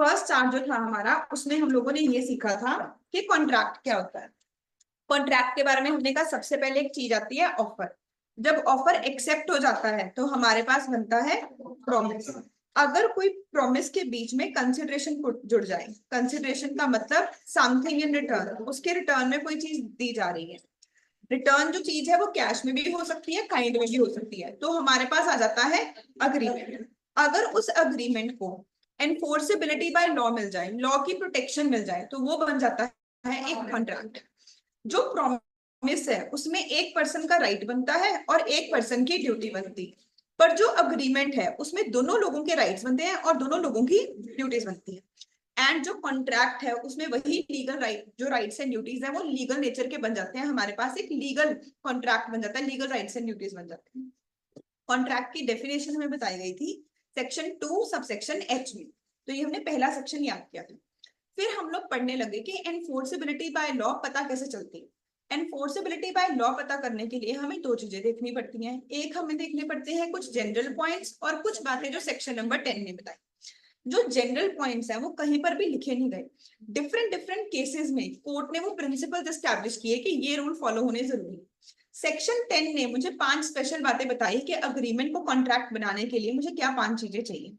First chart जो था हमारा, उसमें हम लोगों ने ये सीखा था कि कॉन्ट्रैक्ट क्या होता है। कॉन्ट्रैक्ट के बारे में हमने कहा सबसे पहले एक चीज आती है ऑफर। जब ऑफर एक्सेप्ट हो जाता है तो हमारे पास बनता है प्रॉमिस। अगर कोई प्रॉमिस के बीच में कंसिडरेशन जुड़ जाए, कंसिडरेशन का मतलब समथिंग इन रिटर्न, उसके रिटर्न में कोई चीज दी जा रही है। रिटर्न जो चीज है वो कैश में भी हो सकती है, काइंड में भी हो सकती है, तो हमारे पास आ जाता है अग्रीमेंट। अगर उस अग्रीमेंट को एनफोर्सेबिलिटी बाय लॉ मिल जाए, लॉ की प्रोटेक्शन मिल जाए, तो वो बन जाता है एक कॉन्ट्रैक्ट। जो प्रॉमिस है उसमें एक पर्सन का राइट बनता है और एक पर्सन की ड्यूटी बनती है, पर जो अग्रीमेंट है उसमें दोनों लोगों के राइट्स बनते हैं और दोनों लोगों की ड्यूटीज बनती है। एंड जो कॉन्ट्रैक्ट है उसमें वही लीगल राइट, जो राइट्स एंड ड्यूटीज है वो लीगल नेचर के बन जाते हैं। हमारे पास एक लीगल कॉन्ट्रैक्ट बन जाता है, लीगल राइट्स एंड ड्यूटीज बन जाते हैं। कॉन्ट्रैक्ट की डेफिनेशन हमें बताई गई थी सेक्शन 2 सबसेक्शन एच में, तो ये हमने पहला सेक्शन याद किया था। फिर हम लोग पढ़ने लगे कि एनफोर्सेबिलिटी बाय लॉ पता कैसे चलती है। एनफोर्सेबिलिटी बाय लॉ पता करने के लिए हमें दो चीजें देखनी पड़ती हैं। एक हमें देखने पड़ते हैं कुछ जनरल पॉइंट्स और कुछ बातें जो सेक्शन नंबर 10 ने बताई। जो जनरल पॉइंट्स हैं वो कहीं पर भी लिखे नहीं गए। डिफरेंट डिफरेंट केसेस में कोर्ट ने वो प्रिंसिपल्स एस्टैब्लिश किए कि ये रूल फॉलो होने जरूरी है। सेक्शन 10 ने मुझे 5 स्पेशल बातें बताई कि अग्रीमेंट को कॉन्ट्रैक्ट बनाने के लिए मुझे क्या 5 चीजें चाहिए।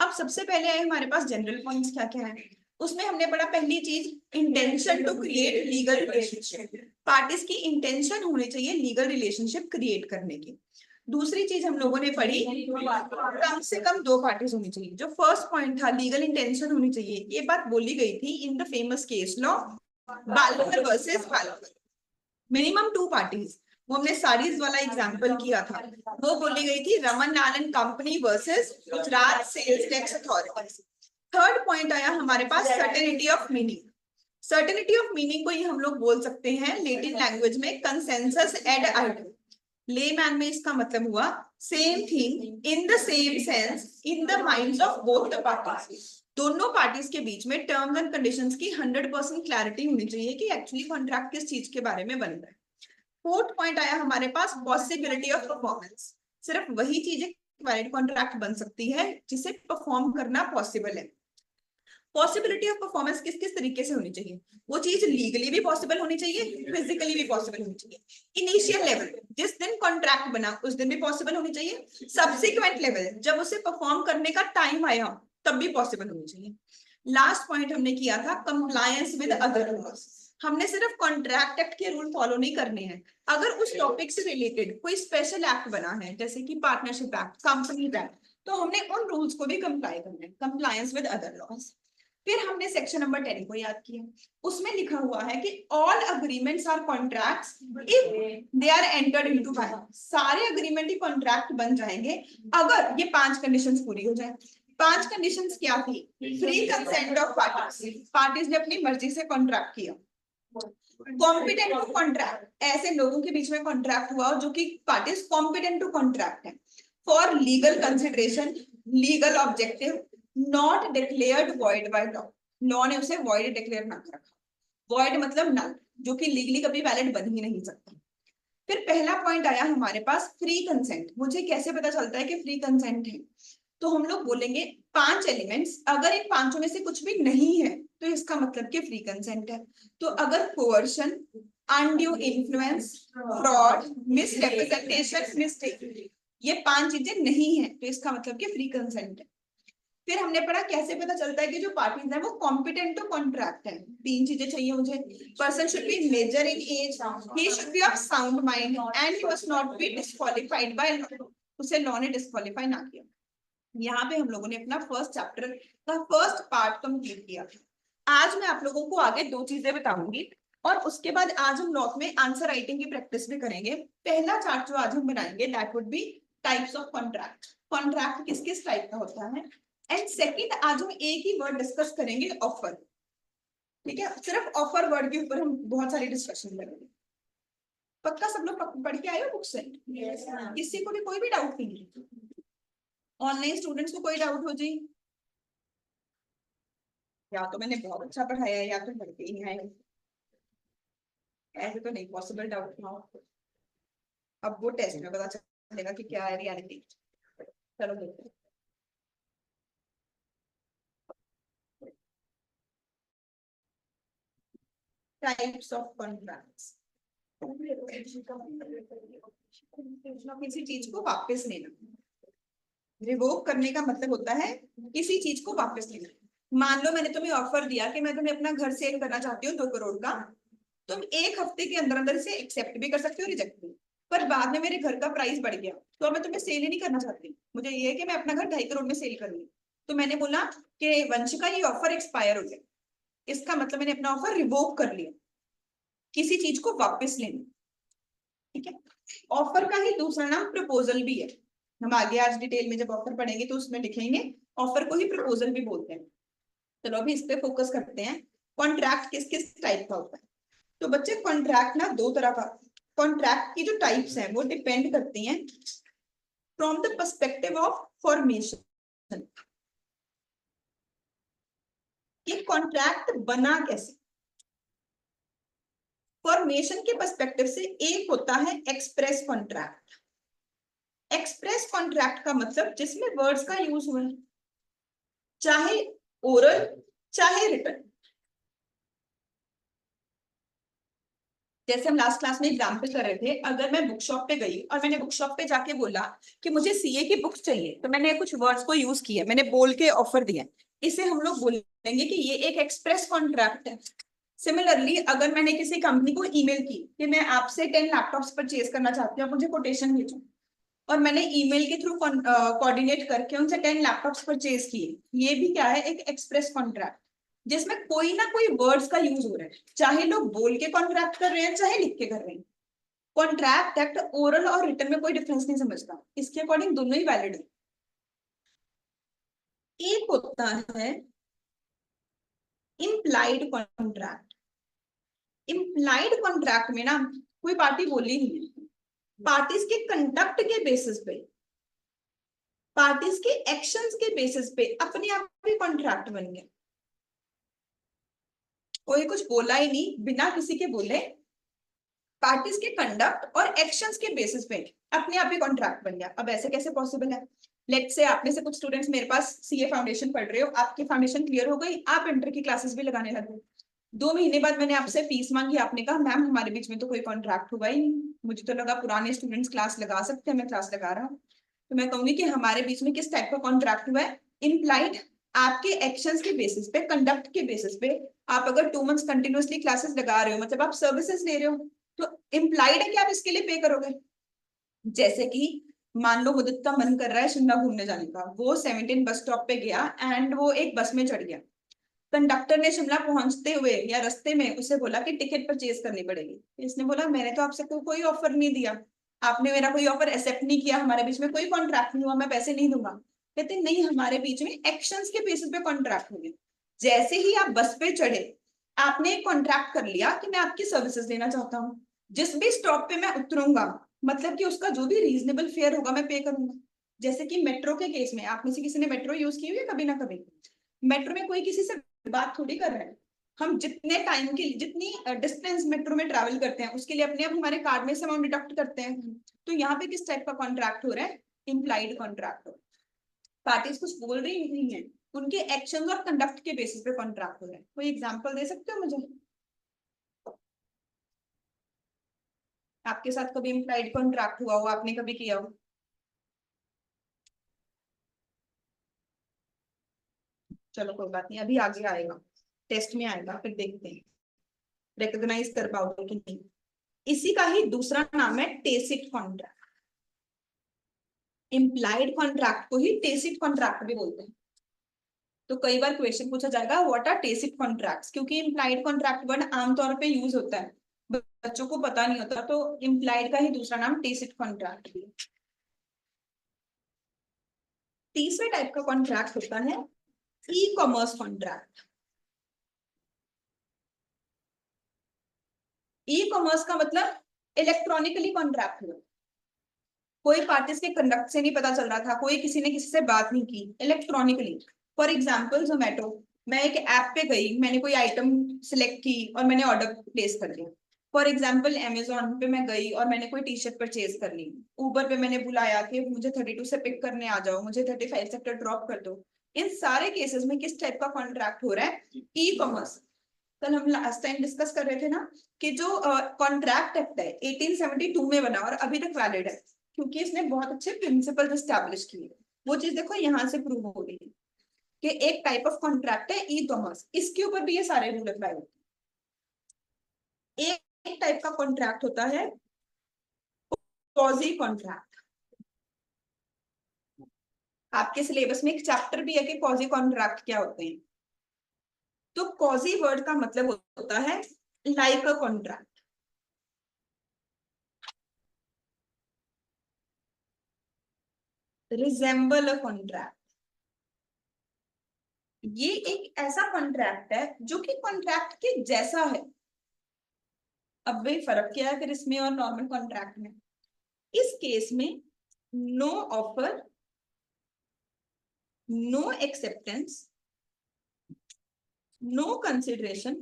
अब सबसे पहले आए हमारे पास जनरल पॉइंट्स क्या क्या है। उसमें हमने पढ़ा पहली चीज intention to create legal relationship. Parties की इंटेंशन होनी चाहिए लीगल रिलेशनशिप क्रिएट करने की। दूसरी चीज हम लोगों ने पढ़ी कम से कम 2 पार्टीज होनी चाहिए। जो फर्स्ट पॉइंट था लीगल इंटेंशन होनी चाहिए, ये बात बोली गई थी in the famous case law Balfour versus Balfour. Minimum 2 parties, वो हमने साड़ीज वाला एग्जांपल किया था, वो बोली गई थी Raman Narayan company versus Gujarat sales tax authority. Third point आया हमारे पास certainty of meaning. Certainty of meaning को ही हम लोग बोल सकते हैं लेटिन लैंग्वेज में कंसेंसस एड आइडियो। लेमैन में इसका मतलब हुआ same thing in the same sense in the minds of both the parties. दोनों पार्टीज के बीच में टर्म्स एंड कंडीशंस की 100% क्लैरिटी होनी चाहिए कि एक्चुअली कॉन्ट्रैक्ट किस चीज के बारे में बन रहा है। फोर्थ पॉइंट आया हमारे पास पॉसिबिलिटी ऑफ परफॉर्मेंस। सिर्फ वही चीजें वैलिड कॉन्ट्रैक्ट बन सकती है जिसे परफॉर्म करना पॉसिबल है। पॉसिबिलिटी ऑफ परफॉर्मेंस किस किस तरीके से होनी चाहिए, वो चीज लीगली भी पॉसिबल होनी चाहिए, फिजिकली भी पॉसिबल होनी चाहिए। इनिशियल लेवल जिस दिन कॉन्ट्रैक्ट बना उस दिन भी पॉसिबल होनी चाहिए। सब्सिक्वेंट लेवल जब उसे परफॉर्म करने का टाइम आया तब भी पॉसिबल होनी चाहिए। लास्ट पॉइंट हमने किया था कंप्लायंस विद अदर लॉज। हमने सिर्फ कॉन्ट्रैक्ट एक्ट के रूल फॉलो नहीं करने हैं, अगर उस टॉपिक से रिलेटेड कोई स्पेशल एक्ट बना है जैसे कि पार्टनरशिप एक्ट, कंपनी एक्ट, तो हमने उन रूल्स को भी कंप्लाई करना है, कंप्लायंस विद अदर लॉज। फिर हमने सेक्शन नंबर 10 को याद किया। उसमें लिखा हुआ है कि all agreements are contracts if they are entered into by. सारे अग्रीमेंट ही कॉन्ट्रैक्ट बन जाएंगे अगर ये 5 कंडीशंस पूरी हो जाए। 5 कंडीशंस क्या थी? Free consent of parties, parties ने अपनी मर्जी से कॉन्ट्रैक्ट किया। कॉम्पिटेंट टू कॉन्ट्रैक्ट, ऐसे लोगों के बीच में कॉन्ट्रैक्ट हुआ जो कि पार्टीज कॉम्पिटेंट टू कॉन्ट्रैक्ट है। For legal consideration, legal objective, not declared void bye law. Law ने उसे वॉइड डिक्लेयर ना कर रखा। वॉइड मतलब नल, जो कि लीगली कभी वैलिड बन ही नहीं सकता। फिर पहला पॉइंट आया हमारे पास फ्री कंसेंट। मुझे कैसे पता चलता है कि फ्री कंसेंट है? तो हम लोग बोलेंगे 5 एलिमेंट्स, अगर इन पांचों में से कुछ भी नहीं है तो इसका मतलब कि फ्री कंसेंट है। तो अगर coercion, undue influence, fraud, misrepresentation, mistake, ये 5 चीजें नहीं है तो इसका मतलब कि फ्री कंसेंट है। फिर हमने पढ़ा कैसे पता चलता है कि जो पार्टीज है वो कॉम्पिटेंट टू कॉन्ट्रैक्ट है। 3 चीजें चाहिए मुझे। Person should be major in age, he should be of sound mind and he must not be disqualified by law. उसे लॉ ने डिस्क्वालीफाई ना किया। यहाँ पे हम लोगों ने अपना फर्स्ट चैप्टर का फर्स्ट पार्ट कंप्लीट किया। आज मैं आप लोगों को आगे 2 चीजें बताऊंगी और उसके बाद आज हम लॉक में आंसर राइटिंग की प्रैक्टिस भी करेंगे। पहला चार्ट जो आज हम बनाएंगे that would be types of contract. Contract किस किस टाइप का होता है। एंड सेकंड आज हम एक ही वर्ड डिस्कस करेंगे, ऑफर। ठीक है, सिर्फ ऑफर वर्ड के ऊपर हम बहुत सारी डिस्कशन करेंगे। पक्का सब लोग पढ़ के आए हो बुक से? किसी को भी कोई भी डाउट नहीं है? ऑनलाइन स्टूडेंट्स को कोई डाउट हो जी? या तो मैंने बहुत अच्छा पढ़ाया है या तो पढ़ के ही आए हो। ऐसे तो नहीं पॉसिबल डाउट ना हो। अब वो टेस्ट में पता चलेगा कि क्या है रियलिटी। चलो देखते हैं। Types of contracts. किसी चीज को वापस लेना, रिवोक करने का मतलब होता है किसी चीज को वापस लेना। मान लो मैंने तुम्हें ऑफर दिया कि मैं तुम्हें अपना घर सेल करना चाहती हूँ 2 करोड़ का, तुम 1 हफ्ते के अंदर अंदर इसे एक्सेप्ट भी कर सकते हो, रिजेक्ट भी। पर बाद में मेरे घर का प्राइस बढ़ गया तो अब मैं तुम्हें सेल ही नहीं करना चाहती, मुझे ये है कि मैं अपना घर 2.5 करोड़ में सेल कर लूँ। तो मैंने बोला कि वंशिका ये ऑफर एक्सपायर हो गया, इसका मतलब मैंने अपना ऑफर रिवोक कर लिया, किसी चीज को वापस लेना। ठीक है, ऑफर का ही दूसरा नाम प्रपोजल भी है। हम आगे आज डिटेल में जब ऑफर पढ़ेंगे तो उसमें लिखेंगे, ऑफर को ही प्रपोजल भी बोलते हैं। चलो अभी इस पे फोकस करते हैं, कॉन्ट्रैक्ट किस किस टाइप का होता है। तो बच्चे कॉन्ट्रैक्ट ना 2 तरह का, कॉन्ट्रैक्ट की जो टाइप्स हैं वो डिपेंड करती हैं from the perspective of formation. ये कॉन्ट्रैक्ट बना कैसे, फॉर्मेशन के पर्सपेक्टिव से एक होता है एक्सप्रेस कॉन्ट्रैक्ट। एक्सप्रेस कॉन्ट्रैक्ट का मतलब जिसमें वर्ड्स का यूज हुआ है, चाहे ओरल चाहे रिटन। जैसे हम लास्ट क्लास में एग्जाम्पल कर रहे थे, अगर मैं बुक शॉप पे गई और मैंने बुक शॉप पे जाके बोला कि मुझे सीए की बुक्स चाहिए, तो मैंने कुछ वर्ड्स को यूज किया, मैंने बोल के ऑफर दिया, इसे हम लोग बोलेंगे कि ये एक एक्सप्रेस कॉन्ट्रैक्ट है। सिमिलरली अगर मैंने किसी कंपनी को ईमेल की कि मैं आपसे 10 लैपटॉप्स परचेज करना चाहती हूँ, आप मुझे कोटेशन भेजो, और मैंने ईमेल के थ्रू कोऑर्डिनेट करके उनसे 10 लैपटॉप्स परचेज किए, ये भी क्या है, एक एक्सप्रेस कॉन्ट्रैक्ट जिसमें कोई ना कोई वर्ड्स का यूज हो रहा है, चाहे लोग बोल के कॉन्ट्रैक्ट कर रहे हैं चाहे लिख के कर रहे हैं। कॉन्ट्रैक्ट एक्ट ओरल और रिटन में कोई डिफरेंस नहीं समझता, इसके अकॉर्डिंग दोनों ही वैलिड है। एक होता है इम्प्लाइड कॉन्ट्रैक्ट। इम्प्लाइड कॉन्ट्रैक्ट में ना कोई पार्टी बोली नहीं है, पार्टीज के कंडक्ट के बेसिस पे, पार्टीज के एक्शंस के बेसिस पे अपने आप ही कॉन्ट्रैक्ट बन गया। कोई कुछ बोला ही नहीं, बिना किसी के बोले पार्टीज के कंडक्ट और एक्शंस के बेसिस पे अपने आप ही कॉन्ट्रैक्ट बन गया। अब ऐसे कैसे पॉसिबल है? लेट्स से आप में से कुछ स्टूडेंट्स मेरे पास सीए फाउंडेशन पढ़ रहे हो, आपकी फाउंडेशन क्लियर हो गई, आप इंटर की क्लासेस भी लगाने लगे, 2 महीने बाद मैंने आपसे फीस मांगी, आपने कहा मैम हमारे बीच में तो कोई कॉन्ट्रैक्ट हुआ ही नहीं, मुझे तो लगा पुराने स्टूडेंट्स क्लास लगा सकते हैं, मैं क्लास लगा रहा हूँ। तो मैं कहूंगी कि हमारे बीच में किस टाइप का कॉन्ट्रैक्ट हुआ है, इम्प्लाइड। आपके एक्शंस के बेसिस पे, कंडक्ट के बेसिस पे, आप अगर 2 मंथ्स कंटिन्यूअसली क्लासेस लगा रहे हो, मतलब आप सर्विसेज ले रहे हो, तो इम्प्लाइड है कि आप इसके लिए पे करोगे। जैसे कि मान लो मुदत का मन कर रहा है शिमला घूमने जाने का, वो 17 बस स्टॉप पे गया एंड वो एक बस में चढ़ गया, कंडक्टर ने शिमला पहुंचते हुए या रास्ते में उसे बोला कि टिकट परचेज करनी पड़ेगी, इसने बोला मैंने तो आपसे कोई ऑफर नहीं दिया, आपने मेरा कोई ऑफर एक्सेप्ट नहीं किया, हमारे बीच में कोई कॉन्ट्रैक्ट नहीं हुआ, मैं पैसे नहीं दूंगा। कहते नहीं, हमारे बीच में एक्शंस के बेसिस पे कॉन्ट्रैक्ट हो गया। जैसे ही आप बस पे चढ़े, आपने एक कॉन्ट्रैक्ट कर लिया कि मैं आपकी सर्विसेज लेना चाहता हूँ, जिस भी स्टॉप पे मैं उतरूंगा, मतलब कि उसका जो भी रीजनेबल फेयर होगा मैं पे करूंगा। जैसे कि मेट्रो के केस में, आप में से किसी ने मेट्रो यूज की हुई है कभी ना कभी? मेट्रो में कोई किसी से बात थोड़ी कर रहे हैं, हम जितने टाइम के, जितनी डिस्टेंस मेट्रो में ट्रैवल करते हैं उसके लिए अपने आप हमारे कार्ड में से अमाउंट डिडक्ट करते हैं। तो यहाँ पे किस टाइप का कॉन्ट्रैक्ट हो रहा है, इम्प्लाइड कॉन्ट्रैक्ट हो रहा है। पार्टीज कुछ बोल रही नहीं है, उनके एक्शंस और कंडक्ट के बेसिस पे कॉन्ट्रैक्ट हो रहा है। कोई एग्जांपल दे सकते हो मुझे, आपके साथ कभी इम्प्लाइड कॉन्ट्रैक्ट हुआ हो, आपने कभी किया हो? चलो कोई बात नहीं, अभी आगे आएगा, टेस्ट में आएगा, फिर देखते हैं रिकॉग्नाइज कर पाओगे कि नहीं। इसी का ही दूसरा नाम है टेसिट कॉन्ट्रैक्ट। इम्प्लाइड कॉन्ट्रैक्ट को ही टेसिट कॉन्ट्रैक्ट भी बोलते हैं। तो कई बार क्वेश्चन पूछा जाएगा व्हाट आर टेसिट कॉन्ट्रैक्ट्स, क्योंकि इम्प्लाइड कॉन्ट्रैक्ट वर्ड आमतौर पे यूज होता है, बच्चों को पता नहीं होता, तो इम्प्लाइड का ही दूसरा नाम टेसिट कॉन्ट्रैक्ट भी है। तीसरे टाइप का कॉन्ट्रैक्ट होता है e commerce contract. E commerce का मतलब इलेक्ट्रॉनिकली कॉन्ट्रैक्ट हुआ, कोई पार्टीज के कंडक्ट से नहीं पता चल रहा था, कोई किसी ने किसी से बात नहीं की, इलेक्ट्रॉनिकली। फॉर एग्जाम्पल जोमेटो, मैं एक ऐप पे गई, मैंने कोई आइटम सिलेक्ट की और मैंने ऑर्डर प्लेस कर दिया। फॉर एग्जाम्पल अमेजोन पे मैं गई और मैंने कोई टी शर्ट परचेज कर ली, ऊबर पे मैंने बुलाया कि मुझे 32 से पिक करने आ जाओ, मुझे 35 सेक्टर ड्रॉप कर दो। इन सारे केसेस में किस टाइप का कॉन्ट्रैक्ट हो रहा है, ई कॉमर्स। कल हम लास्ट टाइम डिस्कस कर रहे थे ना कि जो कॉन्ट्रैक्ट एक्ट है 1872 में बना और अभी तक वैलिड है, क्योंकि इसने बहुत अच्छे प्रिंसिपल्स एस्टैब्लिश किए। वो चीज देखो यहाँ से प्रूव हो रही है कि एक टाइप ऑफ कॉन्ट्रैक्ट है ई कॉमर्स, इसके ऊपर भी ये सारे रूल अप्लाई होते हैं। एक टाइप का कॉन्ट्रैक्ट होता है क्वाजी कॉन्ट्रैक्ट। आपके सिलेबस में एक चैप्टर भी है कि क्वाजी कॉन्ट्रैक्ट क्या होते हैं। तो क्वाजी वर्ड का मतलब होता है like a contract, resemble a contract. ये एक ऐसा कॉन्ट्रैक्ट है जो कि कॉन्ट्रैक्ट के जैसा है। अब वही फर्क क्या है फिर इसमें और नॉर्मल कॉन्ट्रैक्ट में। इस केस में no offer, no acceptance, no consideration,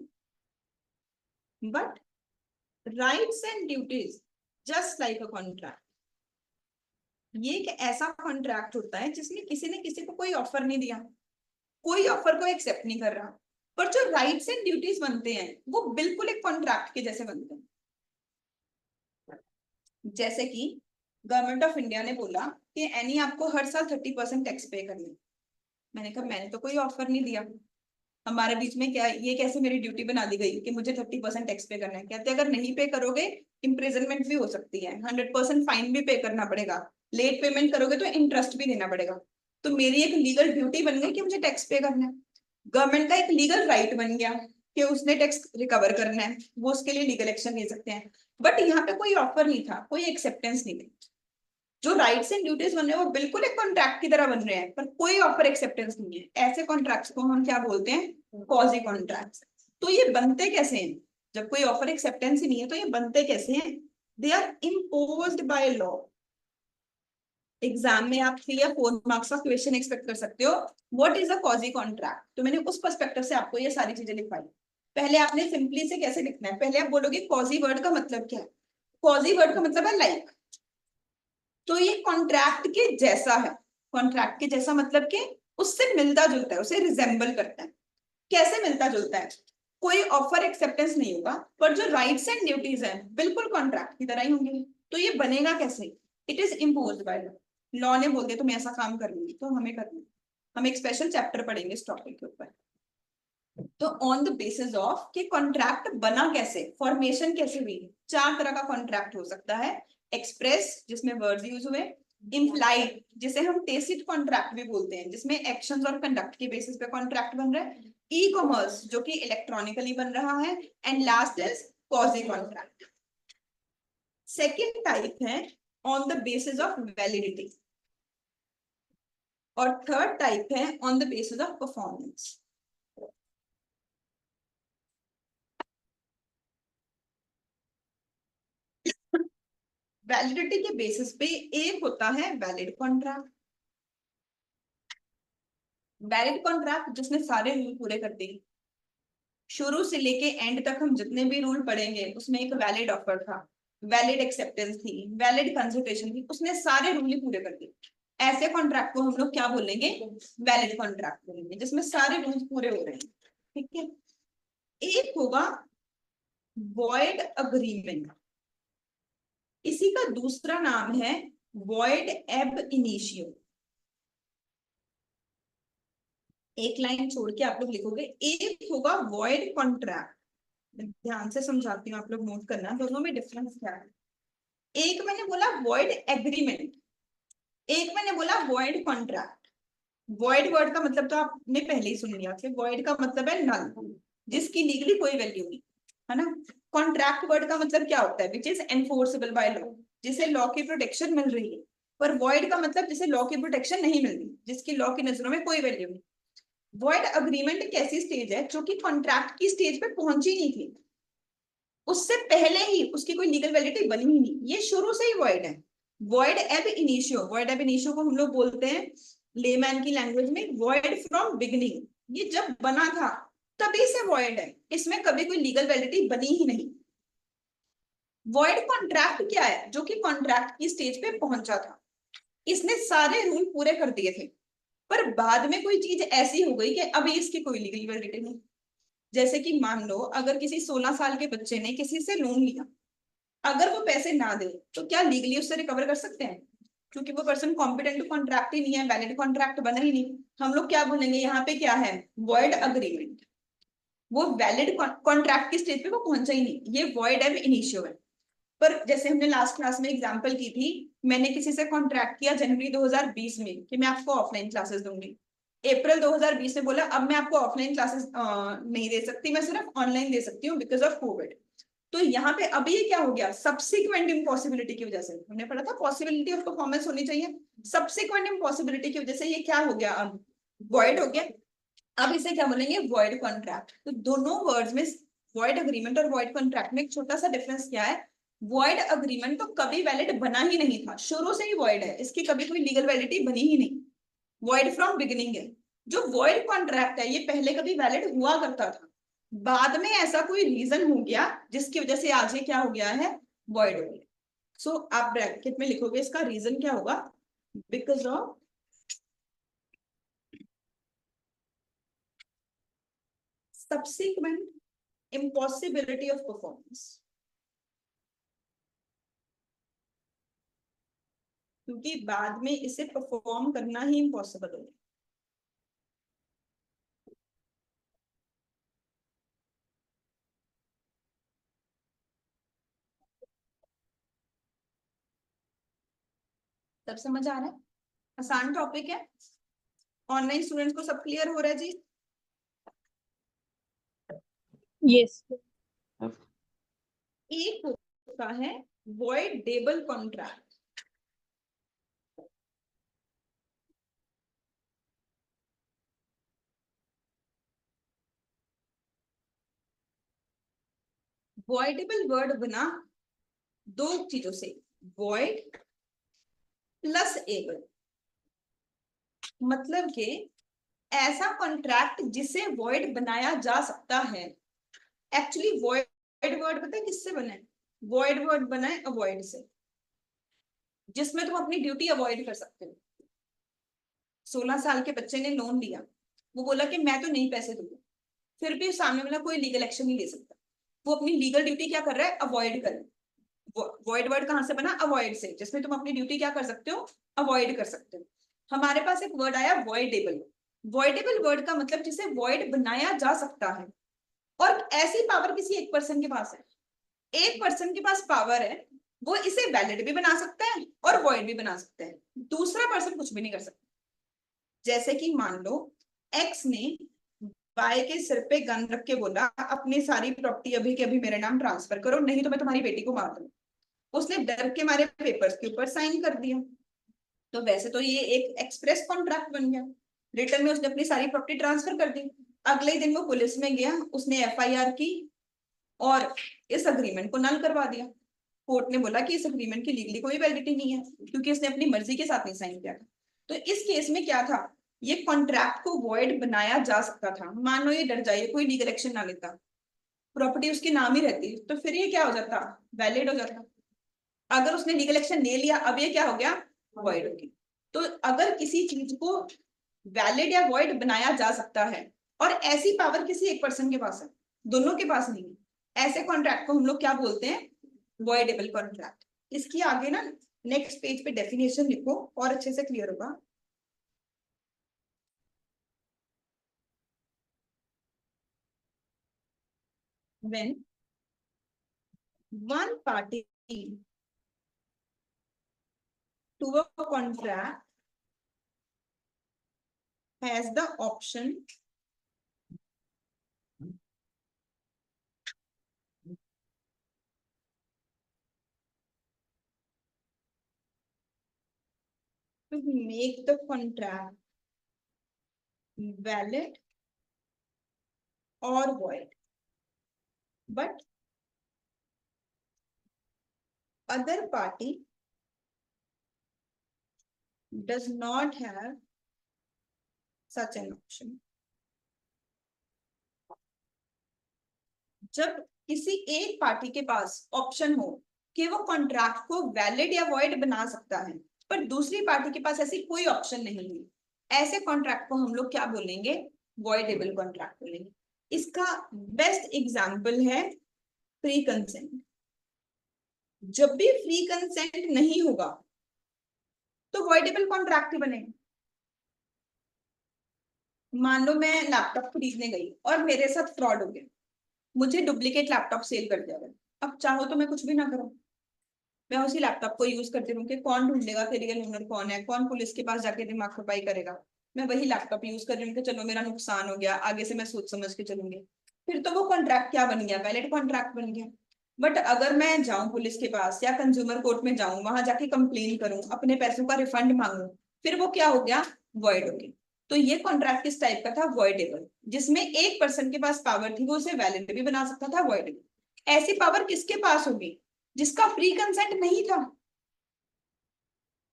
but rights and duties just like a contract. ये एक ऐसा कॉन्ट्रैक्ट होता है जिसमें किसी ने किसी को कोई ऑफर नहीं दिया, कोई ऑफर को एक्सेप्ट नहीं कर रहा, पर जो राइट्स एंड ड्यूटीज बनते हैं वो बिल्कुल एक कॉन्ट्रैक्ट के जैसे बनते हैं। जैसे कि गवर्नमेंट ऑफ इंडिया ने बोला कि एनी आपको हर साल 30% टैक्स पे करना है। मैंने कहा मैंने तो कोई ऑफर नहीं दिया, हमारे बीच में क्या ये कैसे मेरी ड्यूटी बना दी गई कि मुझे 30% टैक्स पे करना है। कहते अगर नहीं पे करोगे इम्प्रिजनमेंट भी हो सकती है, 100% फाइन भी पे करना पड़ेगा, लेट पेमेंट करोगे तो इंटरेस्ट भी देना पड़ेगा। तो मेरी एक लीगल ड्यूटी बन गई कि मुझे टैक्स पे करना है। गवर्नमेंट का एक लीगल राइट बन गया कि उसने टैक्स रिकवर करना है, वो उसके लिए लीगल एक्शन ले सकते हैं। बट यहाँ पे कोई ऑफर नहीं था, कोई एक्सेप्टेंस नहीं थी। जो राइट्स एंड ड्यूटीज बन रहे हैं वो बिल्कुल एक कॉन्ट्रैक्ट की तरह बन रहे हैं, पर कोई ऑफर एक्सेप्टेंस नहीं है। ऐसे कॉन्ट्रैक्ट्स को हम क्या बोलते हैं? Quasi contracts. तो ये बनते कैसे हैं? जब कोई ऑफर एक्सेप्टेंस ही नहीं है तो ये बनते कैसे हैं? They are imposed by law. Exam में आप 3 या 4 मार्क्स का क्वेश्चन एक्सपेक्ट कर सकते हो, what is a quasi contract. तो मैंने उस पर्सपेक्टिव से आपको ये सारी चीजें लिखवाई। पहले आपने सिंपली से कैसे लिखना है, पहले आप बोलोगे क्वाजी वर्ड का मतलब क्या है। क्वाजी वर्ड का मतलब है लाइक। तो ये कॉन्ट्रैक्ट के जैसा है। कॉन्ट्रैक्ट के जैसा मतलब कि उससे मिलता जुलता है, उसे रिजेंबल करता है। कैसे मिलता जुलता है? कोई ऑफर एक्सेप्टेंस नहीं होगा, पर जो राइट्स एंड ड्यूटीज हैं बिल्कुल कॉन्ट्रैक्ट की तरह ही होंगे। तो ये बनेगा कैसे? It is imposed by law. Law ने बोल दिया तुम ऐसा काम कर लूंगी तो हमें करना है। हम एक स्पेशल चैप्टर पढ़ेंगे इस टॉपिक के ऊपर। तो ऑन द बेसिस ऑफ कि कॉन्ट्रैक्ट बना कैसे, फॉर्मेशन कैसे हुई। 4 तरह का कॉन्ट्रैक्ट हो सकता है। एक्सप्रेस, जिसमें वर्ड्स यूज हुए। इम्प्लाइड, जिसे हम टेसिट कॉन्ट्रैक्ट भी बोलते हैं, जिसमें एक्शंस और कंडक्ट के बेसिस पे कॉन्ट्रैक्ट बन रहा है। ई कॉमर्स, जो कि इलेक्ट्रॉनिकली बन रहा है। And last is quasi contract. Second type है on the basis of validity, और थर्ड टाइप है on the basis of performance. Validity के बेसिस पे एक होता है वैलिड कॉन्ट्रैक्ट। वैलिड कॉन्ट्रैक्ट जिसने सारे रूल पूरे कर दिए, शुरू से लेके एंड तक हम जितने भी रूल पढ़ेंगे उसमें एक वैलिड ऑफर था, वैलिड एक्सेप्टेंस थी, वैलिड कंसिडरेशन थी, उसने सारे रूल ही पूरे कर दिए। ऐसे कॉन्ट्रैक्ट को हम लोग क्या बोलेंगे? वैलिड कॉन्ट्रैक्ट बोलेंगे, जिसमें सारे रूल्स पूरे हो रहे हैं। ठीक है। एक होगा वॉइड अग्रीमेंट, इसी का दूसरा नाम है वॉइड एब इनिशियो। एक लाइन छोड़ के आप लोग लिखोगे। एक होगा वॉइड कॉन्ट्रैक्ट, ध्यान से समझाती हूँ, आप लोग नोट करना दोनों में डिफरेंस क्या है। एक मैंने बोला वॉइड एग्रीमेंट, एक मैंने बोला वॉइड कॉन्ट्रैक्ट। वॉइड वर्ड का मतलब तो आपने पहले ही सुन लिया कि वॉइड का मतलब है नल, जिसकी लीगली कोई वैल्यू नहीं, है ना। कॉन्ट्रैक्ट वर्ड का मतलब क्या होता है? Which is enforceable by law, जिसे लॉ की प्रोटेक्शन मिल रही है। पर वॉइड का मतलब जिसे लॉ की प्रोटेक्शन नहीं मिल रही, जिसकी लॉ की नजरों में कोई वैल्यू नहीं। वॉइड अग्रीमेंट एक ऐसी स्टेज है जो कि कॉन्ट्रैक्ट की स्टेज पे पहुंची नहीं थी, उससे पहले ही उसकी कोई लीगल वैलिडिटी बनी ही नहीं, ये शुरू से ही वॉइड है। वॉइड एब इनिशियो, वॉइड एब इनिशियो को हम लोग बोलते हैं लेमैन की लैंग्वेज में वॉइड फ्रॉम बिगिनिंग। ये जब बना था तभी से वॉइड है, इसमें कभी कोई लीगल वैलिडिटी बनी ही नहीं। वॉइड कॉन्ट्रैक्ट क्या है? जो कि कॉन्ट्रैक्ट की स्टेज पे पहुंचा था, इसने सारे रूल पूरे कर दिए थे, पर बाद में कोई चीज ऐसी हो गई कि अभी इसकी कोई लीगल वैलिडिटी नहीं। जैसे कि मान लो अगर किसी 16 साल के बच्चे ने किसी से लोन लिया, अगर वो पैसे ना दे तो क्या लीगली उससे रिकवर कर सकते हैं? क्योंकि वो पर्सन कॉम्पिटेंट टू कॉन्ट्रैक्ट ही नहीं है, वैलिड कॉन्ट्रैक्ट बना ही नहीं, हम लोग क्या बोलेंगे यहाँ पे, क्या है, वॉइड अग्रीमेंट। वो वैलिड कॉन्ट्रैक्ट की स्टेज पे वो पहुंचा ही नहीं, ये वॉइड एब इनिशियो है। पर जैसे हमने लास्ट क्लास में एग्जांपल की थी, मैंने किसी से कॉन्ट्रैक्ट किया जनवरी 2020 में कि मैं आपको ऑफलाइन क्लासेस दूंगी, अप्रैल 2020 में बोला अब मैं आपको ऑफलाइन क्लासेस नहीं दे सकती, मैं सिर्फ ऑनलाइन दे सकती हूँ बिकॉज ऑफ कोविड। तो यहाँ पे अभी ये क्या हो गया, सब्सिक्वेंट इम्पॉसिबिलिटी की वजह से, हमने पढ़ा था पॉसिबिलिटी ऑफ परफॉर्मेंस होनी चाहिए, सब्सिक्वेंट इम्पॉसिबिलिटी की वजह से ये क्या हो गया, अब वॉइड हो गया। अब इसे क्या बोलेंगे, वॉइड कॉन्ट्रैक्ट। तो दोनों वर्ड्स में, वॉइड अग्रीमेंट और वॉइड कॉन्ट्रैक्ट में एक छोटा सा डिफरेंस क्या है, वॉइड अग्रीमेंट तो कभी वैलिड बना ही नहीं था, शुरू से ही वॉइड है, इसकी कभी कोई लीगल वैलिडिटी बनी ही नहीं, वॉइड फ्रॉम बिगिनिंग है। जो वॉइड कॉन्ट्रैक्ट है ये पहले कभी वैलिड हुआ करता था, बाद में ऐसा कोई रीजन हो गया जिसकी वजह से आज ये क्या हो गया है, वॉइड हो गया। सो आप ब्रैकेट में लिखोगे इसका रीजन क्या होगा, because of subsequent impossibility of performance, क्योंकि बाद में इसे परफॉर्म करना ही इम्पॉसिबल हो। तब समझ आ रहा है, आसान टॉपिक है, ऑनलाइन स्टूडेंट्स को सब क्लियर हो रहा है जी? यस। एक होता है वॉइडेबल कॉन्ट्रैक्ट, वॉइडेबल वर्ड बना दो चीजों से, वॉइड प्लस एबल, मतलब कि ऐसा कॉन्ट्रैक्ट जिसे वॉइड बनाया जा सकता है। एक्चुअली वॉइड वर्ड पता है किससे बना है, वॉइड वर्ड बना है अवॉइड से, जिसमें तुम अपनी ड्यूटी अवॉइड कर सकते हो। 16 साल के बच्चे ने लोन लिया, वो बोला कि मैं तो नहीं पैसे दूंगा, फिर भी सामने वाला कोई लीगल एक्शन नहीं ले सकता, वो अपनी लीगल ड्यूटी क्या कर रहा है, अवॉइड कर रहा है। वॉइड वर्ड कहां से बना, अवॉइड से, जिसमें तुम अपनी ड्यूटी क्या कर सकते हो, अवॉइड कर सकते हो। हमारे पास एक वर्ड आया वॉइडेबल, वॉइडेबल वर्ड का मतलब जिसे वॉइड बनाया जा सकता है, और ऐसी पावर किसी एक पर्सन के पास है, एक पर्सन के पास पावर है, वो इसे वैलिड भी बना सकता है और वॉइड भी बना सकता है, दूसरा पर्सन कुछ भी नहीं कर सकता। जैसे कि मान लो एक्स ने वाई के सिर पे गन रख के बोला अपनी सारी प्रॉपर्टी अभी के अभी मेरे नाम ट्रांसफर करो, नहीं तो मैं तुम्हारी बेटी को मार दूंगा। उसने डर के मारे पेपर्स के ऊपर साइन कर दिया, तो वैसे तो ये एक एक्सप्रेस कॉन्ट्रैक्ट बन गया, रिटर्न में उसने अपनी सारी प्रॉपर्टी ट्रांसफर कर दी। अगले ही दिन वो पुलिस में गया, उसने एफआईआर की और इस अग्रीमेंट को नल करवा दिया। कोर्ट ने बोला कि इस अग्रीमेंट की लीगली कोई वैलिडिटी नहीं है क्योंकि इसने अपनी मर्जी के साथ नहीं साइन किया था। तो इस केस में क्या था, ये कॉन्ट्रैक्ट को वॉइड बनाया जा सकता था। मान लो ये डर जाए, कोई लीगल एक्शन ना लेता, प्रॉपर्टी उसके नाम ही रहती, तो फिर ये क्या हो जाता, वैलिड हो जाता। अगर उसने लीगल एक्शन ले लिया, अब ये क्या हो गया, वॉइड हो गया। तो अगर किसी चीज को वैलिड या वॉइड बनाया जा सकता है और ऐसी पावर किसी एक पर्सन के पास है, दोनों के पास नहीं है, ऐसे कॉन्ट्रैक्ट को हम लोग क्या बोलते हैं, वॉइडेबल कॉन्ट्रैक्ट। इसकी आगे ना नेक्स्ट पेज पे डेफिनेशन लिखो और अच्छे से क्लियर होगा। When one party to a contract has the option to make the contract valid or void, but other party does not have such an option. जब किसी एक पार्टी के पास ऑप्शन हो कि वो कॉन्ट्रैक्ट को वैलिड या वॉइड बना सकता है, पर दूसरी पार्टी के पास ऐसी कोई ऑप्शन नहीं है, ऐसे कॉन्ट्रैक्ट को हम लोग क्या बोलेंगे, वॉइडेबल कॉन्ट्रैक्ट बोलेंगे। इसका बेस्ट एग्जाम्पल है फ्री कंसेंट। जब भी फ्री कंसेंट नहीं होगा तो वॉइडेबल कॉन्ट्रैक्ट बनेगा। मान लो मैं लैपटॉप खरीदने गई और मेरे साथ फ्रॉड हो गया, मुझे डुप्लीकेट लैपटॉप सेल कर दिया गया। अब चाहो तो मैं कुछ भी ना करूं, मैं उसी लैपटॉप को यूज करती रहूं कि कौन ढूंढेगा कि रियल ओनर कौन है, कौन पुलिस के पास जाके दिमाग खपाई करेगा। मैं वही लैपटॉप यूज कर रही हूँ कि चलो मेरा नुकसान हो गया, आगे से मैं सोच समझ के चलूंगी। फिर तो वो कॉन्ट्रैक्ट क्या बन गया, वैलिड कॉन्ट्रैक्ट बन गया। बट अगर मैं जाऊं पुलिस के पास या कंज्यूमर कोर्ट में जाऊं, वहां जाके कंप्लेन करूं, अपने पैसों का रिफंड मांगू, फिर वो क्या हो गया, वॉइड हो गया। तो ये कॉन्ट्रैक्ट किस टाइप का था, वॉइडेबल, जिसमें एक पर्सन के पास पावर थी, वो उसे वैलिड भी बना सकता था, वॉइड भी। ऐसी पावर किसके पास होगी, जिसका फ्री कंसेंट नहीं था।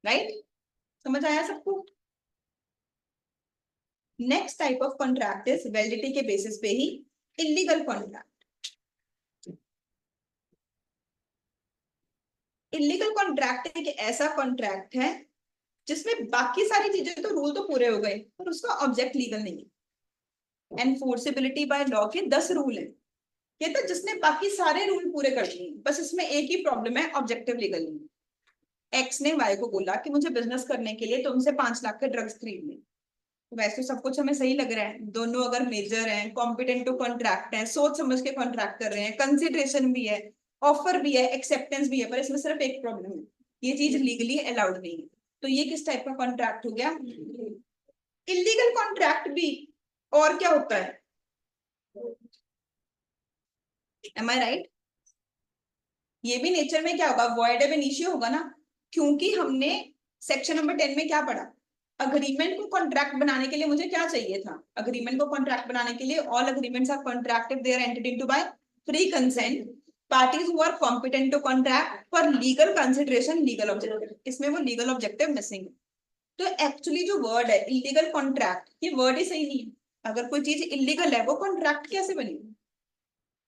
राइट, समझ आया सबको। Next type of contract is validity के बेसिस पे ही इलीगल कॉन्ट्रैक्ट। इलीगल कॉन्ट्रैक्ट एक ऐसा कॉन्ट्रैक्ट है जिसमें बाकी सारी चीजें तो रूल तो पूरे हो गए पर उसका ऑब्जेक्ट लीगल नहीं है। एनफोर्सेबिलिटी बाय लॉ के 10 रूल है, ये तो जिसने बाकी सारे रूल पूरे कर दिए, बस इसमें एक ही प्रॉब्लम है, ऑब्जेक्टिव लीगल नहीं। एक्स ने वाई को बोला कि मुझे बिजनेस करने के लिए तुमसे 5 लाख के ड्रग्स खरीदने। तो वैसे तो सब कुछ हमें सही लग रहा है, दोनों अगर मेजर हैं, कॉम्पिटेंट टू कॉन्ट्रैक्ट हैं, सोच समझ के कॉन्ट्रैक्ट कर रहे हैं, कंसिडरेशन भी है, ऑफर भी है, एक्सेप्टेंस भी है, पर इसमें सिर्फ एक प्रॉब्लम है, ये चीज लीगली अलाउड नहीं है। तो ये किस टाइप का कॉन्ट्रैक्ट हो गया, इलीगल कॉन्ट्रैक्ट भी। और क्या होता है, एम आई राइट। ये भी नेचर में क्या होगा, वॉइड एब इनिशियो होगा ना, क्योंकि हमने सेक्शन नंबर 10 में क्या पढ़ा, अग्रीमेंट को कॉन्ट्रैक्ट बनाने के लिए मुझे क्या चाहिए था, अग्रीमेंट को कॉन्ट्रैक्ट बनाने के लिए all agreements are contracted they are entered into by free consent, parties who are competent to contract for legal consideration legal objective. इसमें वो लीगल ऑब्जेक्टिव मिसिंग है। तो एक्चुअली जो वर्ड है इलीगल कॉन्ट्रैक्ट, ये वर्ड ही सही नहीं है। अगर कोई चीज इलीगल है वो कॉन्ट्रैक्ट कैसे बनेगी।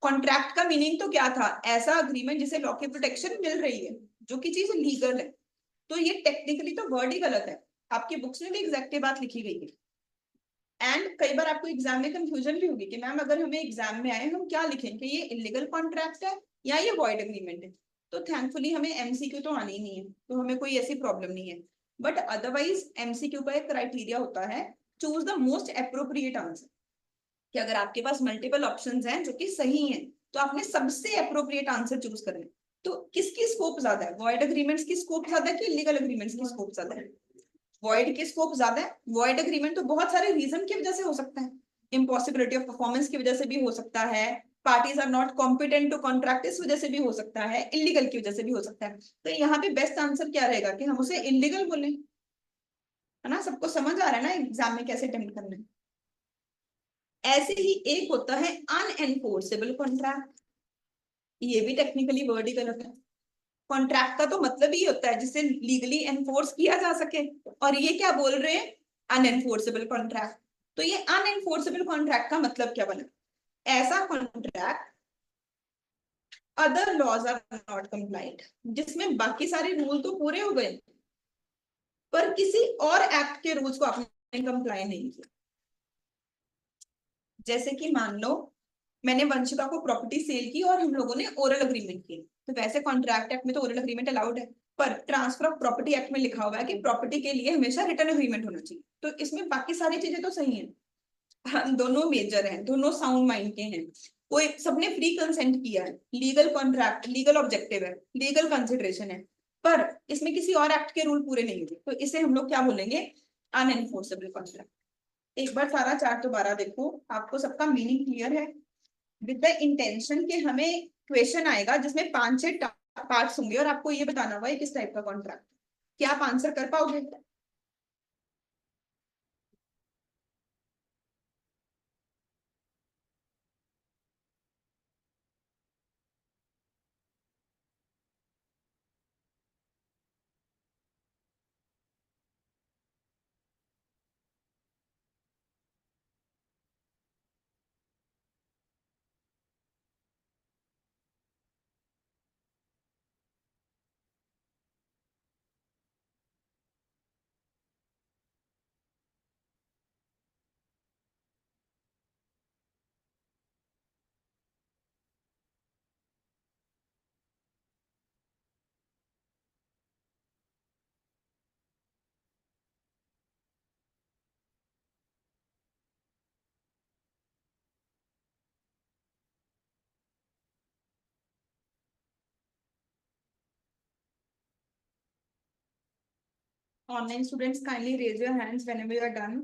कॉन्ट्रैक्ट का मीनिंग तो क्या था, ऐसा अग्रीमेंट जिसे लॉ की प्रोटेक्शन मिल रही है, जो कि चीज लीगल है। तो ये टेक्निकली तो वर्ड ही गलत है, आपकी बुक्स में भी एग्जैक्ट बात लिखी गई है। एंड कई बार आपको एग्जाम में कंफ्यूजन भी होगी कि मैम अगर हमें एग्जाम में आए हम क्या लिखें कि ये इलीगल कॉन्ट्रैक्ट है या ये वॉइड एग्रीमेंट है। तो थैंकफुली हमें एमसीक्यू तो आनी ही नहीं है, तो हमें कोई ऐसी प्रॉब्लम नहीं है। बट अदरवाइज एमसीक्यू का एक क्राइटेरिया होता है, choose the most appropriate answer, कि अगर आपके पास मल्टीपल ऑप्शंस हैं जो कि सही हैं, तो आपने सबसे अप्रोप्रिएट आंसर चूज करना है। तो किसकी स्कोप ज्यादा है, वॉइड एग्रीमेंट्स की स्कोप ज्यादा है कि इलीगल एग्रीमेंट्स की स्कोप ज्यादा है। वॉइड की स्कोप ज्यादा है। वॉइड एग्रीमेंट तो बहुत सारे रीजन की वजह से हो सकता है, इम्पॉसिबिलिटी ऑफ परफॉर्मेंस की वजह से भी हो सकता है, parties are not competent to contract इस वजह से भी हो सकता है, इलीगल की वजह से भी हो सकता है। तो यहाँ पे बेस्ट आंसर क्या रहेगा कि हम उसे इलीगल बोले, है ना। सबको समझ आ रहा है ना एग्जाम में कैसे अटेम्प्ट करना है। ऐसे ही एक होता है अनएनफोर्सेबल कॉन्ट्रैक्ट, ये भी टेक्निकली वर्ड ही गलत है। कॉन्ट्रैक्ट का तो मतलब ही होता है जिसे लीगली एनफोर्स किया जा सके, और ये क्या बोल रहे हैं, अनएनफोर्सेबल कॉन्ट्रैक्ट। तो ये अनएनफोर्सेबल कॉन्ट्रैक्ट का मतलब क्या बना, ऐसा contract other laws are not complied, जिसमें बाकी सारे रूल तो पूरे हो गए पर किसी और एक्ट के रूल्स को आपने कंप्लाई नहीं किया। जैसे कि मान लो मैंने वंशिका को प्रॉपर्टी सेल की और हम लोगों ने ओरल अग्रीमेंट की, तो वैसे कॉन्ट्रैक्ट एक्ट में तो ओरल अग्रीमेंट अलाउड है, पर ट्रांसफर ऑफ प्रॉपर्टी एक्ट में लिखा हुआ है कि प्रॉपर्टी के लिए हमेशा रिटर्न अग्रीमेंट होना चाहिए। तो इसमें बाकी सारी चीजें तो सही हैं, हम दोनों मेजर हैं, दोनों साउंड माइंड के हैं, कोई सबने फ्री कंसेंट किया है, लीगल कॉन्ट्रैक्ट, लीगल ऑब्जेक्टिव है, लीगल कंसिडरेशन है, पर इसमें किसी और एक्ट के रूल पूरे नहीं हुए, तो इसे हम लोग क्या बोलेंगे, अनएनफोर्सेबल कॉन्ट्रैक्ट। एक बार सारा चार्ट दोबारा देखो, आपको सबका मीनिंग क्लियर है, विद द इंटेंशन के हमें क्वेश्चन आएगा जिसमें 5 से पार्ट्स होंगे और आपको ये बताना होगा किस टाइप का कॉन्ट्रैक्ट, क्या आप आंसर कर पाओगे। Online students, kindly raise your hands whenever you are done.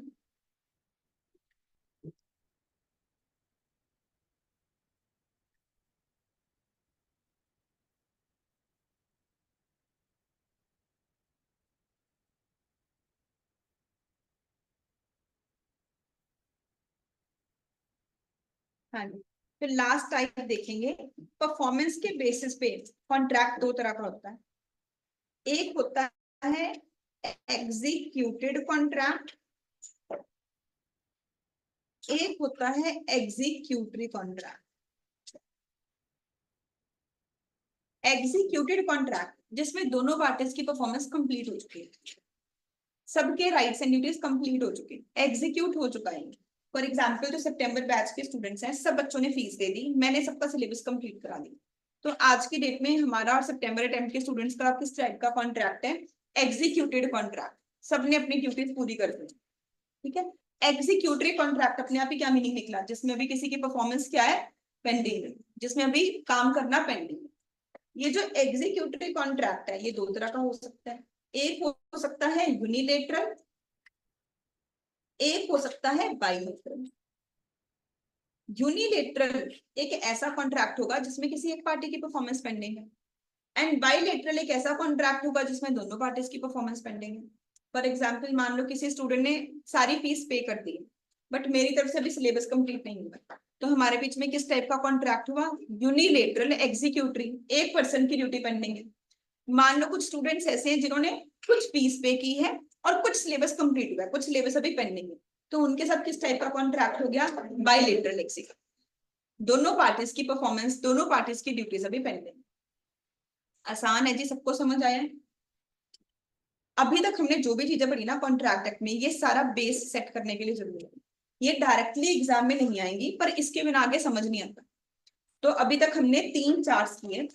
हाँ जी, फिर लास्ट टाइप देखेंगे। परफॉर्मेंस के बेसिस पे कॉन्ट्रैक्ट दो तरह का होता है। एक होता है एग्जीक्यूटेड कॉन्ट्रैक्ट, एक होता है एग्जीक्यूटरी कॉन्ट्रैक्ट। एग्जीक्यूटेड कॉन्ट्रैक्ट जिसमें दोनों पार्टीज की परफॉर्मेंस कंप्लीट हो चुकी है, सबके राइट्स एंड ड्यूटीज कंप्लीट हो चुके हैं, एग्जीक्यूट हो चुका है। फॉर एग्जाम्पल जो सितंबर बैच के स्टूडेंट्स हैं, सब बच्चों ने फीस दे दी, मैंने सबका सिलेबस कंप्लीट करा दी। तो आज की डेट में हमारा और सितंबर अटेम्प्ट के स्टूडेंट्स का किस टाइप का कॉन्ट्रैक्ट है? Executed contract. सबने अपनी ड्यूटीज पूरी कर दी, ठीक है। एग्जीक्यूटरी कॉन्ट्रैक्ट अपने आप ही क्या मीनिंग निकला? जिसमें अभी किसी की परफॉर्मेंस क्या है? पेंडिंग है, जिसमें अभी काम करना पेंडिंग है। ये जो एग्जीक्यूटरी कॉन्ट्रैक्ट है, ये दो तरह का हो सकता है। एक हो सकता है यूनिलेटरल, एक हो सकता है बाइलेटरल। यूनिलेटरल एक ऐसा कॉन्ट्रैक्ट होगा जिसमें किसी एक पार्टी की परफॉर्मेंस पेंडिंग है, एंड बाइलेटरल एक ऐसा कॉन्ट्रैक्ट होगा जिसमें दोनों पार्टीज की परफॉर्मेंस पेंडिंग है। फॉर एग्जाम्पल मान लो किसी स्टूडेंट ने सारी फीस पे कर दी, बट मेरी तरफ से भी सिलेबस कंप्लीट नहीं हुआ, तो हमारे बीच में किस टाइप का कॉन्ट्रैक्ट हुआ? यूनिलेटरल एग्जीक्यूटरी, एक पर्सन की ड्यूटी पेंडिंग है। मान लो कुछ स्टूडेंट्स ऐसे हैं जिन्होंने कुछ फीस पे की है और कुछ सिलेबस कंप्लीट हुआ है, कुछ सिलेबस अभी पेंडिंग है, तो उनके साथ किस टाइप का कॉन्ट्रैक्ट हो गया? Bilateral executive. दोनों पार्टीज की परफॉर्मेंस, दोनों पार्टीज की ड्यूटीज अभी पेंडिंग। आसान है जी, सबको समझ आया? अभी तक हमने जो भी चीजें पढ़ी ना कॉन्ट्रैक्ट एक्ट में, ये सारा बेस सेट करने के लिए जरूरी है। ये डायरेक्टली एग्जाम में नहीं आएंगी, पर इसके बिना आगे समझ नहीं आता। तो अभी तक हमने 3 चार्ट्स किए।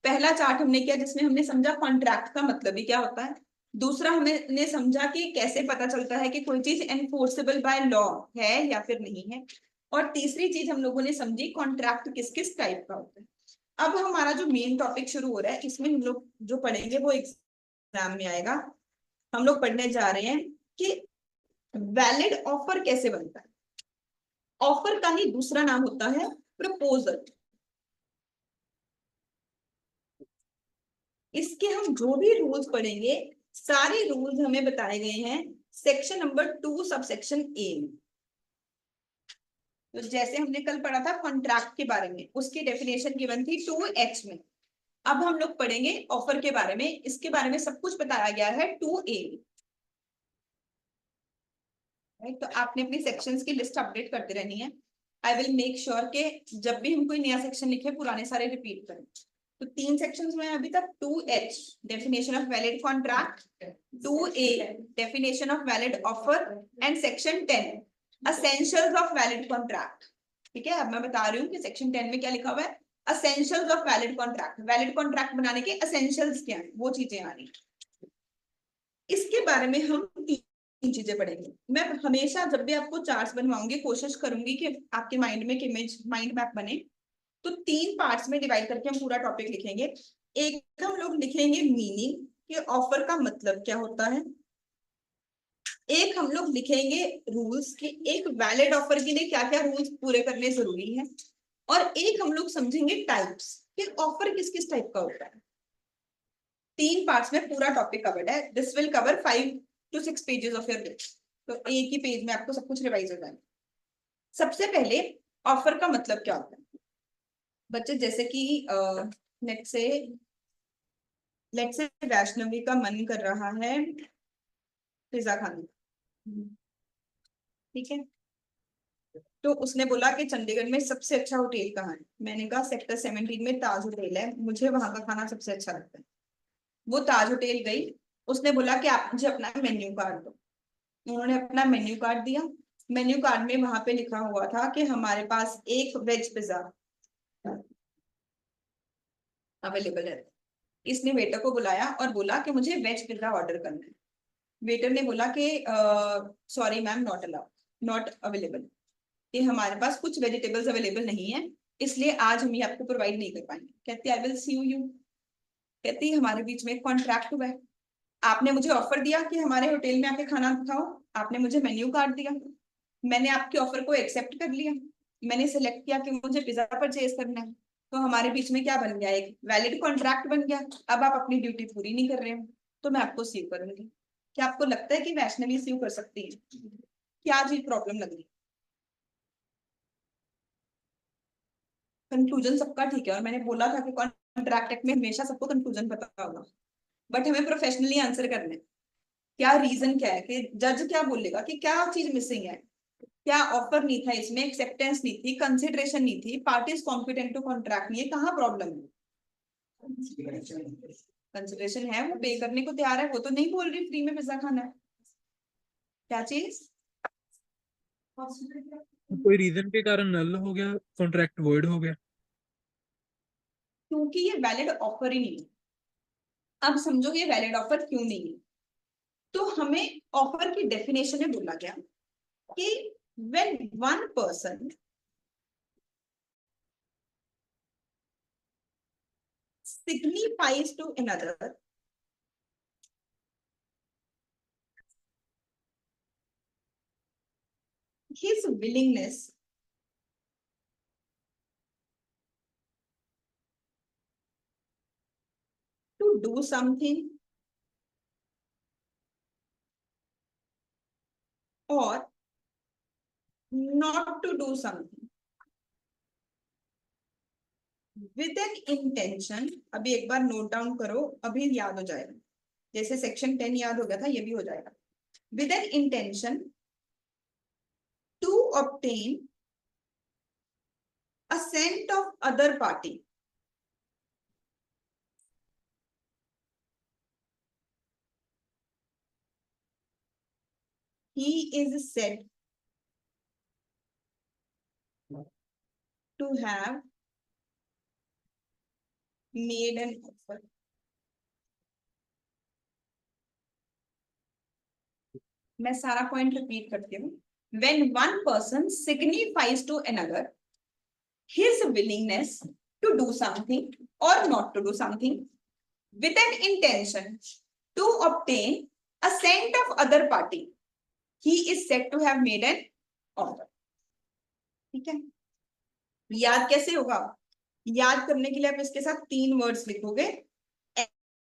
पहला चार्ट हमने किया जिसमें हमने समझा कॉन्ट्रैक्ट का मतलब ही क्या होता है। दूसरा हमने समझा कि कैसे पता चलता है कि कोई चीज एनफोर्सेबल बाय लॉ है या फिर नहीं है। और तीसरी चीज हम लोगों ने समझी कॉन्ट्रैक्ट किस किस टाइप का होता है। अब हमारा जो मेन टॉपिक शुरू हो रहा है, इसमें हम लोग जो पढ़ेंगे वो एग्जाम में आएगा। हम लोग पढ़ने जा रहे हैं कि वैलिड ऑफर कैसे बनता है। ऑफर का ही दूसरा नाम होता है प्रपोजल। इसके हम जो भी रूल्स पढ़ेंगे, सारे रूल्स हमें बताए गए हैं section number 2 sub section A में। तो जैसे हमने कल पढ़ा था कॉन्ट्रैक्ट के बारे में, उसकी डेफिनेशन गिवन थी 2H में। अब हम लोग पढ़ेंगे ऑफर के बारे में, इसके बारे में सब कुछ बताया गया है 2A में। तो आपने अपनी सेक्शंस की लिस्ट अपडेट करते रहनी है। आई विल मेक श्योर कि जब भी हम कोई नया सेक्शन लिखे पुराने सारे रिपीट करें। तो 3 सेक्शंस में अभी तक 2H definition of valid contract, 2A definition of valid offer, and section 10 essentials of valid contract. ठीक है, अब मैं बता रही हूँ कि सेक्शन 10 में क्या लिखा हुआ है। Essentials of valid contract, valid contract बनाने के एसेंशियल्स क्या है, वो चीजें आ रही। इसके बारे में हम तीन चीजें पढ़ेंगे। मैं हमेशा जब भी आपको चार्ट्स बनवाऊंगी कोशिश करूंगी कि आपके माइंड में एक इमेज माइंड मैप बने। तो 3 पार्ट्स में डिवाइड करके हम पूरा टॉपिक लिखेंगे। एक हम लोग लिखेंगे मीनिंग कि ऑफर का मतलब क्या होता है। एक हम लोग लिखेंगे रूल्स कि एक वैलिड ऑफर के लिए क्या क्या रूल्स पूरे करने जरूरी है। और एक हम लोग समझेंगे टाइप्स कि ऑफर किस किस टाइप का होता है। 3 पार्ट्स में पूरा टॉपिक कवर्ड है। This will cover 5 to 6 pages of your book. तो एक ही पेज में आपको सब कुछ रिवाइज हो जाएगा। सबसे पहले ऑफर का मतलब क्या होता है बच्चे? जैसे कि लेट्स से वैष्णवी का मन कर रहा है पिज्जा खाने का, ठीक है। तो उसने बोला कि चंडीगढ़ में सबसे अच्छा होटल कहाँ है। मैंने कहा सेक्टर 17 में ताज होटल है, मुझे वहां का खाना सबसे अच्छा लगता है। वो ताज होटल गई, उसने बोला कि आप मुझे अपना मेन्यू कार्ड दो। उन्होंने अपना मेन्यू कार्ड दिया। मेन्यू कार्ड में वहां पे लिखा हुआ था कि हमारे पास एक वेज पिज्जा अवेलेबल है। इसने वेटर को बुलाया और बोला कि मुझे वेज पिज्जा ऑर्डर करना है। वेटर ने बोला कि sorry ma'am, not allowed, not available, कि हमारे पास कुछ वेजिटेबल्स अवेलेबल नहीं है, इसलिए आज हम ये आपको प्रोवाइड नहीं कर पाएंगे। कहती आई विल सी यू। कहती हमारे बीच में कॉन्ट्रैक्ट हुआ है, आपने मुझे ऑफर दिया कि हमारे होटल में आके खाना खाओ, आपने मुझे मेन्यू कार्ड दिया, मैंने आपके ऑफर को एक्सेप्ट कर लिया, मैंने सिलेक्ट किया कि मुझे पिज्जा परचेज करना है, तो हमारे बीच में क्या बन गया, एक वैलिड कॉन्ट्रैक्ट बन गया। अब आप अपनी ड्यूटी पूरी नहीं कर रहे हो तो मैं आपको सीव करूंगी। क्या आपको लगता है कि वैष्णवी सीव कर सकती है? क्या जी प्रॉब्लम लग रही है? कंक्लूजन सबका ठीक है, और मैंने बोला था कि कॉन्ट्रैक्ट एक्ट में हमेशा सबको कंक्लूजन पता होगा, बट हमें प्रोफेशनली आंसर करना है। क्या रीजन क्या है कि जज क्या बोलेगा कि क्या चीज मिसिंग है? क्या ऑफर नहीं था इसमें, एक्सेप्टेंस नहीं थी, कंसिडरेशन नहीं थी, पार्टीज कॉम्पिटेंट टू कॉन्ट्रैक्ट नहीं है, कहाँ प्रॉब्लम है? कंसिडरेशन है, वो पे करने को तैयार है, वो तो नहीं बोल रही फ्री में पिज्जा खाना है। क्या चीज? कोई रीजन के कारण नल हो गया, कॉन्ट्रैक्ट वॉइड हो गया। क्योंकि ये वैलिड ऑफर ही नहीं है। अब समझो ये वैलिड ऑफर क्यों नहीं है। तो हमें ऑफर की डेफिनेशन में बोला गया कि when one person signifies to another his willingness to do something or not to do something with an intention। अभी एक बार नोट डाउन करो, अभी याद हो जाएगा, जैसे सेक्शन 10 याद हो गया था, ये भी हो जाएगा। with an intention to obtain assent of other party, he is said to have made an offer। मैं सारा पॉइंट रिपीट करती हूँ। When one person signifies to another his willingness to do something or not to do something with an intention to obtain assent of other party, he is said to have made an offer। ठीक है, याद कैसे होगा? याद करने के लिए आप इसके साथ 3 वर्ड्स लिखोगे,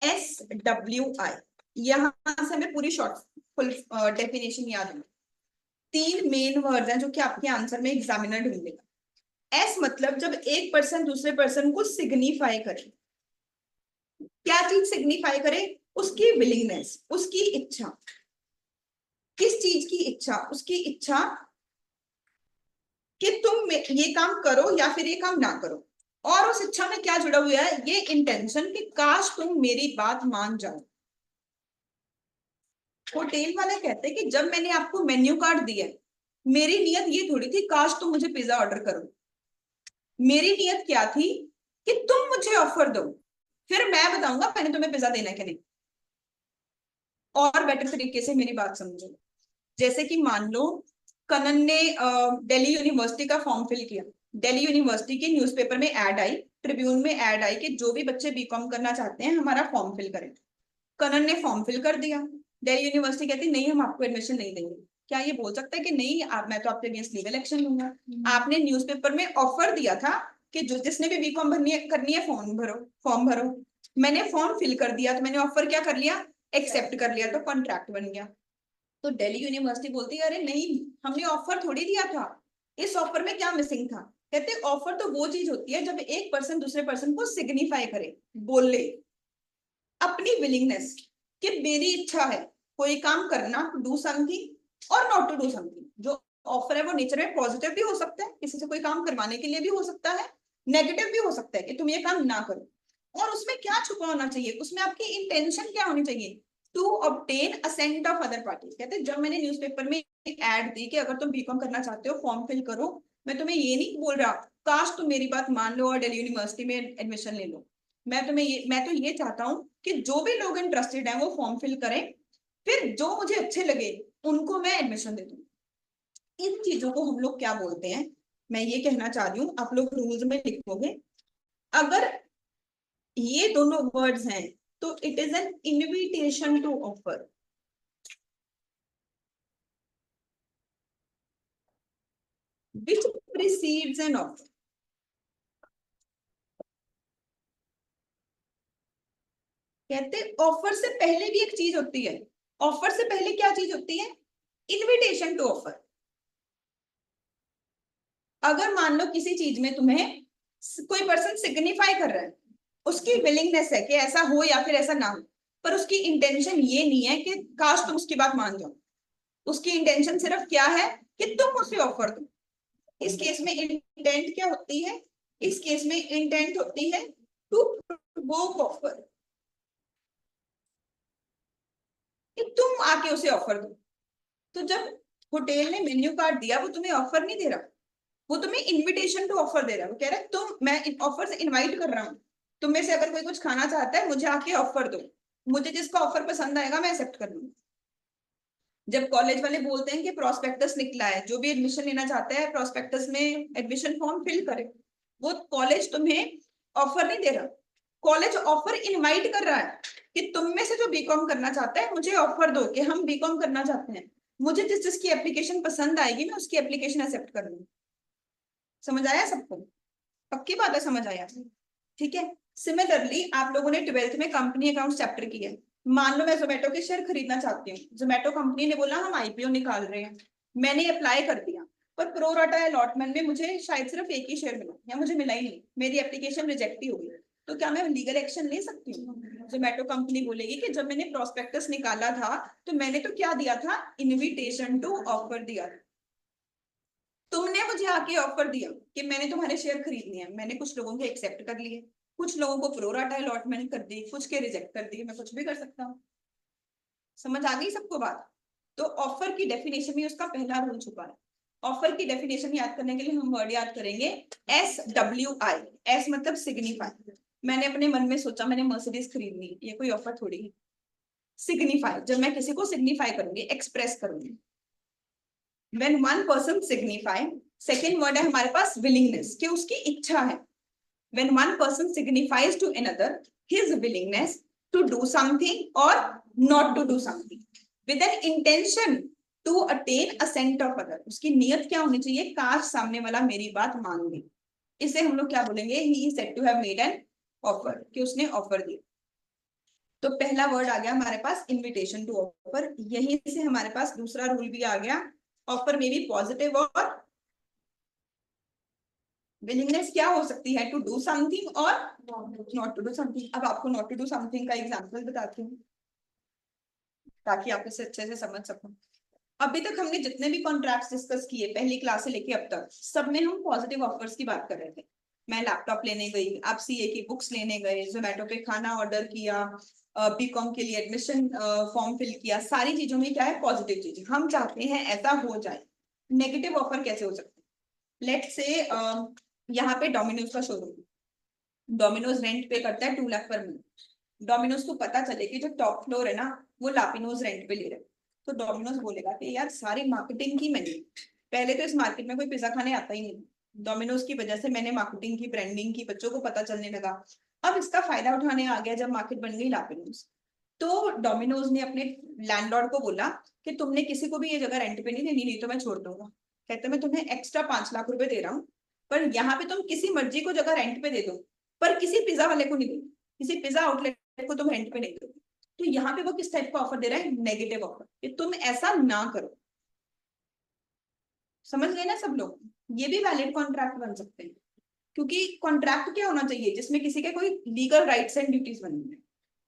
SWI। यहां से हमें पूरी शॉर्ट फुल डेफिनेशन याद होगी। 3 मेन वर्ड्स हैं जो कि आपके आंसर में एग्जामिनर ढूंढेगा। एस मतलब जब एक पर्सन दूसरे पर्सन को सिग्निफाई करे। क्या चीज सिग्निफाई करे? उसकी विलिंगनेस, उसकी इच्छा। किस चीज की इच्छा? उसकी इच्छा कि तुम ये काम करो या फिर ये काम ना करो। और उस इच्छा में क्या जुड़ा हुआ है? ये इंटेंशन कि काश तुम मेरी बात मान जाओ। होटल वाले कहते हैं कि जब मैंने आपको मेन्यू कार्ड दिया, मेरी नियत ये थोड़ी थी काश तुम मुझे पिज्जा ऑर्डर करो। मेरी नियत क्या थी कि तुम मुझे ऑफर दो, फिर मैं बताऊंगा मैंने तुम्हें पिज्जा देना है कि नहीं। और बेटर तरीके से मेरी बात समझो। जैसे कि मान लो कनन ने दिल्ली यूनिवर्सिटी का फॉर्म फिल किया, दिल्ली यूनिवर्सिटी के न्यूज़पेपर में ऐड आई, ट्रिब्यून में ऐड आई कि जो भी बच्चे बीकॉम करना चाहते हैं हमारा फॉर्म फिल करें। कनन ने फॉर्म फिल कर दिया, दिल्ली यूनिवर्सिटी कहती नहीं हम आपको एडमिशन नहीं देंगे। क्या ये बोल सकता है कि नहीं मैं तो आपके अगेंस्ट लीगल एक्शन लूंगा? आपने न्यूज़पेपर में ऑफर दिया था कि जो जिसने भी बीकॉम करनी है फॉर्म भरो। मैंने फॉर्म फिल कर दिया तो मैंने ऑफर क्या कर लिया? एक्सेप्ट कर लिया, तो कॉन्ट्रैक्ट बन गया। तो दिल्ली यूनिवर्सिटी बोलती है अरे नहीं, हमने ऑफर थोड़ी दिया था, इस ऑफर में क्या मिसिंग था? कहते ऑफर तो वो चीज होती है जब एक पर्सन दूसरे पर्सन को सिग्निफाई करे, बोले अपनी विलिंगनेस कि मेरी इच्छा है कोई काम करना, टू डू समथिंग और नॉट टू डू समथिंग। जो ऑफर है वो नेचर में पॉजिटिव भी हो सकता है, किसी से कोई काम करवाने के लिए भी हो सकता है, नेगेटिव भी हो सकता है कि तुम ये काम ना करो। और उसमें क्या छुपा होना चाहिए? उसमें आपकी इंटेंशन क्या होनी चाहिए? To obtain assent of other party. कहते जब मैंने न्यूज़पेपर में एक ऐड दी कि अगर तुम बीकॉम करना चाहते हो फॉर्म फिल करो, मैं तुम्हें ये नहीं बोल रहा काश तुम मेरी बात मान लो और दिल्ली यूनिवर्सिटी में एडमिशन ले लो। मैं तो ये चाहता हूँ कि जो भी लोग इंटरेस्टेड हैं वो फॉर्म फिल करें, फिर जो मुझे अच्छे लगे उनको मैं एडमिशन दे दूं। इन चीजों को हम लोग क्या बोलते हैं? मैं ये कहना चाह रही हूँ, आप लोग रूल्स में लिखोगे, अगर ये दोनों वर्ड्स हैं तो it is an invitation to offer. Which precedes an offer? कहते ऑफर से पहले भी एक चीज होती है। ऑफर से पहले क्या चीज होती है? Invitation to offer. अगर मान लो किसी चीज में तुम्हें कोई पर्सन सिग्निफाई कर रहा है, उसकी विलिंगनेस है कि ऐसा हो या फिर ऐसा ना हो, पर उसकी इंटेंशन ये नहीं है कि काश तुम उसकी बात मान जाओ। उसकी इंटेंशन सिर्फ क्या है कि तुम उसे ऑफर दो। इस केस में इंटेंट क्या होती है? इस केस में इंटेंट होती है टू प्रोवोक ऑफर, कि तुम आके उसे ऑफर दो। तो जब होटल ने मेन्यू कार्ड दिया, वो तुम्हें ऑफर नहीं दे रहा, वो तुम्हें इनविटेशन टू ऑफर दे रहा है। वो कह रहा है तुम, मैं ऑफर से इनवाइट कर रहा हूँ, तुम में से अगर कोई कुछ खाना चाहता है मुझे आके ऑफर दो, मुझे जिसका ऑफर पसंद आएगा मैं एक्सेप्ट कर लूंगी। जब कॉलेज वाले बोलते हैं कि प्रोस्पेक्टस निकला है, जो भी एडमिशन लेना चाहता है प्रोस्पेक्टस में एडमिशन फॉर्म फिल करे, वो कॉलेज तुम्हें ऑफर नहीं दे रहा, कॉलेज ऑफर इनवाइट कर रहा है कि तुम में से जो बीकॉम करना चाहता है मुझे ऑफर दो कि हम बीकॉम करना चाहते हैं, मुझे जिस जिसकी एप्लीकेशन पसंद आएगी मैं उसकी एप्लीकेशन एक्सेप्ट कर लूंगी। समझ आया सबको? पक्की बात है, समझ आया? ठीक है। सिमिलरली आप लोगों ने 12th में कंपनी अकाउंट चैप्टर किया है। मान लो मैं जोमेटो के शेयर खरीदना चाहती हूँ, जोमेटो कंपनी ने बोला हम आईपीओ निकाल रहे हैं, मैंने अप्लाई कर दिया, पर प्रो राटा अलॉटमेंट में मुझे शायद सिर्फ एक ही शेयर मिला या मुझे मिला ही नहीं, मेरी एप्लीकेशन रिजेक्ट ही हो गई। तो क्या मैं लीगल एक्शन ले सकती हूँ? जोमेटो कंपनी बोलेगी कि जब मैंने प्रोस्पेक्टस निकाला था तो मैंने तो क्या दिया था? इनविटेशन टू ऑफर दिया। तुमने मुझे आके ऑफर दिया कि मैंने तुम्हारे शेयर खरीदने हैं, मैंने कुछ लोगों के एक्सेप्ट कर लिए, कुछ लोगों को प्रो राटा अलॉटमेंट कर दी, कुछ के रिजेक्ट कर दिए, मैं कुछ भी कर सकता हूँ। समझ आ गई सबको बात? तो ऑफर की डेफिनेशन में उसका पहला रूल छुपा है। ऑफर की डेफिनेशन याद करने के लिए हम वर्ड याद करेंगे SWI। एस मतलब सिग्निफाई। मैंने अपने मन में सोचा मैंने मर्सिडीज खरीदनी, ये कोई ऑफर थोड़ी है। सिग्निफाई, जब मैं किसी को सिग्निफाई करूंगी, एक्सप्रेस करूंगी। When one person signify, second word है हमारे पास विलिंगनेस, कि उसकी इच्छा है। When one person signifies to another his willingness to do something or not to do something with an intention to attain assent of other, उसकी नियत क्या होनी चाहिए? काश सामने वाला मेरी बात मान ले। इसे हम लोग क्या बोलेंगे? He is said to have made an offer, कि उसने ऑफर दिया। तो पहला वर्ड आ गया हमारे पास इनविटेशन टू ऑफर। यहीं से हमारे पास दूसरा रूल भी आ गया, ऑफर में भी पॉजिटिव और विलिंगनेस क्या हो सकती है? टू डू समथिंग और नॉट टू डू समथिंग। अब आपको नॉट टू डू समथिंग का एग्जांपल बताती हूँ ताकि आप इसे अच्छे से समझ सको। अभी तक हमने जितने भी कॉन्ट्रैक्ट्स डिस्कस किए पहली क्लास से लेके अब तक, सब में हम पॉजिटिव ऑफर्स की बात कर रहे थे। मैं लैपटॉप लेने गई, आप सीए की बुक्स लेने गए, जोमेटो पे खाना ऑर्डर किया, बीकॉम के लिए एडमिशन फॉर्म फिल किया, सारी चीजों में क्या है? पॉजिटिव चीज। हम चाहते हैं ऐसा हो जाए। नेगेटिव ऑफर कैसे हो सकते हैं? लेट से यहाँ पे डोमिनोज का शोरूम, डोमिनोज रेंट पे करता है 2 लाख पर मंथ। डोमिनोज को पता चले कि जो टॉप फ्लोर है ना वो लापिनोज रेंट पे ले रहे, तो डोमिनोज बोलेगा कि यार सारी मार्केटिंग की मैंने, पहले तो इस मार्केट में कोई पिज्जा खाने आता ही नहीं, डोमिनोज की वजह से मैंने मार्केटिंग की, ब्रांडिंग की, बच्चों को पता चलने लगा। अब इसका फायदा उठाने आ गया जब मार्केट बन गई लापिनोज। तो डोमिनोज ने अपने लैंडलॉर्ड को बोला कि तुमने किसी को भी ये जगह रेंट पे नहीं देनी, नहीं तो मैं छोड़ दूंगा। कहते मैं तुम्हें एक्स्ट्रा 5 लाख रुपए दे रहा हूँ, पर यहाँ पे तुम किसी मर्जी को जगह रेंट पे दे दो, पर किसी पिज्जा वाले को नहीं दो, किसी पिज्जा आउटलेट को तुम रेंट पे नहीं दो। तो यहाँ पे वो किस टाइप का ऑफर दे रहा है? नेगेटिव ऑफर, कि तुम ऐसा ना करो। समझ गए ना सब लोग? ये भी वैलिड कॉन्ट्रैक्ट बन सकते हैं, क्योंकि कॉन्ट्रैक्ट क्या होना चाहिए? जिसमें किसी के कोई लीगल राइट्स एंड ड्यूटीज बनी है।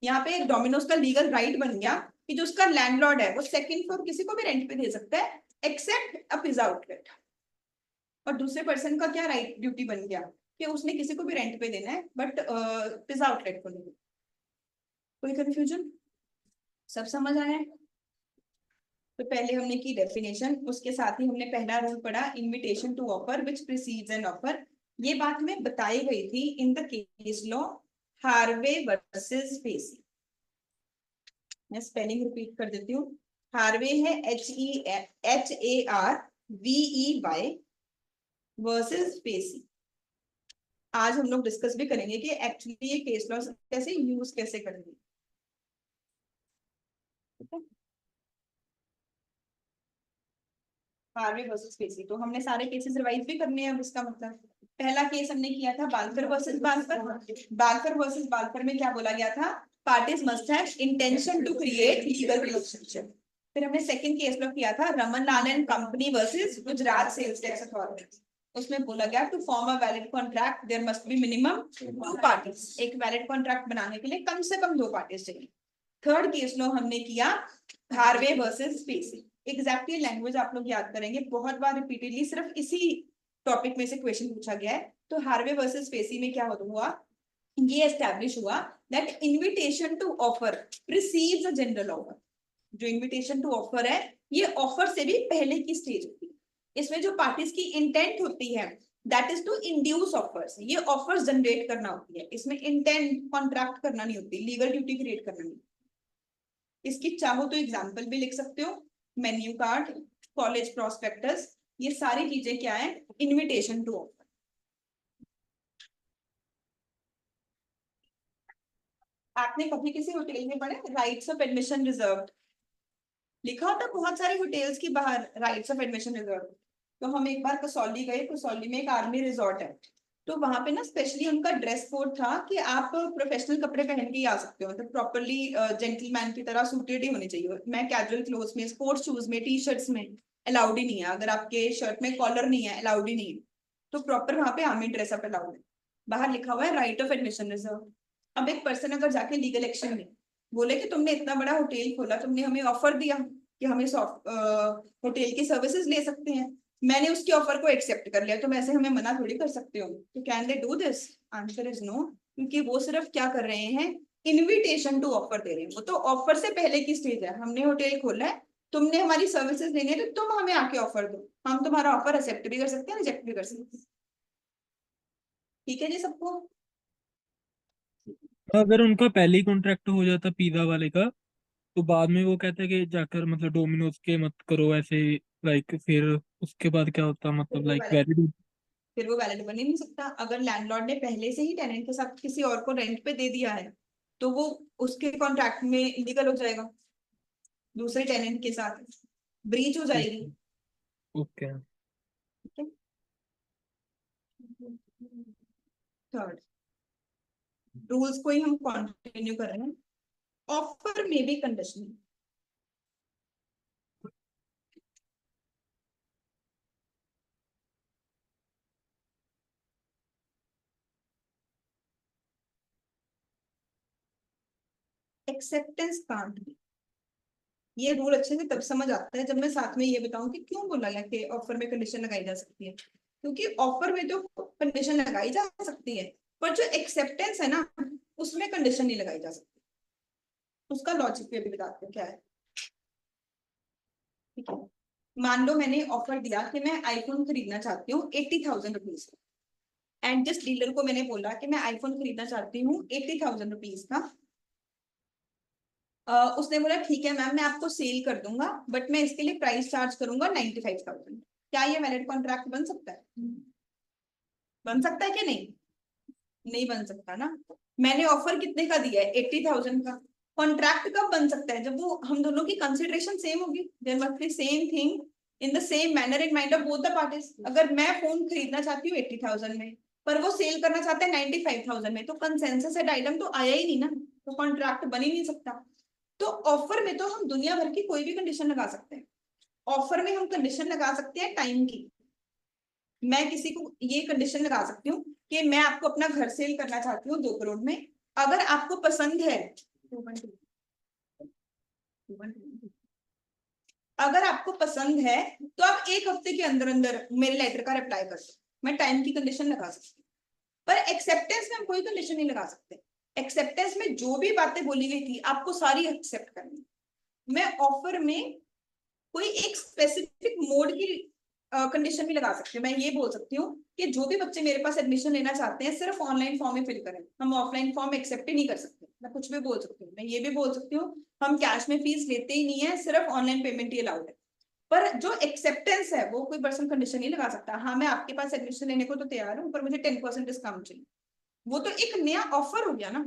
यहाँ पे डोमिनोज का लीगल राइट बन गया कि जो उसका लैंडलॉर्ड है वो सेकंड फ्लोर किसी को भी रेंट पे दे सकता है एक्सेप्ट अ पिज्जा आउटलेट। और दूसरे पर्सन का क्या राइट ड्यूटी बन गया कि उसने किसी को भी रेंट पे देना है बट पिज्जा आउटलेट को नहीं। कोई कंफ्यूजन? सब समझ आया है? तो पहले हमने की डेफिनेशन, उसके साथ ही हमने पहला रूल पढ़ा invitation to offer which precedes an offer. ये बात में बताई गई थी in the case law Harvey versus Facey. मैं स्पेलिंग रिपीट कर देती हूँ। हार्वे है HARVEY वर्सेस फेसी। आज हम लोग डिस्कस भी करेंगे कि एक्चुअली ये केस लॉ कैसे यूज कैसे करेंगे। हार्वे वर्सेस पेसी, तो हमने सारे केसेस रिवाइज भी करने हैं। अब इसका मतलब पहला केस हमने किया था बाल्फर वर्सेस बाल्फर। बाल्फर वर्सेस बाल्फर में क्या बोला गया था? Parties must have intention to create legal relationship. फिर हमने सेकंड केस लो किया था Raman Lal and company versus Gujarat sales tax authority. उसमें बोला गया to form a valid contract there must be minimum 2 parties. एक वैलिड कॉन्ट्रैक्ट बनाने के लिए कम से कम 2 पार्टीज चाहिए। थर्ड केस लो हमने किया Harvey versus Facey. Exactly language आप लोग याद करेंगे, बहुत बार रिपीटेडली सिर्फ इसी टॉपिक में से क्वेश्चन पूछा गया है। तो हार्वे वर्सेस पेसी में क्या हुआ? ये एस्टैब्लिश हुआ that invitation to offer precedes a general offer. जो इनविटेशन टू ऑफर है ये ऑफर से भी पहले की स्टेज होती है। इसमें जो पार्टीज की इंटेंट होती है that is to induce offers. ये ऑफर्स जनरेट करना होती है, इसमें इंटेंट कॉन्ट्रैक्ट करना नहीं होती, लीगल ड्यूटी क्रिएट करना नहीं। इसकी चाहो तो एग्जाम्पल भी लिख सकते हो, मेन्यू कार्ड, कॉलेज प्रोस्पेक्टस, ये सारी चीजें क्या है? Invitation to offer. आपने कभी किसी होटल में पढ़ा राइट्स ऑफ एडमिशन रिजर्व? लिखा होता बहुत सारे होटल्स की बाहर राइट्स ऑफ एडमिशन रिजर्व। तो हम एक बार कसौली गए, कसौली में एक आर्मी रिजॉर्ट है, तो वहां पे ना स्पेशली उनका ड्रेस कोड था कि आप प्रोफेशनल कपड़े पहन के ही आ सकते हो, मतलब प्रॉपरली जेंटलमैन की तरह सूटेड ही होने चाहिए। मैं कैजुअल क्लोथ्स में, स्पोर्ट्स शूज में, टी शर्ट्स में अलाउड ही नहीं है। अगर आपके शर्ट में कॉलर नहीं है अलाउड ही नहीं है। तो प्रॉपर वहां पे आर्मी ड्रेसअप अलाउड है। बाहर लिखा हुआ है राइट ऑफ एडमिशन रिजर्व। अब एक पर्सन अगर जाके लीगल एक्शन में बोले कि तुमने इतना बड़ा होटल खोला, तुमने हमें ऑफर दिया कि हम इस होटल की सर्विसेज ले सकते हैं, मैंने उसकी ऑफर को एक्सेप्ट कर लिया, तो ऐसे हमें मना थोड़ी कर सकते हो। तो can they do this? Answer is no, क्योंकि वो सिर्फ क्या कर रहे हैं? इनविटेशन टू ऑफर दे रहे हैं। वो तो ऑफर से पहले की स्टेज है। हमने होटल खोला है, तुमने हमारी सर्विसेज लेनी है, तो तुम हमें आके ऑफर दो, हम तुम्हारा ऑफर एक्सेप्ट भी कर सकते हैं, रिजेक्ट भी कर सकते हैं। ठीक है जी सबको? अगर उनका पहले ही कॉन्ट्रैक्ट हो जाता पिज्जा वाले का, तो बाद में वो कहते हैं कि जाकर मतलब डोमिनोज के मत करो ऐसे, लाइक फिर उसके बाद क्या होता फिर मतलब वो लाइक वैलिड वैलिड। फिर वो वैलिड बन ही नहीं सकता। अगर लैंडलॉर्ड ने पहले से ही टेनेंट के साथ किसी और को रेंट पे दे दिया है, तो वो उसके कॉन्ट्रैक्ट में इलीगल हो जाएगा, दूसरे टेनेंट के साथ ब्रीच हो जाएगी। ओके। ठीक है। थर्ड रूल्स को ही हम कंटिन्यू कर रहे हैं। ऑफर में भी कंडीशन। Acceptance can't be. ये रूल अच्छे से तब समझ आता है जब मैं साथ में ये बताऊं कि क्यों बोला गया कि ऑफर में कंडीशन लगाई जा सकती है। क्योंकि ऑफर में तो कंडीशन लगाई जा सकती है, पर जो एक्सेप्टेंस है ना उसमें कंडीशन नहीं लगाई जा सकती। उसका लॉजिक भी अभी बताते हैं क्या है। ठीक है, मान लो मैंने ऑफर दिया कि मैं आईफोन खरीदना चाहती हूँ 80,000 रुपीज का, एंड जिस डीलर को मैंने बोला कि मैं आईफोन खरीदना चाहती हूँ 80,000 रुपीज का, उसने बोला ठीक है मैम मैं आपको सेल कर दूंगा, बट मैं इसके लिए प्राइस चार्ज करूंगा 95,000। क्या ये वैलिड कॉन्ट्रैक्ट बन सकता है? बन सकता है कि नहीं? नहीं बन सकता ना। मैंने ऑफर कितने का दिया है? 80,000 का। कॉन्ट्रैक्ट कब बन सकता है? जब वो हम दोनों की कंसिडरेशन सेम होगी। There must be same thing in the same manner in mind of both the parties. अगर मैं फोन खरीदना चाहती हूँ 80,000 में, पर वो सेल करना चाहते हैं 95,000 में, तो कंसेंसस एंड आइटम तो आया ही नहीं ना, तो कॉन्ट्रैक्ट बन ही नहीं सकता। तो ऑफर में तो हम दुनिया भर की कोई भी कंडीशन लगा सकते हैं। ऑफर में हम कंडीशन लगा सकते हैं टाइम की। मैं किसी को ये कंडीशन लगा सकती हूँ कि मैं आपको अपना घर सेल करना चाहती हूँ 2 करोड़ में, अगर आपको पसंद है, अगर आपको पसंद है तो आप 1 हफ्ते के अंदर अंदर मेरे लेटर का रिप्लाई कर दो। मैं टाइम की कंडीशन लगा सकती हूँ, पर एक्सेप्टेंस में हम कोई कंडीशन नहीं लगा सकते। एक्सेप्टेंस में जो भी बातें बोली गई थी आपको सारी एक्सेप्ट करनी। मैं ऑफर में कोई एक स्पेसिफिक मोड की कंडीशन भी लगा सकती हूँ। मैं ये बोल सकती हूँ कि जो भी बच्चे मेरे पास एडमिशन लेना चाहते हैं सिर्फ ऑनलाइन फॉर्म ही फिल करें, हम ऑफलाइन फॉर्म एक्सेप्ट ही नहीं कर सकते। मैं कुछ भी बोल सकती हूँ। मैं ये भी बोल सकती हूँ हम कैश में फीस लेते ही नहीं है, सिर्फ ऑनलाइन पेमेंट ही अलाउड है। पर जो एक्सेप्टेंस है वो कोई पर्सन कंडीशन नहीं लगा सकता। हाँ मैं आपके पास एडमिशन लेने को तो तैयार हूँ, पर मुझे 10% डिस्काउंट चाहिए। वो तो एक नया ऑफर हो गया ना,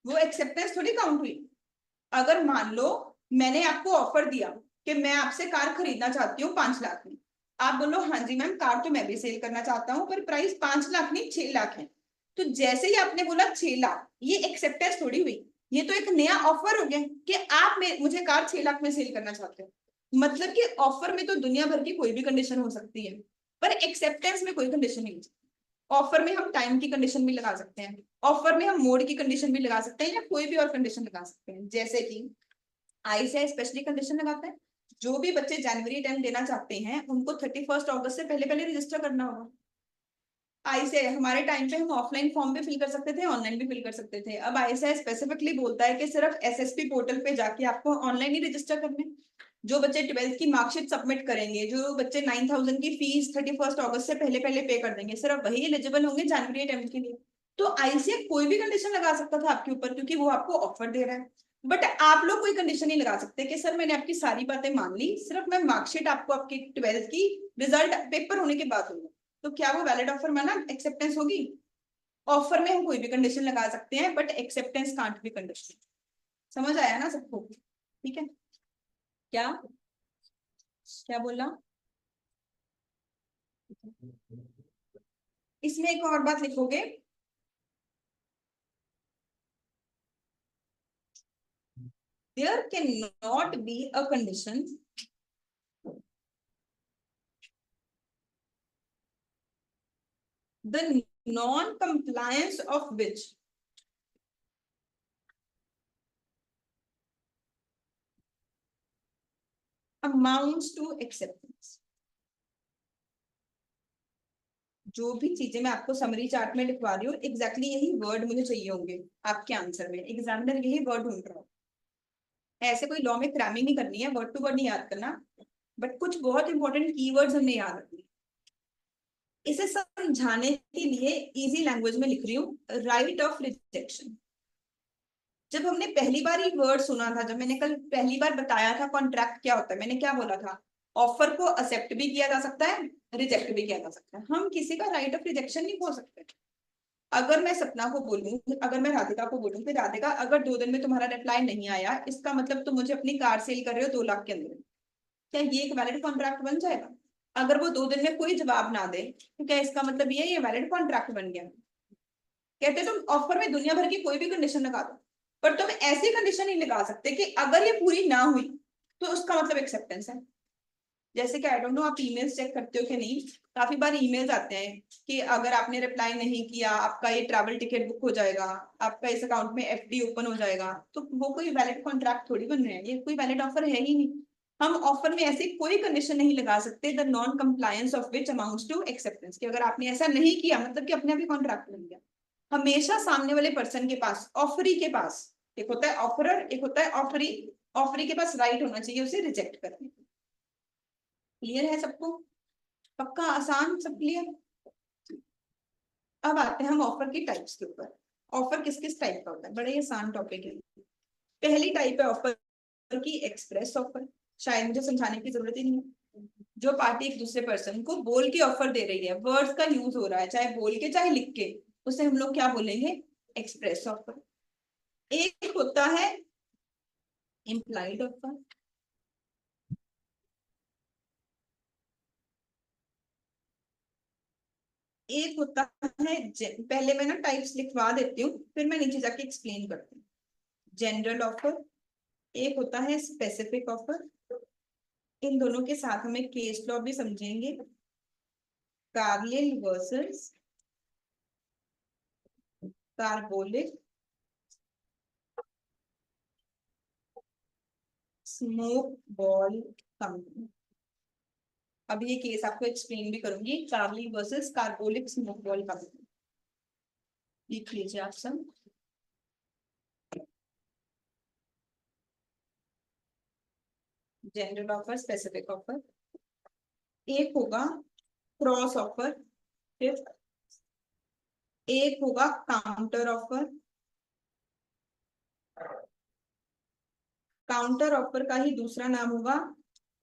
वो एक्सेप्टेंस थोड़ी काउंट हुई। अगर मान लो मैंने आपको ऑफर दिया कि मैं आपसे कार खरीदना चाहती हूँ 5 लाख में, आप बोलो हाँ जी मैम कार तो मैं भी सेल करना चाहता हूँ पर प्राइस 5 लाख नहीं 6 लाख है। तो जैसे ही आपने बोला 6 लाख, ये एक्सेप्टेंस थोड़ी हुई, ये तो एक नया ऑफर हो गया कि आप मुझे कार 6 लाख में सेल करना चाहते हो। मतलब कि ऑफर में तो दुनिया भर की कोई भी कंडीशन हो सकती है, पर एक्सेप्टेंस में कोई कंडीशन नहीं हो सकती। ऑफर में हम टाइम की कंडीशन भी लगा सकते हैं, ऑफर में हम मोड की कंडीशन भी लगा सकते हैं, या कोई भी और कंडीशन लगा सकते हैं। जैसे कि आईसीआई स्पेशली कंडीशन लगाता है, जो भी बच्चे जनवरी टाइम देना चाहते हैं उनको 31 अगस्त से पहले पहले रजिस्टर करना होगा। आईसीआई हमारे टाइम पे हम ऑफलाइन फॉर्म भी फिल कर सकते थे, ऑनलाइन भी फिल कर सकते थे। अब आईसीआई स्पेसिफिकली बोलता है कि सिर्फ एसएसपी पोर्टल पे जाके आपको ऑनलाइन ही रजिस्टर करने। जो बच्चे 12th की मार्कशीट सबमिट करेंगे, जो बच्चे 9,000 की फीस 31 अगस्त से पहले पहले पे कर देंगे, सिर्फ वही एलिजिबल होंगे जनवरी अटेम्प्ट के लिए। तो आईसीआई कोई भी कंडीशन लगा सकता था आपके ऊपर, क्योंकि वो आपको ऑफर दे रहा है। बट आप लोग कोई कंडीशन नहीं लगा सकते कि सर मैंने आपकी सारी बातें मान ली, सिर्फ मैं मार्कशीट आपको आपकी 12th की रिजल्ट पेपर होने के बाद दूंगा। तो क्या वो वैलिड ऑफर माना, एक्सेप्टेंस होगी? ऑफर में हम कोई भी कंडीशन लगा सकते हैं, but acceptance can't be condition. समझ आया ना सबको? ठीक है। क्या क्या बोला? इसमें एक और बात लिखोगे, there cannot be a condition the non-compliance of which amounts to acceptance। जो भी चीजें मैं आपको समरी चार्ट में लिखवा रही हूँ, एग्जैक्टली यही वर्ड मुझे चाहिए होंगे आपके आंसर में। एग्जामिनर यही वर्ड ढूंढ रहा हो। ऐसे कोई लॉ में क्रैमिंग नहीं करनी है, वर्ड टू वर्ड नहीं याद करना, बट कुछ बहुत इंपॉर्टेंट कीवर्ड्स हमने याद रखने। इसे समझाने के लिए इजी लैंग्वेज में लिख रही हूँ, राइट ऑफ रिजेक्शन। जब हमने पहली बार ये वर्ड सुना था, जब मैंने कल पहली बार बताया था कॉन्ट्रैक्ट क्या होता है, मैंने क्या बोला था? ऑफर को एक्सेप्ट भी किया जा सकता है, रिजेक्ट भी किया जा सकता है। हम किसी का राइट ऑफ रिजेक्शन नहीं खोल सकते। अगर मैं सपना को बोलूं, अगर मैं राधिका को बोलूं कि राधिका अगर 2 दिन में तुम्हारा रिप्लाई नहीं आया, इसका मतलब तुम मुझे अपनी कार सेल कर रहे हो 2 लाख के अंदर, क्या ये एक वैलिड कॉन्ट्रैक्ट बन जाएगा? अगर वो 2 दिन में कोई जवाब ना दे, तो क्या इसका मतलब ये वैलिड कॉन्ट्रैक्ट बन गया? कहते तुम ऑफर में दुनिया भर की कोई भी कंडीशन लगा दो, पर तुम ऐसी कंडीशन नहीं लगा सकते कि अगर ये पूरी ना हुई तो उसका मतलब एक्सेप्टेंस है। जैसे कि आई डोंट नो आप ईमेल्स चेक करते हो कि नहीं, काफी बार ईमेल्स आते हैं कि अगर आपने रिप्लाई नहीं किया आपका ये ट्रैवल टिकट बुक हो जाएगा, आपका इस अकाउंट में एफडी ओपन हो जाएगा। तो वो कोई वैलिड कॉन्ट्रैक्ट थोड़ी बन रहे हैं, ये कोई वैलिड ऑफर है ही नहीं। हम ऑफर में ऐसी कोई कंडीशन नहीं लगा सकते the non compliance of which amounts to acceptance, कि अगर आपने ऐसा नहीं किया मतलब कि अपने आप ही कॉन्ट्रैक्ट बन गया। हमेशा सामने वाले पर्सन के पास, ऑफरी के पास, एक होता है ऑफरर, एक होता है ऑफरी, ऑफरी के पास राइट होना चाहिए उसे रिजेक्ट करने। क्लियर है सबको? पक्का आसान, सब क्लियर? अब आते हैं हम ऑफर की टाइप्स के ऊपर। ऑफर किस किस टाइप का होता है, बड़ा ही आसान टॉपिक है। पहली टाइप है ऑफर की एक्सप्रेस ऑफर। शायद मुझे समझाने की जरूरत ही नहीं है। जो पार्टी एक दूसरे पर्सन को बोल के ऑफर दे रही है, वर्ड्स का यूज हो रहा है, चाहे बोल के चाहे लिख के, उसे हम लोग क्या बोलेंगे? Express offer. एक होता है इम्प्लाइड ऑफर, एक होता है पहले मैं ना टाइप्स लिखवा देती हूँ, फिर मैं नीचे जाके एक्सप्लेन करती हूँ। जनरल ऑफर, एक होता है स्पेसिफिक ऑफर। इन दोनों के साथ हमें केस लॉ भी समझेंगे। Carlill versus carbolic smoke ball company. अब ये केस आपको एक्सप्लेन भी करूंगी, Carlill versus carbolic smoke ball company. लिख लीजिए आप सब। General offer, specific offer. एक होगा क्रॉस ऑफर, फिफ्थ। एक होगा काउंटर ऑफर। काउंटर ऑफर का ही दूसरा नाम होगा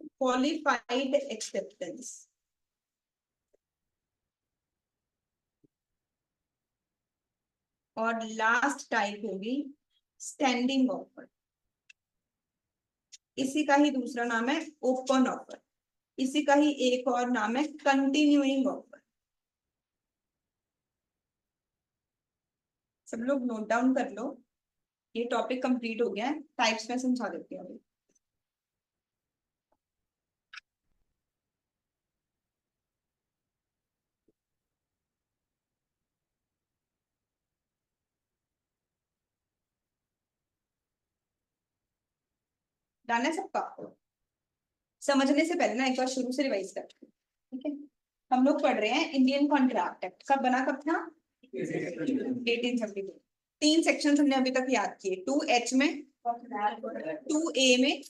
क्वालिफाइड एक्सेप्टेंस। और लास्ट टाइप होगी स्टैंडिंग ऑफर। इसी का ही दूसरा नाम है ओपन ऑफर, इसी का ही एक और नाम है कंटिन्यूइंग ऑफर। सब लोग नोट डाउन कर लो, ये टॉपिक कंप्लीट हो गया है। टाइप्स में समझा देती हूँ अभी। डन है सबका? समझने से पहले ना एक बार शुरू से रिवाइज करते हैं, ठीक है? हम लोग पढ़ रहे हैं इंडियन कॉन्ट्रैक्ट एक्ट, कब बना कब था? 1872। 3 सेक्शन हमने अभी तक याद किए, 2H में, 2A में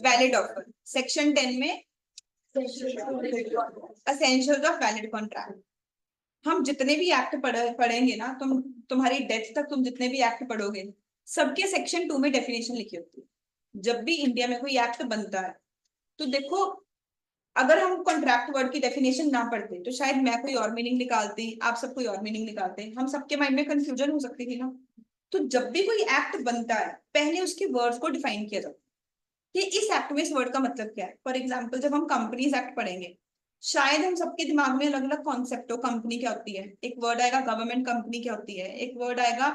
वैलिड ऑफर, सेक्शन 10 में असेंशियल्स ऑफ वैलिड कॉन्ट्रैक्ट। हम जितने भी एक्ट पढ़ेंगे ना, तुम्हारी डेथ तक तुम जितने भी एक्ट पढ़ोगे, सबके सेक्शन 2 में डेफिनेशन लिखी होती है। जब भी इंडिया में कोई एक्ट बनता है तो देखो, अगर हम कॉन्ट्रैक्ट वर्ड की डेफिनेशन ना पढ़ते तो शायद मैं कोई और मीनिंग निकालती, आप सब कोई और मीनिंग निकालते, हम सबके माइंड में कंफ्यूजन हो सकती थी ना। तो जब भी कोई एक्ट बनता है पहले उसके वर्ड्स को डिफाइन किया जाता है कि इस एक्ट में इस वर्ड का मतलब क्या है। फॉर एग्जाम्पल जब हम कंपनीज एक्ट पढ़ेंगे, शायद हम सबके दिमाग में अलग अलग कॉन्सेप्ट हो, कंपनी क्या होती है, एक वर्ड आएगा गवर्नमेंट कंपनी क्या होती है, एक वर्ड आएगा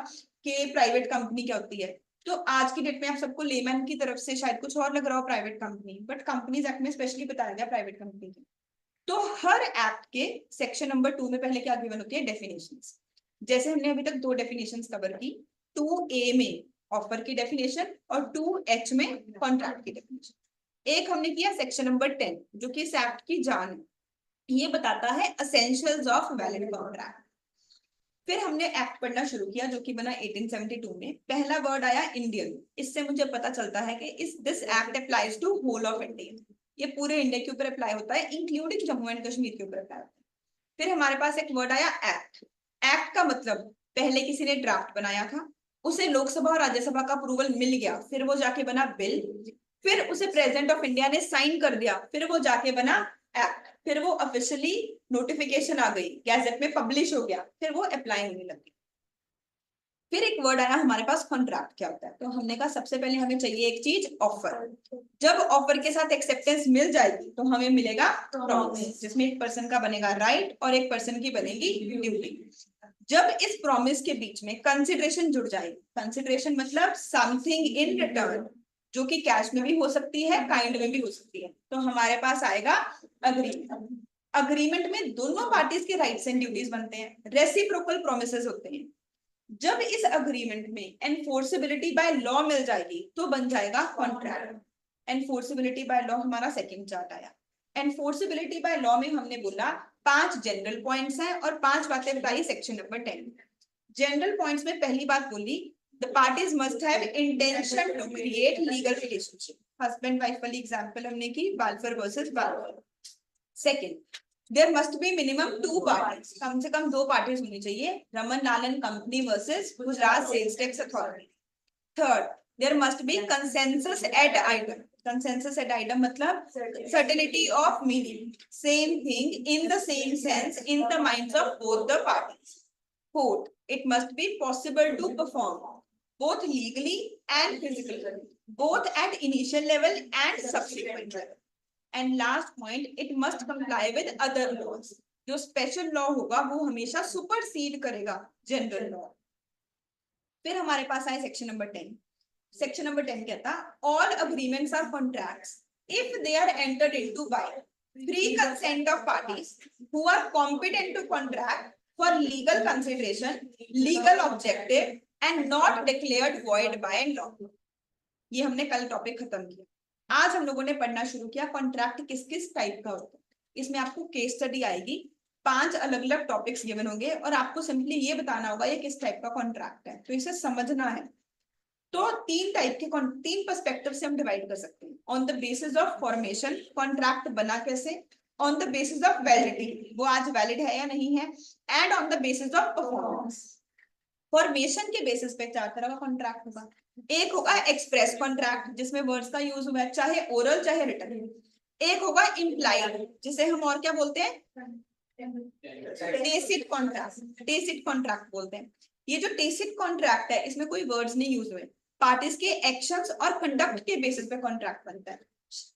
कि प्राइवेट कंपनी क्या होती है। तो आज की डेट में आप सबको लेमैन की तरफ से शायद कुछ और लग रहा हो private company, but companies act में स्पेशली बताया गया प्राइवेट कंपनी की। तो हर एक्ट के सेक्शन नंबर 2 में पहले क्या गिवन होती है? डेफिनेशंस। जैसे हमने अभी तक 2 डेफिनेशंस कवर की, 2A में ऑफर की डेफिनेशन और 2H में कॉन्ट्रैक्ट की डेफिनेशन। एक हमने किया सेक्शन नंबर 10 जो कि इस एक्ट की जान है, ये बताता है असेंशियल्स ऑफ वैलिड कॉन्ट्रैक्ट। फिर हमने एक्ट पढ़ना शुरू किया जो कि बना 1872 में। पहला वर्ड आया इंडियन, इससे मुझे पता चलता है कि इस this act applies to whole of India, ये पूरे इंडिया के ऊपर अप्लाई होता है, इंक्लूडिंग जम्मू एंड कश्मीर के ऊपर अप्लाई होता है। फिर हमारे पास एक वर्ड आया एक्ट। एक्ट का मतलब पहले किसी ने ड्राफ्ट बनाया था, उसे लोकसभा और राज्यसभा का अप्रूवल मिल गया, फिर वो जाके बना बिल, फिर उसे प्रेसिडेंट ऑफ इंडिया ने साइन कर दिया, फिर वो जाके बना एक्ट, फिर वो ऑफिशियली नोटिफिकेशन आ गई, गैजेट में पब्लिश हो गया, फिर वो अप्लाई होने लगी। फिर एक वर्ड आया हमारे पास कॉन्ट्रैक्ट क्या होता है, तो हमने कहा सबसे पहले हमें चाहिए एक चीज ऑफर। जब ऑफर के साथ एक्सेप्टेंस मिल जाएगी तो हमें मिलेगा प्रॉमिस, जिसमें एक पर्सन का बनेगा राइट और एक पर्सन की बनेगी ड्यूटी। जब इस प्रॉमिस के बीच में कंसिडरेशन जुड़ जाएगी, कंसिडरेशन मतलब समथिंग इन रिटर्न, जो कि कैश में भी हो सकती है, काइंड में भी हो सकती है, तो हमारे पास आएगा अग्रीमेंट। अग्रीमेंट में दोनों पार्टीज के राइट्स एंड ड्यूटीज बनते हैं, रेसिप्रोकल प्रोमिसेस होते हैं। जब इस अग्रीमेंट में एनफोर्सेबिलिटी बाय लॉ मिल जाएगी तो बन जाएगा कॉन्ट्रैक्ट। एनफोर्सेबिलिटी बाय लॉ हमारा सेकंड चार्ट आया। एनफोर्सेबिलिटी बाय लॉ में हमने बोला 5 जनरल पॉइंट्स हैं और 5 बातें बताई सेक्शन नंबर 10। जनरल पॉइंट्स में पहली बात बोली, the parties must have intention to create legal relationship, husband wife वाली एग्जांपल हमने की, Balfour versus Balfour. Second, there must be minimum 2 parties, कम से कम 2 पार्टीज होनी चाहिए, Raman Lalan company versus Gujarat sales tax authority. Third, there must be consensus ad idem, consensus ad idem मतलब certainty of meaning, same thing in the same sense in the minds of both the parties. Fourth, it must be possible to perform both legally and physically, both at initial level and subsequent level. And last point, it must comply with other laws. जो special law होगा वो हमेशा supersede करेगा general law. फिर हमारे पास आए section number 10। Section number 10 कहता, all agreements are contracts if they are entered into by free consent of parties who are competent to contract for legal consideration, legal objective and not declared void by law। ये हमने कल topic खत्म किया। आज हम लोगों ने पढ़ना शुरू किया कॉन्ट्रैक्ट किस किस टाइप का होता है। इसमें आपको केस स्टडी आएगी, 5 अलग अलग टॉपिक्स गिवन होंगे और आपको सिंपली ये बताना होगा ये किस टाइप का कॉन्ट्रैक्ट है, तो इसे समझना है। तो 3 टाइप के 3 पर्सपेक्टिव से हम डिवाइड कर सकते हैं। On the basis of formation, contract बना कैसे, on the basis of validity, वो आज वैलिड है या नहीं है, and on the basis of performance. Formation के बेसिस पे 4 तरह का कॉन्ट्रैक्ट होगा। एक होगा एक्सप्रेस कॉन्ट्रैक्ट जिसमें वर्ड्स का यूज हुआ है, चाहे ओरल चाहे रिटन। एक होगा इम्प्लाइड जिसे हम और क्या बोलते हैं, टेसिट कॉन्ट्रैक्ट, टेसिट कॉन्ट्रैक्ट बोलते हैं। ये जो टेसिट कॉन्ट्रैक्ट है इसमें कोई वर्ड्स नहीं यूज हुए, पार्टीज के एक्शंस और कंडक्ट के बेसिस पे कॉन्ट्रैक्ट बनता है।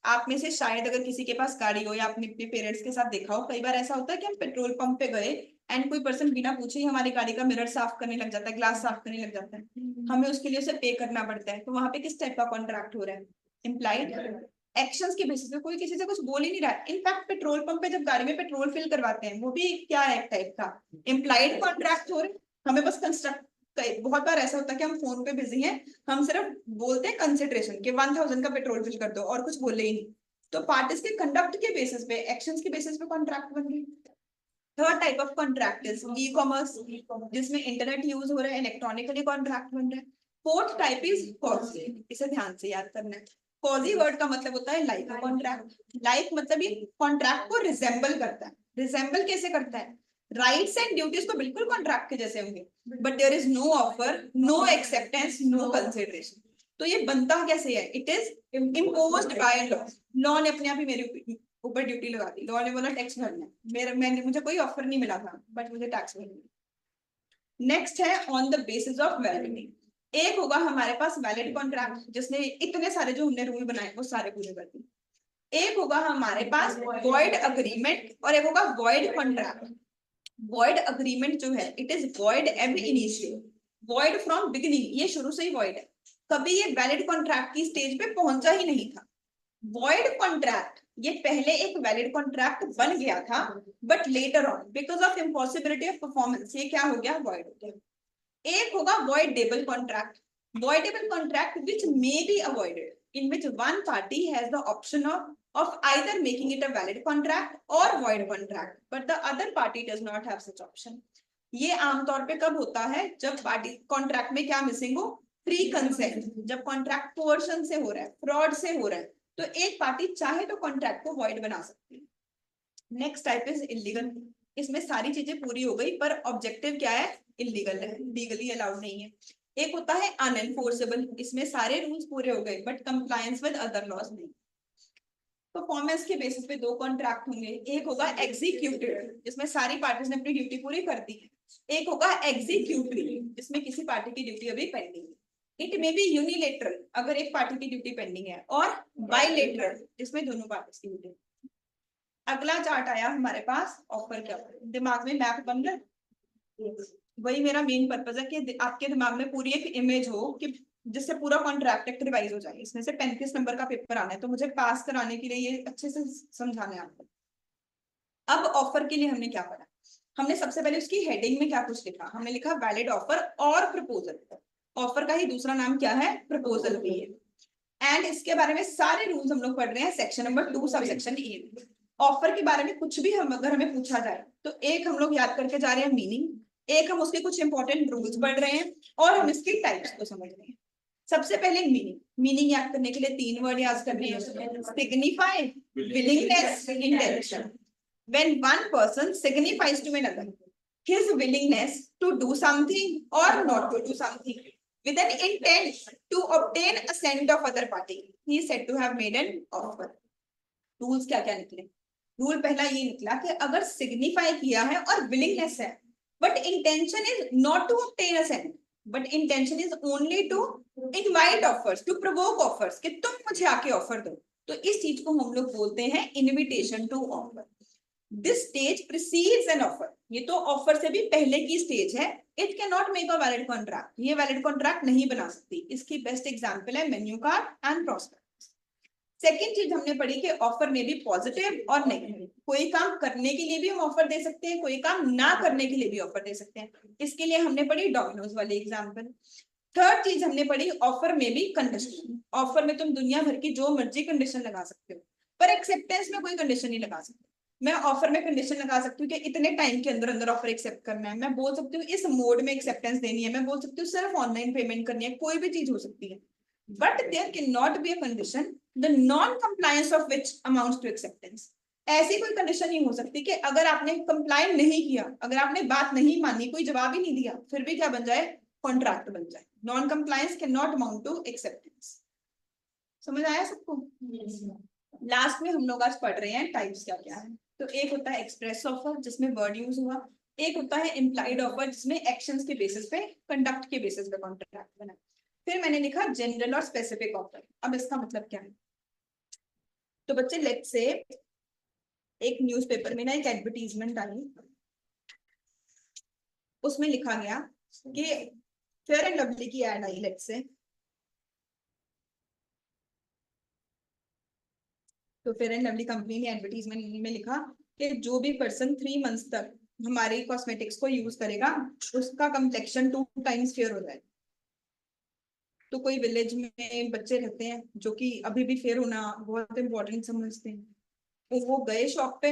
आप में से शायद अगर किसी के पास गाड़ी हो या आपने अपने पेरेंट्स के साथ देखा हो, कई बार ऐसा होता है कि हम पेट्रोल पंप पे गए एंड कोई पर्सन बिना पूछे ही हमारी गाड़ी का मिरर साफ करने लग जाता है, ग्लास साफ करने लग जाता है, हमें उसके लिए उसे पे करना पड़ता है। तो वहां पे किस टाइप का कॉन्ट्रैक्ट हो रहा है? इम्प्लाइड एक्शंस के बेसिस पे, कोई किसी से कुछ बोल ही नहीं रहा है। इनफैक्ट पेट्रोल पंप पे जब गाड़ी में पेट्रोल फिल करवाते हैं, वो भी क्या है, एक टाइप का इम्प्लाइड कॉन्ट्रैक्ट हो रहे हैं। हमें बस कंस्ट्रक्ट, बहुत बार ऐसा होता है कि हम फोन पे बिजी हैं, हम सिर्फ बोलते हैं कंसिडरेशन के 1000 का पेट्रोल फिल कर दो और कुछ बोले ही नहीं। तो पार्टीज के कंडक्ट के बेसिस पे, एक्शंस के बेसिस पे कॉन्ट्रैक्ट बन गई। Third type of contract is e commerce, जिसमें इंटरनेट यूज हो रहा है, इलेक्ट्रॉनिकली कॉन्ट्रैक्ट बन रहा है। फोर्थ टाइप इज कॉजी, इसे ध्यान से याद करना है। कॉजी वर्ड का मतलब होता है लाइक कॉन्ट्रैक्ट। लाइक मतलब ये कॉन्ट्रैक्ट को रिजेंबल करता है। रिजेंबल कैसे करता है? राइट्स एंड ड्यूटीज तो बिल्कुल कॉन्ट्रैक्ट के जैसे होंगे, but there is no offer, no acceptance, no consideration. तो ये बनता कैसे है? It is imposed by law. Law ने अपने आप ही मेरे ऊपर ड्यूटी लगा दी। लॉ ने बोला टैक्स भरना है, मुझे कोई ऑफर नहीं मिला था, बट मुझे टैक्स भरना है। नेक्स्ट है on the basis of validity. एक होगा हमारे पास वैलिड कॉन्ट्रैक्ट, जिसने इतने सारे जो हमने रूल बनाए वो सारे पूरे कर दिए। एक होगा हमारे पास वॉइड अग्रीमेंट और एक होगा वॉइड कॉन्ट्रैक्ट। वॉइड अग्रीमेंट जो है, इट इज वॉइड एब इनिशियो, वॉइड फ्रॉम बिगिनिंग, ये शुरू से ही वॉइड है, कभी ये वैलिड कॉन्ट्रैक्ट की स्टेज पे पहुंचा ही नहीं था। वॉइड कॉन्ट्रैक्ट, ये पहले एक वैलिड कॉन्ट्रैक्ट बन गया था, but later on because of impossibility of performance ये क्या हो गया? वॉइड हो गया। एक होगा voidable contract. Voidable contract which may be avoided, in which one party has the option of either making it a valid contract or void contract, but the other party does not have such option. ये आमतौर पे कब होता है? जब party contract में क्या missing हो? Free consent. जब कॉन्ट्रैक्ट कोर्शन से हो रहा है, फ्रॉड से हो रहा है, तो एक पार्टी चाहे तो कॉन्ट्रैक्ट को वॉइड बना सकती है। Next type is illegal. इसमें सारी चीजें पूरी हो गई, पर ऑब्जेक्टिव क्या है? इलीगल है, लीगली अलाउड नहीं है। एक होता है अनएनफोर्सेबल, इसमें सारे रूल्स पूरे हो गए but compliance with other laws नहीं। परफॉर्मेंस के बेसिस पे दो कॉन्ट्रैक्ट होंगे। एक होगा एग्जीक्यूटिव, जिसमें सारी पार्टीज ने अपनी ड्यूटी पूरी कर दी है। एक होगा एग्जीक्यूटिव, जिसमें किसी पार्टी की ड्यूटी अभी पेंडिंग है। इट मे बी यूनिलेटरल, अगर एक पार्टी की ड्यूटी पेंडिंग है, और बाइलेटरल, जिसमें दोनों पार्टीज की ड्यूटी। अगला चार्ट आया हमारे पास ऑफर का। दिमाग में मैप बन रहा है? वही मेरा मेन पर्पज है कि आपके दिमाग में पूरी एक इमेज हो कि जिससे पूरा कॉन्ट्रैक्ट एक्ट रिवाइज हो जाए। इसमें से 35 नंबर का पेपर आना है, तो मुझे पास कराने के लिए ये अच्छे से समझाना है आपको। अब ऑफर के लिए हमने क्या पढ़ा? हमने सबसे पहले उसकी हेडिंग में क्या कुछ लिखा? हमने लिखा वैलिड ऑफर और प्रपोजल। ऑफर का ही दूसरा नाम क्या है? प्रपोजल भी है। एंड इसके बारे में सारे रूल्स हम लोग पढ़ रहे हैं section number 2 sub section A में। ऑफर के बारे में कुछ भी हम अगर हमें पूछा जाए तो एक हम लोग याद करके जा रहे हैं मीनिंग, एक हम उसके कुछ इंपॉर्टेंट रूल्स पढ़ रहे हैं, और हम इसके टाइप्स को समझ रहे हैं। सबसे पहले मीनिंग। मीनिंग याद करने के लिए 3 वर्ड याद करने हैं। Signify, willingness, intention. When one person signifies to another his willingness to do something or not to do something with an intent to obtain assent of other party, he is said to have made an offer. Rules क्या क्या निकले? Rule पहला ये निकला कि अगर signify किया है और विलिंगनेस है, but intention is not to obtain assent, but intention is only to invite offers, to provoke offers, कि तुम मुझे आके ऑफर दो, तो इस चीज को हम लोग बोलते हैं invitation to offer. This stage precedes an offer, ये तो ऑफर से भी पहले की स्टेज है। It can not make a valid contract, ये वैलिड कॉन्ट्रैक्ट नहीं बना सकती। इसकी बेस्ट एग्जांपल है menu card and prospectus. Second चीज हमने पढ़ी कि ऑफर में भी पॉजिटिव और नेगेटिव। कोई काम करने के लिए भी हम ऑफर दे सकते हैं, कोई काम ना करने के लिए भी ऑफर दे सकते हैं। इसके लिए हमने पढ़ी डोमिनोज वाली एग्जांपल। थर्ड चीज हमने पढ़ी ऑफर में भी कंडीशन। ऑफर में तुम दुनिया भर की जो मर्जी कंडीशन लगा सकते हो, पर एक्सेप्टेंस में कोई कंडीशन नहीं लगा सकते। मैं ऑफर में कंडीशन लगा सकती हूँ कि इतने टाइम के अंदर अंदर ऑफर एक्सेप्ट करना है, मैं बोल सकती हूँ इस मोड में एक्सेप्टेंस देनी है, मैं बोल सकती हूँ सिर्फ ऑनलाइन पेमेंट करनी है, कोई भी चीज हो सकती है। But there can not be a condition the non compliance of which amounts to acceptance. ऐसी कोई कंडीशन नहीं हो सकती कि अगर आपने कंप्लाई नहीं किया, अगर आपने बात नहीं मानी, कोई जवाब ही नहीं दिया, फिर भी क्या बन जाए? कॉन्ट्रैक्ट बन जाए। Non compliance can not amount to acceptance. समझ आया सबको? लास्ट में हम लोग आज पढ़ रहे हैं टाइप्स क्या क्या है। तो एक होता है एक्सप्रेस ऑफर, जिसमें वर्ड यूज हुआ। एक होता है इम्प्लाइड ऑफर, जिसमें एक्शंस के बेसिस पे, कंडक्ट के बेसिस पे कॉन्ट्रैक्ट बना। फिर मैंने लिखा जनरल और स्पेसिफिक ऑफर। अब इसका मतलब क्या है? तो बच्चे लेट्स से एक न्यूज़पेपर में ना एक एडवर्टीजमेंट आई, उसमें लिखा गया कि फेयर एंड लवली की एड आई लेट्स से। तो फेयर एंड लवली कंपनी ने एडवर्टीजमेंट में लिखा कि जो भी पर्सन 3 मंथ्स तक हमारी कॉस्मेटिक्स को यूज करेगा उसका कम्प्लेक्शन 2 टाइम्स फेयर हो जाएगा। तो कोई विलेज में बच्चे रहते हैं जो कि अभी भी फेयर होना बहुत इंपॉर्टेंट समझते हैं, तो वो गए शॉप पे,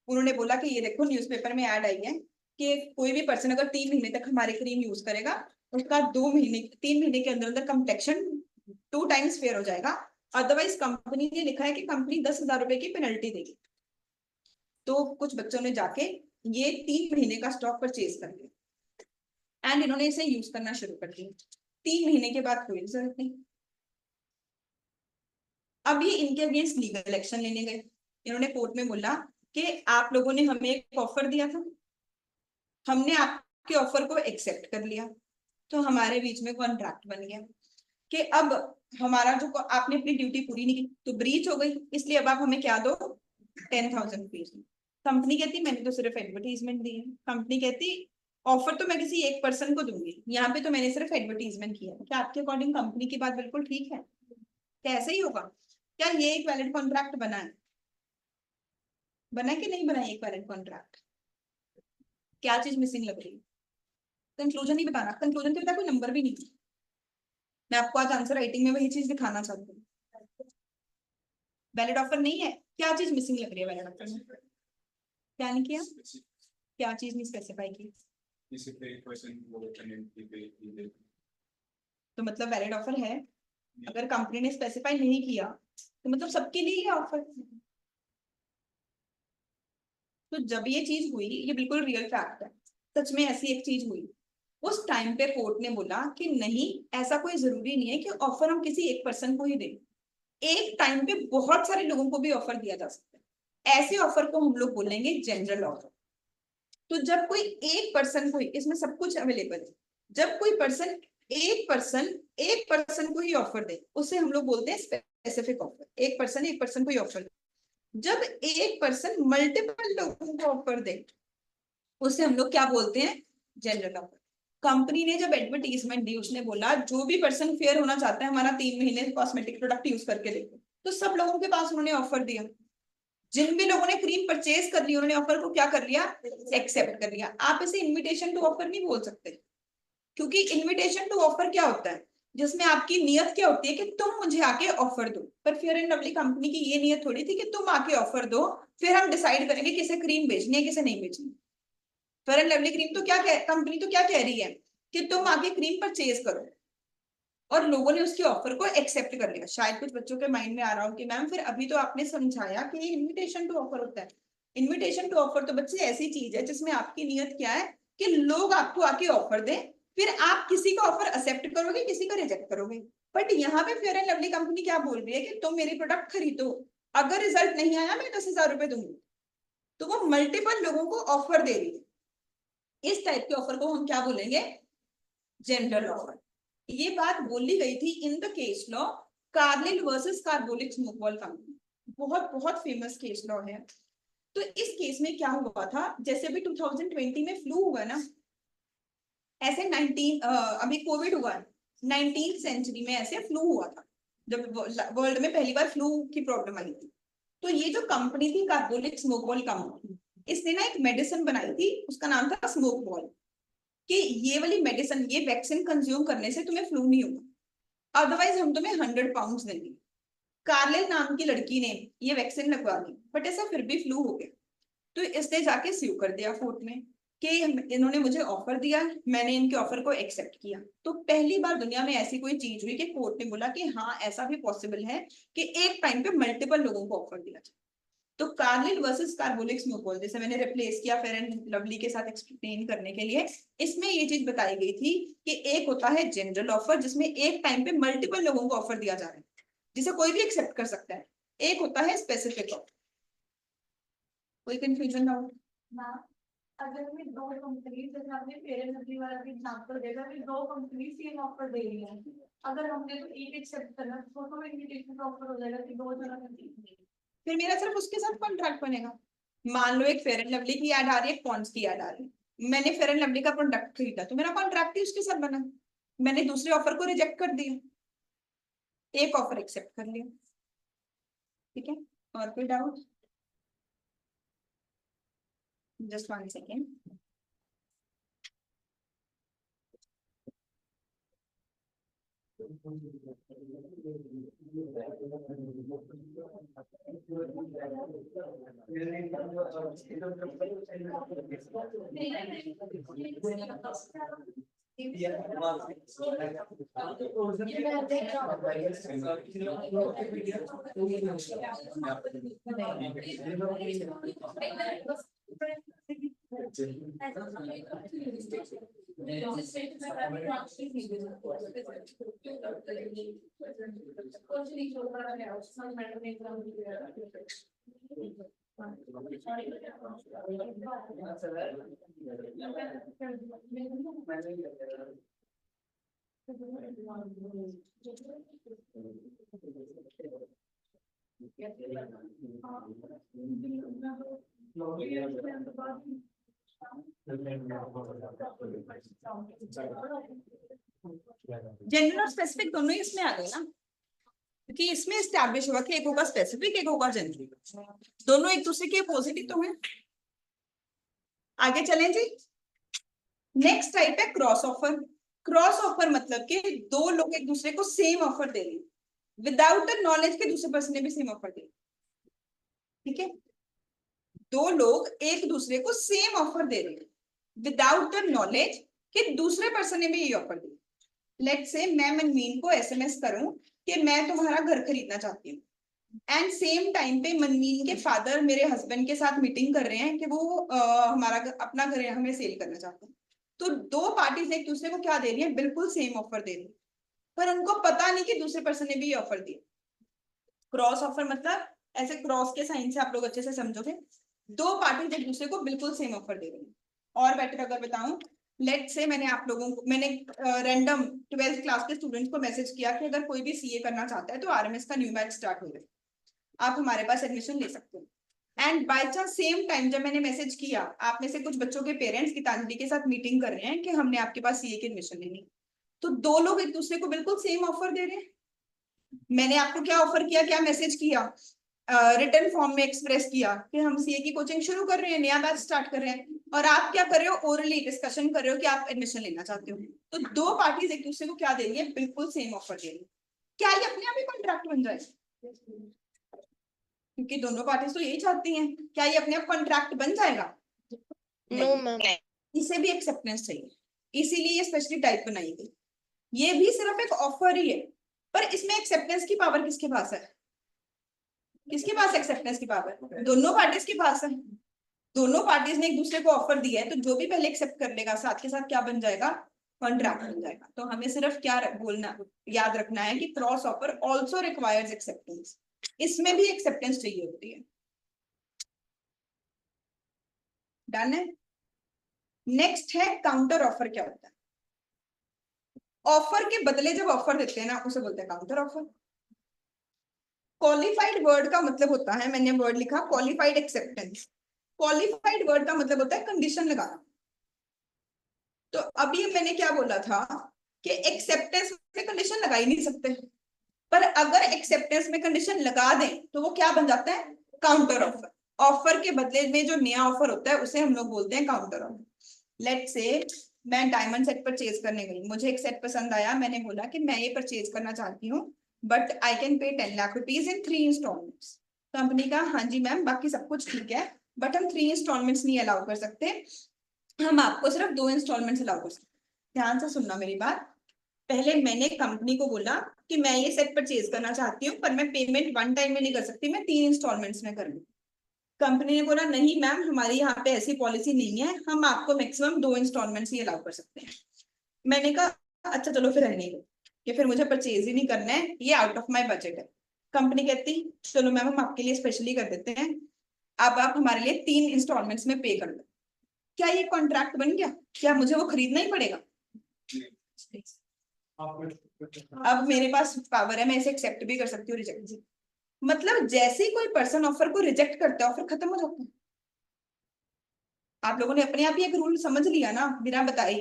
उन्होंने बोला कि ये देखो न्यूज़पेपर में ऐड आई है कि कोई भी पर्सन अगर 3 महीने तक हमारी क्रीम यूज करेगा उसका 2 महीने 3 महीने के अंदर अंदर कम्प्लेक्शन 2 टाइम्स फेयर हो जाएगा। अदरवाइज कंपनी ने लिखा है कि कंपनी 10,000 रुपए की पेनल्टी देगी। तो कुछ बच्चों ने जाके ये 3 महीने का स्टॉक परचेज कर लिया एंड इन्होंने इसे यूज करना शुरू कर दिया। 3 महीने के बाद कोई रिजल्ट नहीं। अब ये इनके अगेंस्ट लीगल एक्शन लेने गए। इन्होंने कोर्ट में बोला कि आप लोगों ने हमें एक ऑफर दिया था, हमने आपके ऑफर को एक्सेप्ट कर लिया, तो हमारे बीच में कॉन्ट्रैक्ट बन गया कि अब हमारा जो आपने अपनी ड्यूटी पूरी नहीं की तो ब्रीच हो गई, इसलिए अब आप हमें क्या दो, 10,000 रुपीज। कंपनी कहती मैंने तो सिर्फ एडवर्टीजमेंट दी है। कंपनी कहती ऑफर तो मैं किसी एक पर्सन को दूंगी, यहाँ पे तो मैंने सिर्फ एडवर्टीजमेंट किया है। क्या आपके अकॉर्डिंग कंपनी की बात बिल्कुल ठीक है? क्या ऐसे ही होगा? क्या ये एक वैलिड कॉन्ट्रैक्ट बना है? बना है कि नहीं बना है एक वैलिड कॉन्ट्रैक्ट? क्या चीज मिसिंग लग रही है? कंक्लूजन ही बताना, कंक्लूजन के बता कोई नंबर भी नहीं। मैं आपको आज आंसर राइटिंग में वही चीज दिखाना चाहती हूँ। वैलिड ऑफर नहीं है, क्या चीज मिसिंग लग रही है वैलिड ऑफर में? क्या नहीं किया? क्या चीज नहीं स्पेसिफाई की? तो मतलब वैलिड ऑफर है। अगर कंपनी ने स्पेसिफाई नहीं किया तो मतलब सबके लिए ये ऑफर। तो जब ये चीज हुई, ये बिल्कुल रियल फैक्ट है, सच में ऐसी एक चीज हुई, उस टाइम पे कोर्ट ने बोला कि नहीं, ऐसा कोई जरूरी नहीं है कि ऑफर हम किसी एक पर्सन को ही दें, एक टाइम पे बहुत सारे लोगों को भी ऑफर दिया जा सकता है। ऐसे ऑफर को हम लोग बोलेंगे जनरल ऑफर। तो जब कोई एक पर्सन को, इसमें सब कुछ अवेलेबल है, जब कोई पर्सन एक पर्सन को ही ऑफर दे उसे हम लोग बोलते हैं स्पेसिफिक ऑफर। एक पर्सन को ही ऑफर दे। जब एक पर्सन मल्टीपल लोगों को ऑफर दे उसे हम लोग क्या बोलते हैं, जनरल ऑफर। कंपनी ने जब एडवर्टीजमेंट दी उसने बोला जो भी पर्सन फेयर होना चाहता है हमारा 3 महीने कॉस्मेटिक प्रोडक्ट यूज करके देखो, तो सब लोगों के पास उन्होंने ऑफर दिया। जिन भी लोगों ने क्रीम परचेज कर ली उन्होंने ऑफर को क्या कर लिया, एक्सेप्ट कर लिया। आप इसे इनविटेशन टू ऑफर नहीं बोल सकते, क्योंकि इनविटेशन टू ऑफर क्या होता है, जिसमें आपकी नियत क्या होती है कि तुम मुझे आके ऑफर दो। पर फेयर एंड लवली कंपनी की ये नियत थोड़ी थी कि तुम आके ऑफर दो फिर हम डिसाइड करेंगे किसे क्रीम बेचनी है किसे नहीं बेचनी। फेयर एंड लवली क्रीम तो क्या कंपनी तो क्या कह रही है कि तुम आके क्रीम परचेज करो, और लोगों ने उसके ऑफर को एक्सेप्ट कर लिया। शायद कुछ बच्चों के माइंड में आ रहा हो कि मैम फिर अभी तो आपने समझाया कि ये इनविटेशन टू ऑफर होता है। इनविटेशन टू ऑफर तो बच्चे ऐसी चीज है जिसमें आपकी नियत क्या है कि लोग आपको आके ऑफर दें, फिर आप किसी का ऑफर एक्सेप्ट करोगे किसी का रिजेक्ट करोगे। बट यहाँ पे फेयर एंड लवली कंपनी क्या बोल रही है कि तुम मेरी प्रोडक्ट खरीदो, अगर रिजल्ट नहीं आया मैं 10,000 रुपए दूंगी। तो वो मल्टीपल लोगों को ऑफर दे रही है। इस टाइप के ऑफर को हम क्या बोलेंगे, जनरल ऑफर। ये बात बोली गई थी in the case law Carlill versus carbolic smoke ball company. बहुत बहुत फेमस केस लॉ है। तो इस केस में क्या हुआ था, जैसे अभी 2020 में फ्लू हुआ ना, ऐसे 19 अभी कोविड हुआ, 19th सेंचुरी में ऐसे फ्लू हुआ था जब वर्ल्ड में पहली बार फ्लू की प्रॉब्लम आई थी। तो ये जो कंपनी थी कार्बोलिक स्मोक बॉल कंपनी, इसने ना एक मेडिसिन बनाई थी, उसका नाम था स्मोक बॉल, कि ये वाली मेडिसिन ये वैक्सीन कंज्यूम करने से तुम्हें फ्लू नहीं होगा, अदरवाइज हम तुम्हें 100 पाउंड देंगे। कार्लिल नाम की लड़की ने ये वैक्सीन लगवा दी बट ऐसा फिर भी फ्लू हो गया। तो इसने जाके स्यू कर दिया कोर्ट में कि इन्होंने मुझे ऑफर दिया, मैंने इनके ऑफर को एक्सेप्ट किया। तो पहली बार दुनिया में ऐसी कोई चीज हुई कि कोर्ट ने बोला कि हाँ ऐसा भी पॉसिबल है कि एक टाइम पे मल्टीपल लोगों को ऑफर दिया जाए। तो Carlill versus carbolic smoke ball, जैसे मैंने रिप्लेस किया फेयर एंड लवली के साथ एक्सप्लेन करने के लिए, इसमें ये चीज बताई गई थी कि एक होता है जनरल ऑफर जिसमें एक टाइम पे मल्टीपल लोगों को ऑफर दिया जा रहा है जिसे कोई भी एक्सेप्ट कर सकता है, एक होता है स्पेसिफिक ऑफर। कोई कंफ्यूजन ना हो? अगर मैं दो कंपनी, जैसे हमने फेयर एंड लवली वाला भी एग्जांपल देगा, मैं दो कंपनी सेम ऑफर दे रही है, अगर हमने तो एक एक्सेप्ट करना तो इनविटेशन का ऑफर हो जाएगा कि दो जगह का, फिर मेरा सिर्फ उसके साथ कॉन्ट्रैक्ट बनेगा। मान लो एक फेयर एंड लवली की ऐड आ रही है, पॉन्ड्स की ऐड आ रही है, मैंने फेयर एंड लवली का प्रोडक्ट खरीदा तो मेरा कॉन्ट्रैक्ट ही उसके साथ बना, मैंने दूसरे ऑफर को रिजेक्ट कर दिया, एक ऑफर एक्सेप्ट कर लिया। ठीक है, और कोई डाउट? Just 1 second. जनरल और स्पेसिफिक दोनों ही इसमें आ गए ना, क्योंकि इसमें एस्टैब्लिश हुआ कि एक होगा स्पेसिफिक, एक होगा जनरल, दोनों एक दूसरे के अपोजिट ही तो हैं। आगे चलें जी। नेक्स्ट टाइप है क्रॉस ऑफर। क्रॉस ऑफर मतलब कि दो लोग एक दूसरे को सेम ऑफर दे रहे हैं विदाउट द नॉलेज के दूसरे पर्सन ने भी सेम ऑफर दिया। ठीक है, दो लोग एक दूसरे को सेम ऑफर दे रहे हैं विदाउट द नॉलेज कि दूसरे पर्सन ने भी ये ऑफर दिया। लेट्स से मैं मनमीन को एसएमएस करूं कि मैं तुम्हारा घर खरीदना चाहती हूँ, एंड सेम टाइम पे मनमीन के फादर मेरे हस्बैंड के साथ मीटिंग कर रहे हैं कि वो हमारा अपना घर हमें सेल करना चाहते हैं। तो दो पार्टीज एक दूसरे को क्या दे रही है, बिल्कुल सेम ऑफर दे रही है, पर उनको पता नहीं कि दूसरे पर्सन ने भी ये ऑफर दिया। क्रॉस ऑफर मतलब ऐसे क्रॉस के साइन से आप लोग अच्छे से समझोगे, दो पार्टीज एक दूसरे को बिल्कुल सेम ऑफर दे रही है। और बेटर अगर बताऊं, लेट से मैंने आप लोगों को, मैंने रैंडम 12th क्लास के स्टूडेंट्स को मैसेज किया कि अगर कोई भी सीए करना चाहता है तो आरएमएस का न्यू बैच स्टार्ट हो गया, आप हमारे पास एडमिशन ले सकते हो। And by chance same time जब मैंने मैसेज किया, आप में से कुछ बच्चों के पेरेंट्स गीतांजलि के साथ मीटिंग कर रहे हैं कि हमने आपके पास सीए की एडमिशन लेनी, तो दो लोग एक दूसरे को बिल्कुल सेम ऑफर दे रहे हैं। मैंने आपको क्या ऑफर किया, क्या मैसेज किया, रिटर्न फॉर्म में एक्सप्रेस किया कि हम सीए की कोचिंग शुरू कर रहे हैं, नया बैच स्टार्ट कर रहे हैं, और आप क्या कर रहे हो, ओरली डिस्कशन कर रहे हो कि आप एडमिशन लेना चाहते हो। तो दो पार्टीज एक दूसरे को क्या दे रही है, बिल्कुल सेम ऑफर दे रही है। क्या ये अपने आप ही कॉन्ट्रैक्ट बन जाए? क्योंकि दोनों पार्टीज तो यही चाहती हैं, क्या ये अपने आप कॉन्ट्रैक्ट बन जाएगा? No ma'am. इसे भी एक्सेप्टेंस चाहिए, इसीलिए ये स्पेशली टाइप बनाई गई। ये भी सिर्फ एक ऑफर ही है, पर इसमें एक्सेप्टेंस की पावर किसके पास है? किसके पास एक्सेप्टेंस की पावर? दोनों पार्टीज के पास है। दोनों पार्टीज ने एक दूसरे को ऑफर दिया है, तो जो भी पहले एक्सेप्ट कर लेगा साथ के साथ क्या बन जाएगा, कॉन्ट्रैक्ट बन जाएगा। तो हमें सिर्फ क्या बोलना, याद रखना है कि cross offer also requires acceptance, इसमें भी एक्सेप्टेंस चाहिए होती है। डन है। नेक्स्ट है काउंटर ऑफर। क्या होता है? ऑफर के बदले जब ऑफर देते हैं ना, उसे बोलते हैं काउंटर ऑफर। क्वालिफाइड वर्ड का मतलब होता है, मैंने वर्ड लिखा क्वालिफाइड एक्सेप्टेंस। क्वालिफाइड वर्ड का मतलब होता है कंडीशन लगाना। तो अभी मैंने क्या बोला था कि एक्सेप्टेंस में कंडीशन लगा ही नहीं सकते, पर अगर एक्सेप्टेंस में कंडीशन लगा दें तो वो क्या बन जाता है, काउंटर ऑफर। ऑफर के बदले में जो नया ऑफर होता है उसे हम लोग बोलते हैं काउंटर ऑफर। लेट्स से मैं डायमंड सेट परचेज करने गई, मुझे एक सेट पसंद आया, मैंने बोला कि मैं ये परचेज करना चाहती हूँ, but I can pay 10 lakh rupees in 3 instalments. Company का हाँ जी मैम, बाकी सब कुछ ठीक है, बट हम 3 इंस्टॉलमेंट्स नहीं अलाउ कर सकते, हम आपको सिर्फ 2 इंस्टॉलमेंट्स अलाउ कर सकते। ध्यान से सुनना मेरी बात। पहले मैंने कंपनी को बोला कि मैं ये सेट परचेज करना चाहती हूँ, पर मैं पेमेंट 1 टाइम में नहीं कर सकती, मैं 3 इंस्टॉलमेंट्स में कर लूँ। कंपनी ने बोला नहीं मैम, हमारी यहाँ पे ऐसी पॉलिसी नहीं है, हम आपको मैक्सिमम 2 इंस्टॉलमेंट्स ही अलाउ कर सकते हैं। मैंने कहा अच्छा चलो फिर रहने दो, कि फिर मुझे परचेज ही नहीं करना है, ये आउट ऑफ माई बजट है। कंपनी कहती चलो मैम हम आपके लिए स्पेशली कर देते हैं, अब आप हमारे लिए 3 इंस्टॉलमेंट्स में पे कर दो। क्या ये कॉन्ट्रैक्ट बन गया? क्या मुझे वो खरीदना ही पड़ेगा? अब मेरे पास पावर है, मैं इसे एक्सेप्ट भी कर सकती हूँ, रिजेक्ट भी। मतलब जैसे ही कोई पर्सन ऑफर को रिजेक्ट करता है, ऑफर खत्म हो जाता है। आप लोगों ने अपने आप ही एक रूल समझ लिया ना बिना बताए।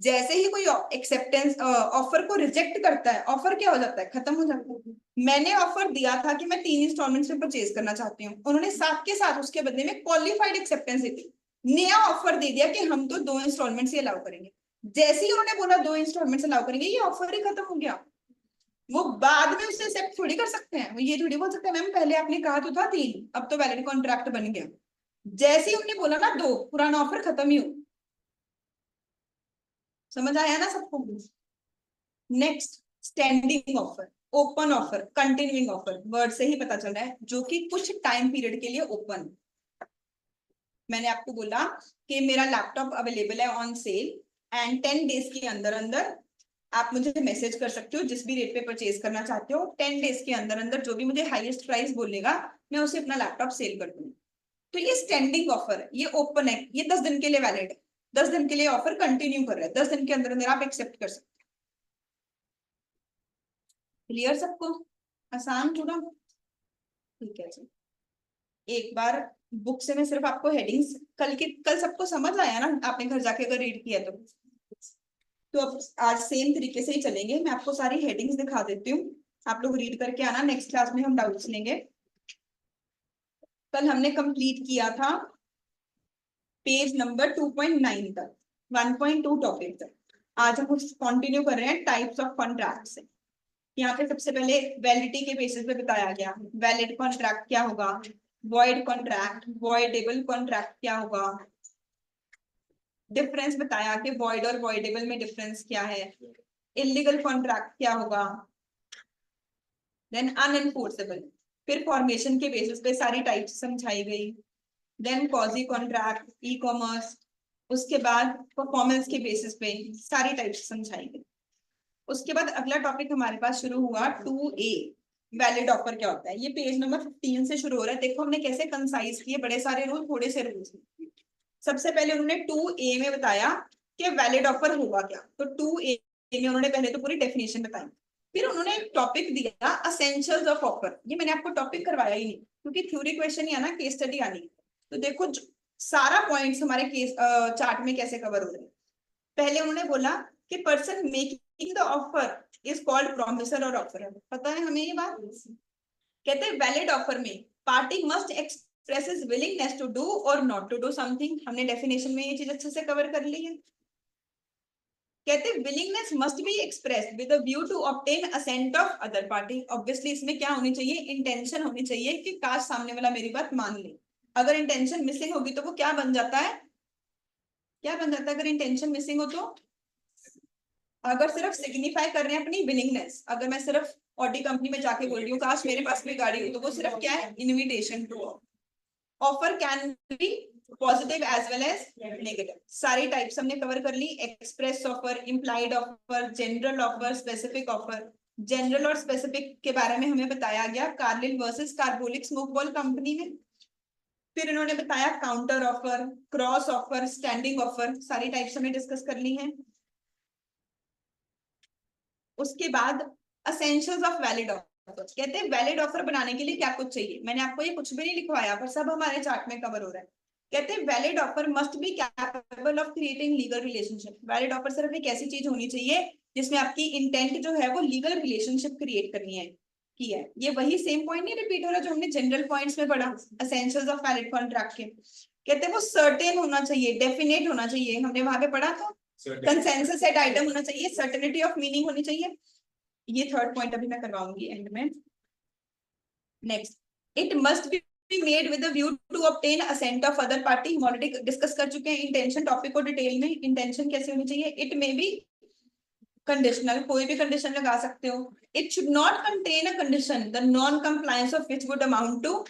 जैसे ही कोई एक्सेप्टेंस ऑफर को रिजेक्ट करता है, ऑफर क्या हो जाता है? खत्म हो जाता है। मैंने ऑफर दिया था कि मैं 3 इंस्टॉलमेंट्स में परचेज करना चाहती हूँ, उन्होंने साथ के साथ उसके बदले में क्वालिफाइड एक्सेप्टेंस दी थी, नया ऑफर दे दिया कि हम तो 2 इंस्टॉलमेंट्स ही अलाउ करेंगे। जैसे ही उन्होंने बोला 2 इंस्टॉलमेंट्स अलाउ करेंगे, ये ऑफर ही खत्म हो गया। वो बाद में उसे एक्सेप्ट थोड़ी कर सकते हैं, वो ये थोड़ी बोल सकते हैं मैम पहले आपने कहा तो था 3, अब तो वैलिड कॉन्ट्रैक्ट बन गया। जैसे ही उन्होंने बोला ना 2, पुराना ऑफर खत्म ही हो। समझ आया ना सबको? Next, standing offer, open offer, continuing offer, word से ही पता चल रहा है, जो कि कुछ टाइम पीरियड के लिए ओपन। मैंने आपको बोला कि मेरा लैपटॉप अवेलेबल है ऑन सेल एंड 10 डेज के अंदर अंदर आप मुझे मैसेज कर सकते हो जिस भी रेट पे परचेज करना चाहते हो। 10 डेज के अंदर अंदर जो भी मुझे हाईएस्ट प्राइस बोलेगा, मैं उसे अपना लैपटॉप सेल कर दूंगी। तो ये स्टैंडिंग ऑफर है, ये ओपन है, ये 10 दिन के लिए वैलिड है। 10 दिन के लिए ऑफर कंटिन्यू कर रहा है, 10 दिन के अंदर अंदर आप एक्सेप्ट कर सकते हो। क्लियर सबको? आसान थोड़ा? ठीक है जी। एक बार बुक से मैं सिर्फ आपको हेडिंग्स, कल सबको समझ आया ना आपने घर जाके अगर रीड किया तो अब आज सेम तरीके से ही चलेंगे। मैं आपको सारी हेडिंग्स दिखा देती हूँ, आप लोग रीड करके आना, नेक्स्ट क्लास में हम डाउट्स लेंगे। कल हमने कंप्लीट किया था पेज नंबर 2.9 तक, 1.2 टॉपिक तक। आज हम कंटिन्यू कर रहे हैं टाइप्स ऑफ कॉन्ट्रैक्ट से। यहाँ पे सबसे पहले वैलिडिटी के बेसिस पे बताया गया, वैलिड कॉन्ट्रैक्ट क्या होगा, वॉइड कॉन्ट्रैक्ट, वॉइडेबल कॉन्ट्रैक्ट क्या होगा, डिफरेंस बताया कि वॉइड और वॉइडेबल में डिफरेंस क्या है, इलीगल कॉन्ट्रैक्ट क्या होगा, देन अनएनफोर्सेबल, फिर फॉर्मेशन के बेसिस पे सारी टाइप्स समझाई गई, देन कॉजी कॉन्ट्रैक्ट, ई कॉमर्स, उसके बाद परफॉर्मेंस के बेसिस पे सारी टाइप्स समझाई गई। उसके बाद अगला टॉपिक हमारे पास शुरू हुआ 2A, वैलिड ऑफर क्या होता है। ये पेज नंबर 15 से शुरू हो रहा है। देखो हमने कैसे कंसाइज किए, बड़े सारे रूल थोड़े से रूल्स। सबसे पहले उन्होंने 2A में बताया कि वैलिड ऑफर होगा क्या, तो 2A में उन्होंने पहले तो पूरी डेफिनेशन बताई। फिर उन्होंने एक टॉपिक दिया असेंशियल्स ऑफ ऑफर। ये मैंने आपको टॉपिक करवाया ही नहीं क्योंकि थ्योरी क्वेश्चन ही है ना, केस स्टडी आनी। तो देखो सारा पॉइंट्स हमारे केस चार्ट में कैसे कवर हो रहे हैं। पहले उन्होंने बोला कि person making the offer is called promisor और ऑफर। पता है हमें ये बात? कहते हैं वैलिड ऑफर में party must expresses willingness to do और नॉट टू डू समथिंग। हमने डेफिनेशन में ये चीज अच्छे से कवर कर ली है। कहते हैं willingness must be expressed with a view to obtain assent of other party. Obviously इसमें क्या होनी चाहिए, इंटेंशन होनी चाहिए कि काश सामने वाला मेरी बात मान ले। अगर इंटेंशन मिसिंग होगी तो वो क्या बन जाता है, क्या बन जाता है अगर इंटेंशन मिसिंग हो तो? अगर सिर्फ सिग्निफाई कर रहे हैं अपनी विलिंगनेस, अगर मैं सिर्फ ऑडी कंपनी में जाके बोल रही हूँ काश मेरे पास भी गाड़ी हो, तो वो सिर्फ क्या है, invitation to offer can be positive as well as negative. सारी टाइप्स हमने कवर कर ली, express offer, implied offer, general offer, specific offer. General और स्पेसिफिक के बारे में हमें बताया गया Carlill versus Carbolic smoke ball company में। फिर इन्होंने बताया counter offer, cross offer, standing offer, सारी टाइप्स हमने डिस्कस कर ली हैं। उसके बाद असेंशियल्स ऑफ वैलिड ऑफर, कहते हैं वैलिड ऑफर बनाने के लिए क्या कुछ चाहिए। मैंने आपको ये कुछ भी नहीं लिखवाया पर सब हमारे चार्ट में कवर हो रहा है। कहते हैं valid offer must be capable of creating legal relationship. Valid offer सिर्फ एक ऐसी चीज होनी चाहिए जिसमें आपकी इंटेंट जो है वो लीगल रिलेशनशिप क्रिएट करनी है की है। ये वही सेम पॉइंट नहीं रिपीट हो रहा जो हमने जनरल पॉइंट्स में पढ़ा एसेंशियल्स ऑफ वैलिड कॉन्ट्रैक्ट के। कहते हैं वो सर्टेन होना चाहिए, डेफिनेट होना चाहिए, हमने वहां पे पढ़ा था। कंसेंसस सेट आइटम होना चाहिए, सर्टेनिटी ऑफ मीनिंग होनी चाहिए। ये थर्ड पॉइंट अभी मैं करवाऊंगी एंड में। Next, it must be made with the view to obtain assent of other party. हम ऑलरेडी डिस्कस कर चुके हैं इंटेंशन टॉपिक को डिटेल में। इंटेंशन कैसे होनी चाहिए, इट मे बी कंडीशनल, कोई भी कंडीशन लगा सकते हो। It should not contain a condition the non compliance of which would amount to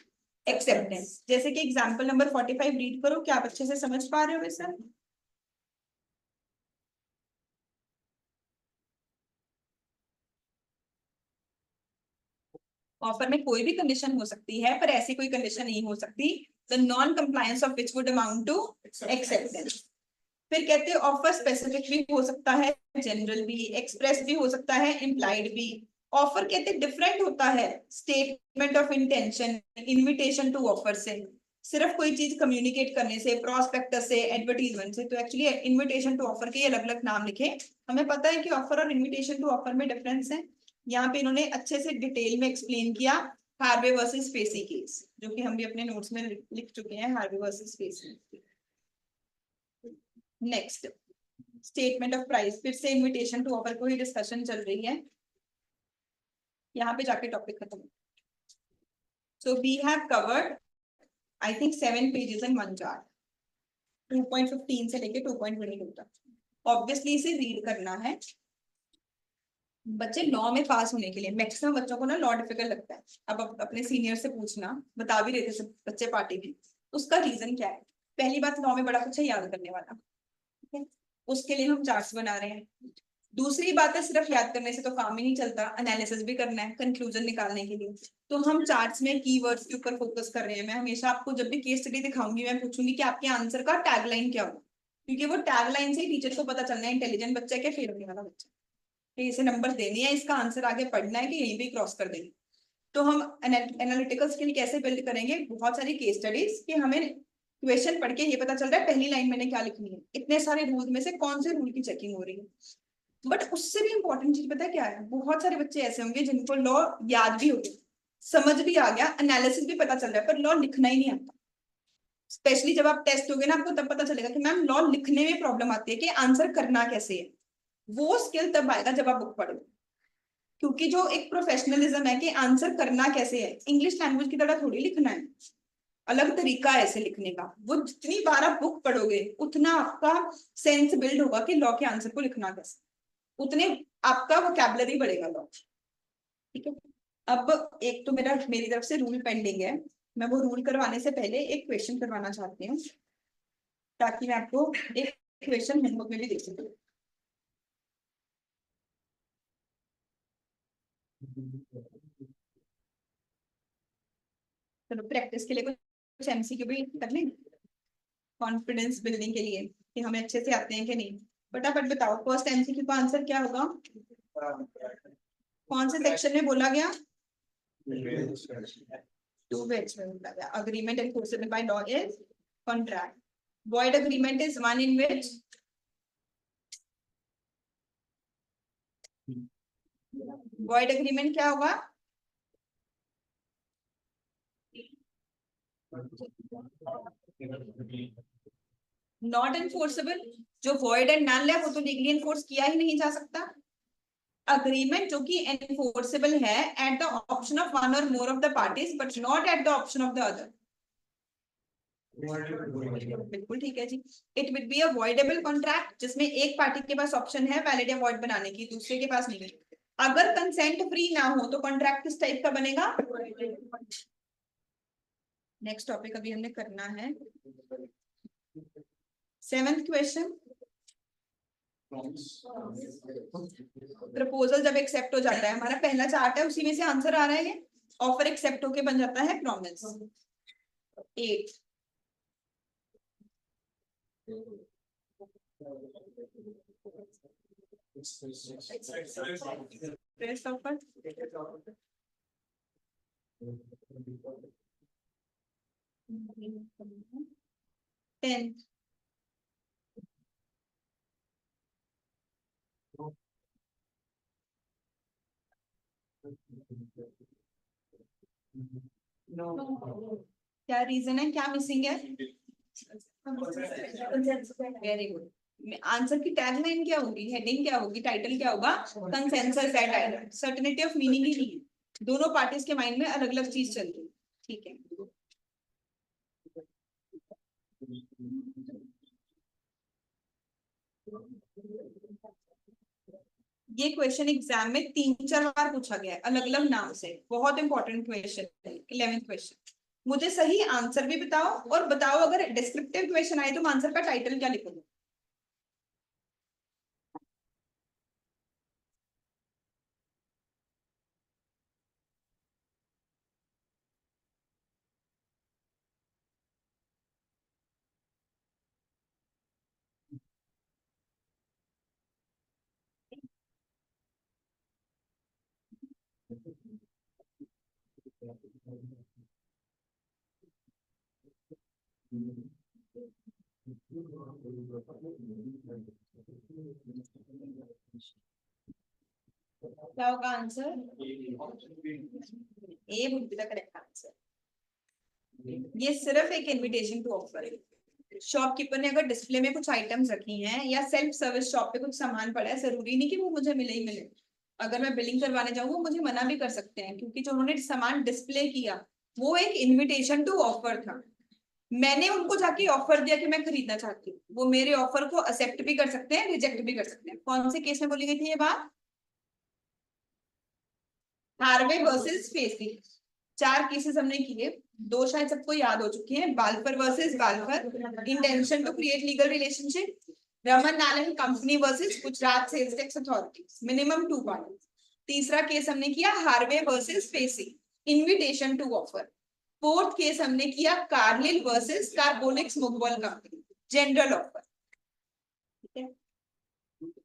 acceptance. जैसे कि एग्जांपल नंबर 45 रीड करो, क्या आप अच्छे से समझ पा रहे हो वैसे? ऑफर में कोई भी कंडीशन हो सकती है, पर ऐसी कोई कंडीशन नहीं हो सकती the non compliance of which would amount to acceptance. फिर कहते हैं ऑफर स्पेसिफिक भी हो सकता है, जनरल भी, एक्सप्रेस भी हो सकता है, इम्प्लाइड भी। ऑफर कहते हैं डिफरेंट होता है statement of intention, invitation to offer से, सिर्फ कोई चीज कम्युनिकेट करने से, प्रोस्पेक्टस से, एडवर्टीजमेंट से। तो एक्चुअली इनविटेशन टू ऑफर के अलग अलग नाम लिखे। हमें पता है कि ऑफर और इनविटेशन टू ऑफर में डिफरेंस है। यहाँ पे इन्होंने अच्छे से डिटेल में एक्सप्लेन किया हार्वे वर्सेस फेसी केस, जो कि हम भी अपने नोट्स में लिख चुके हैं, Harvey versus facie. Next statement of price, फिर से इनविटेशन टू ऑफर को ही डिस्कशन चल रही है, यहाँ पे जाके टॉपिक खत्म। So we have covered I think 7 pages in one chart, 2.15 से लेके 2.22 तक। ऑब्वियसली इसे रीड करना है। बच्चे लॉ में पास होने के लिए, मैक्सिमम बच्चों को ना लॉ डिफिकल्ट लगता है। अब अपने सीनियर से पूछना, बता भी रहे थे सब बच्चे पार्टी में, उसका रीजन क्या है। पहली बात, लॉ में बड़ा कुछ है याद करने वाला, ठीक है, उसके लिए हम चार्ट्स बना रहे हैं। दूसरी बात है सिर्फ याद करने से तो काम ही नहीं चलता, एनालिसिस भी करना है कंक्लूजन निकालने के लिए। तो हम चार्ट्स में कीवर्ड्स के ऊपर फोकस कर रहे हैं। मैं हमेशा आपको जब भी केस स्टडी दिखाऊंगी, मैं पूछूंगी कि आपके आंसर का टैगलाइन क्या होगा, क्योंकि वो टैगलाइन से ही टीचर को पता चलना है इंटेलिजेंट बच्चा है क्या फेल होने वाला बच्चा, इसे नंबर देने हैं, इसका आंसर आगे पढ़ना है कि यहीं पे क्रॉस कर देंगे। तो हम एनालिटिकल स्किल कैसे बिल्ड करेंगे, बहुत सारी केस स्टडीज कि हमें क्वेश्चन पढ़ के ये पता चल रहा है पहली लाइन मैंने क्या लिखनी है, इतने सारे रूल में से कौन से रूल की चेकिंग हो रही है। बट उससे भी इंपॉर्टेंट चीज पता है क्या है, बहुत सारे बच्चे ऐसे होंगे जिनको लॉ याद भी हो गया, समझ भी आ गया, एनालिसिस भी पता चल रहा है, पर लॉ लिखना ही नहीं आता। स्पेशली जब आप टेस्ट होगे ना, आपको तब पता चलेगा कि मैम लॉ लिखने में प्रॉब्लम आती है कि आंसर करना कैसे है। वो स्किल तब आएगा जब आप बुक पढ़ोगे, क्योंकि जो एक प्रोफेशनलिज्म है कि आंसर करना कैसे है, इंग्लिश लैंग्वेज की तरह थोड़ी लिखना है, अलग तरीका है ऐसे लिखने का। वो जितनी बार आप बुक पढ़ोगे उतना आपका सेंस बिल्ड होगा कि लॉ के आंसर को लिखना कैसे, उतने आपका वोकैबुलरी बढ़ेगा लॉ, ठीक है। अब एक तो मेरी तरफ से रूल पेंडिंग है, मैं वो रूल करवाने से पहले एक क्वेश्चन करवाना चाहती हूँ, ताकि मैं आपको एक क्वेश्चन होमवर्क में भी दे सकूँ। चलो प्रैक्टिस के लिए कुछ एमसीक्यू भी कर लें, कॉन्फिडेंस बिल्डिंग के लिए कि हमें अच्छे से आते हैं कि नहीं। फटाफट बताओ, फर्स्ट एमसीक्यू का आंसर क्या होगा, कौन से सेक्शन में बोला गया, 2 में बोला गया agreement enforceable by law is contract, void agreement is one in which void agreement क्या होगा, नॉट एनफोर्सेबल। जो void एंड नल है वो तो लीगली एनफोर्स किया ही नहीं जा सकता। अग्रीमेंट जो कि एनफोर्सेबल है at the option of one और more of the parties but not at the option of the other. बिल्कुल ठीक है जी। It will be a voidable contract जिसमें एक पार्टी के पास ऑप्शन है वैलिड या वॉइड बनाने की, दूसरे के पास नहीं। अगर कंसेंट फ्री ना हो तो कॉन्ट्रैक्ट किस टाइप का बनेगा। नेक्स्ट टॉपिक अभी हमने करना है 7th क्वेश्चन। प्रपोजल जब एक्सेप्ट हो जाता है, हमारा पहला चार्ट है उसी में से आंसर आ रहा है, ये ऑफर एक्सेप्ट होके बन जाता है प्रॉमिस। 8 rest offer 10 क्या रीजन है, क्या मिसिंग है। Very good. आंसर की टैगलाइन क्या होगी, हेडिंग क्या होगी, टाइटल क्या होगा, कंसेंसस है टाइटल। सर्टेनिटी ऑफ मीनिंग ही नहीं है, दोनों पार्टीज के माइंड में अलग अलग चीज चल रही है, ठीक है। ये क्वेश्चन एग्जाम में 3-4 बार पूछा गया है अलग अलग नाम से, बहुत इंपॉर्टेंट क्वेश्चन है। 11th क्वेश्चन, मुझे सही आंसर भी बताओ और बताओ अगर डिस्क्रिप्टिव क्वेश्चन आए तो आंसर का टाइटल क्या लिखोगे। क्या होगा answer? A would be the correct answer. ये सिर्फ एक इनविटेशन टू ऑफर है। शॉपकीपर ने अगर डिस्प्ले में कुछ आइटम्स रखी हैं या सेल्फ सर्विस शॉप पे कुछ सामान पड़ा है, जरूरी नहीं कि वो मुझे मिले ही मिले। अगर मैं बिलिंग करवाने जाऊँ मुझे मना भी कर सकते हैं, क्योंकि जो उन्होंने सामान डिस्प्ले किया वो एक इनविटेशन टू ऑफर था। मैंने उनको जाके ऑफर दिया कि मैं खरीदना चाहती हूँ, वो मेरे ऑफर को एक्सेप्ट भी कर सकते हैं, रिजेक्ट भी कर सकते हैं। कौन से केस में बोली गई थी ये बात? Harvey versus facie. 4 केसेस हमने किए, 2 शायद सबको याद हो चुके हैं। Balfour versus Balfour, intention to create legal relationship. Raman Nalan company versus Gujarat sales tax authority, minimum 2 party. तीसरा केस हमने किया Harvey versus Facey, invitation to offer. 4th case हमने किया Carlill versus Carbolic smoke ball company, general offer. ठीक है,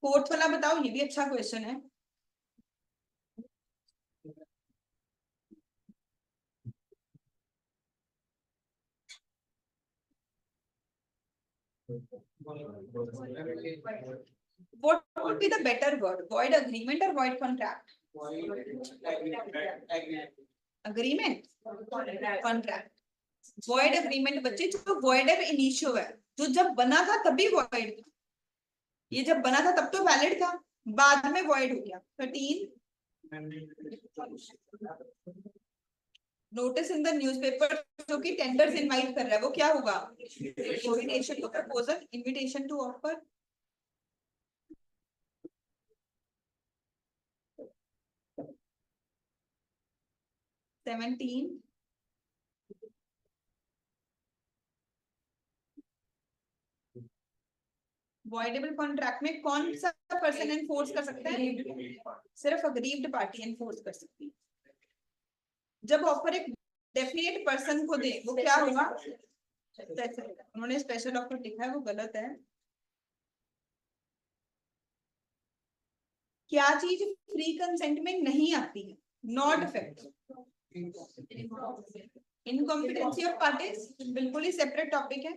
4th वाला बताओ, ये भी अच्छा क्वेश्चन है। What would be the better word? Void agreement or void contract? Agreement? Contract. Void agreement बच्चे जो void ab initio है, जो जब बना था तभी void था। ये जब बना था तब तो वैलिड था, बाद में void हो गया। 13 नोटिस इन द न्यूज़पेपर जो कि टेंडर्स इनवाइट कर रहा है, वो क्या होगा? Invitation to proposal, invitation to offer. Seventeen voidable contract में कौन सा पर्सन एनफोर्स कर सकता है? सिर्फ अग्रीव्ड पार्टी एनफोर्स कर सकती है। जब ऑफर एक डेफिनेट पर्सन को दे, वो क्या होगा? उन्होंने स्पेशल ऑफर लिखा है, वो गलत है। क्या चीज फ्री कंसेंट में नहीं आती है? Not effective. Incompetency of parties बिल्कुल ही सेपरेट टॉपिक है।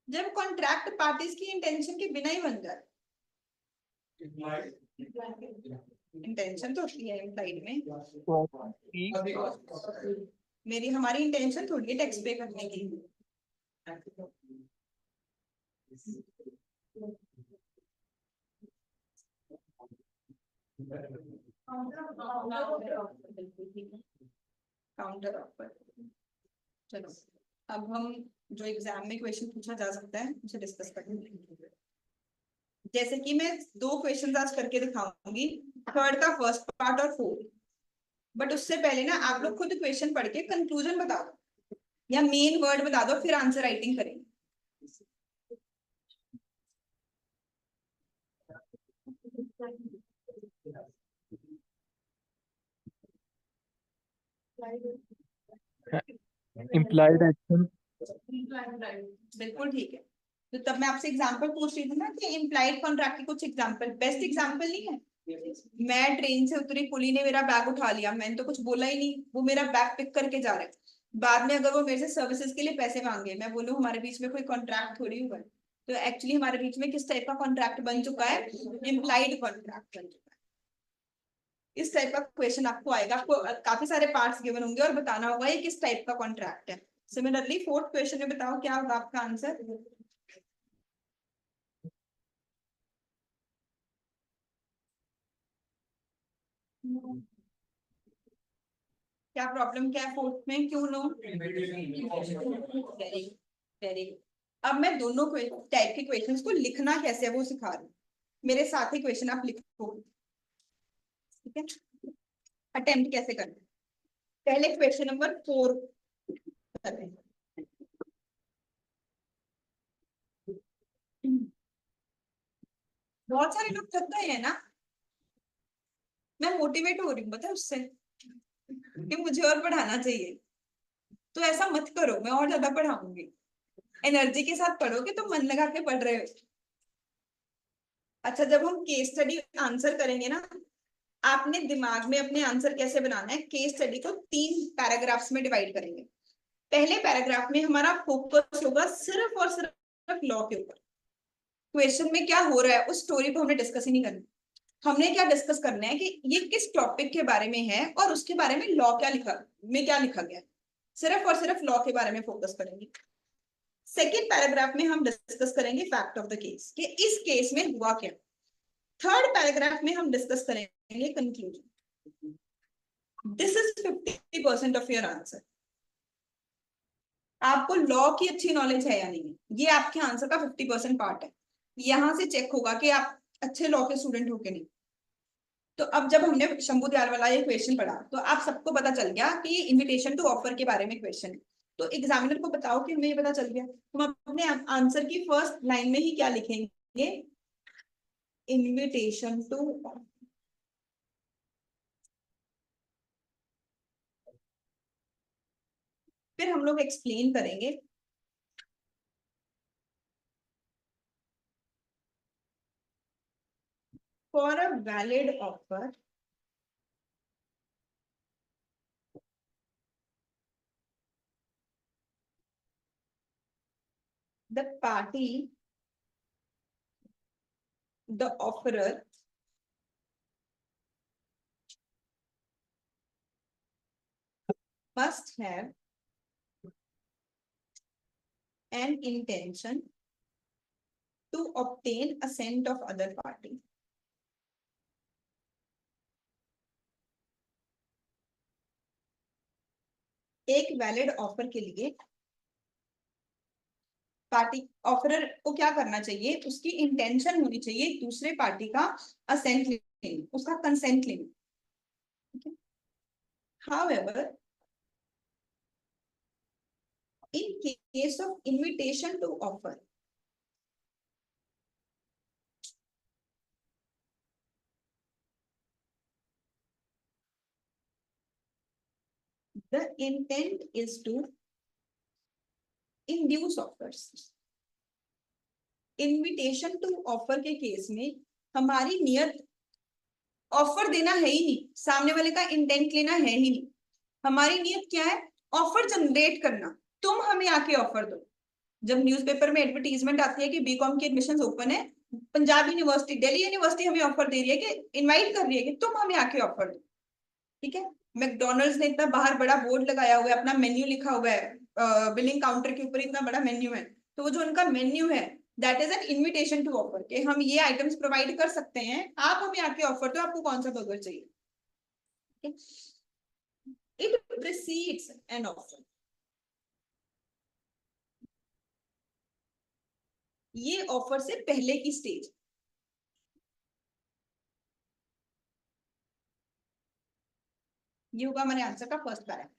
जब कॉन्ट्रैक्ट पार्टीज की इंटेंशन के बिना ही बन जाए, इंटेंशन तो होती है इम्प्लाइड में। मेरी हमारी इंटेंशन थोड़ी है टैक्स पे करने की। Counter offer. चलो अब हम जो एग्जाम में क्वेश्चन पूछा जा सकता है उसे डिस्कस करेंगे। जैसे कि मैं 2 क्वेश्चन आज करके दिखाऊंगी, 3rd का फर्स्ट पार्ट और 4th। बट उससे पहले ना आप लोग खुद क्वेश्चन पढ़ के कंक्लूजन बता दो या मेन वर्ड बता दो, फिर आंसर राइटिंग करेंगे। Implied action. बिल्कुल ठीक है। तो तब मैं आपसे एग्जांपल पूछ रही थी ना कि इम्प्लाइड कॉन्ट्रैक्ट के कुछ एग्जांपल। बेस्ट एग्जांपल नहीं है? मैं ट्रेन से उतरी, कुली ने मेरा बैग उठा लिया, मैंने तो कुछ बोला ही नहीं, वो मेरा बैग पिक करके जा रहा है। बाद में अगर वो मेरे से सर्विसेज के लिए पैसे मांगे, मैं बोलूँ हमारे बीच में कोई कॉन्ट्रैक्ट थोड़ी हुआ है। तो एक्चुअली हमारे बीच में किस टाइप का कॉन्ट्रैक्ट बन चुका है? इम्प्लाइड कॉन्ट्रैक्ट बन चुका है। इस टाइप का क्वेश्चन आपको आएगा, आपको काफी सारे पार्ट्स गिवन होंगे और बताना होगा ये किस टाइप का कॉन्ट्रैक्ट है। सिमिलरली 4th क्वेश्चन में बताओ क्या होगा आपका आंसर? क्या प्रॉब्लम क्या है 4th में, क्यों नो? Very very. अब मैं दोनों टाइप के क्वेश्चंस को लिखना कैसे है वो सिखा रही हूँ। मेरे साथ ही क्वेश्चन आप लिखो, ठीक है? अटेम्प्ट कैसे करना है। पहले क्वेश्चन नंबर 4 कर रहे हैं। बहुत सारे लोग थक गए हैं ना, मैं मोटिवेट हो रही हूँ पता है उससे कि मुझे और पढ़ाना चाहिए। तो ऐसा मत करो, मैं और ज्यादा पढ़ाऊंगी। एनर्जी के साथ पढ़ोगे तो मन लगा के पढ़ रहे हो। अच्छा, जब हम केस स्टडी आंसर करेंगे ना, आपने दिमाग में अपने आंसर कैसे बनाना है? केस स्टडी को 3 पैराग्राफ्स में डिवाइड करेंगे। पहले पैराग्राफ में हमारा फोकस होगा सिर्फ और सिर्फ लॉ के ऊपर। क्वेश्चन में क्या हो रहा है उस स्टोरी को हमने डिस्कस ही नहीं करना। हमने क्या डिस्कस करना है कि ये किस टॉपिक के बारे में है और उसके बारे में लॉ क्या लिखा गया है। सिर्फ और सिर्फ लॉ के बारे में फोकस करेंगे। सेकेंड पैराग्राफ में हम डिस्कस करेंगे फैक्ट ऑफ द केस, कि इस केस में हुआ क्या। थर्ड पैराग्राफ में हम डिस्कस करेंगे conclusion. This is 50% of your answer. आपको लॉ की अच्छी नॉलेज है या नहीं, ये आपके आंसर का 50% पार्ट है। यहां से चेक होगा कि आप अच्छे लॉ के स्टूडेंट हो के नहीं। तो अब जब हमने शंभू दयाल वाला ये क्वेश्चन पढ़ा तो आप सबको पता चल गया कि इनविटेशन टू ऑफर के बारे में क्वेश्चन है। तो एग्जामिनर को बताओ कि हमें ये पता चल गया, हम अपने आंसर की फर्स्ट लाइन में ही क्या लिखेंगे, इनविटेशन टू। फिर हम लोग एक्सप्लेन करेंगे for a valid offer the party, the offerer must have an intention to obtain assent of other party. एक वैलिड ऑफर के लिए पार्टी ऑफरर को क्या करना चाहिए, उसकी इंटेंशन होनी चाहिए दूसरे पार्टी का असेंट लेने, उसका कंसेंट लेने। However, in case of invitation to offer, the intent is to induce offers. Invitation to offer के केस में हमारी नियत ऑफर देना है ही नहीं, सामने वाले का इंटेंट लेना है ही नहीं। हमारी नियत क्या है, ऑफर जनरेट करना। तुम हमें आके ऑफर दो। जब न्यूज़पेपर में एडवर्टीजमेंट आती है कि बीकॉम की एडमिशन ओपन है, पंजाब यूनिवर्सिटी, दिल्ली यूनिवर्सिटी हमें ऑफर दे रही है, कि इनवाइट कर रही है कि तुम हमें आके ऑफर दो। ठीक है, मैकडोनल्ड्स ने इतना बाहर बड़ा बोर्ड लगाया हुआ है, अपना मेन्यू लिखा हुआ है, बिलिंग काउंटर के ऊपर इतना बड़ा मेन्यू है। तो वो जो उनका मेन्यू है that is an invitation to offer, कि हम ये आइटम्स प्रोवाइड कर सकते हैं, आप हमें आके ऑफर दो, आपको कौन सा बर्गर चाहिए। It precedes an offer. ये ऑफर से पहले की स्टेज। ये होगा हमारे आंसर का फर्स्ट पैराग्राफ।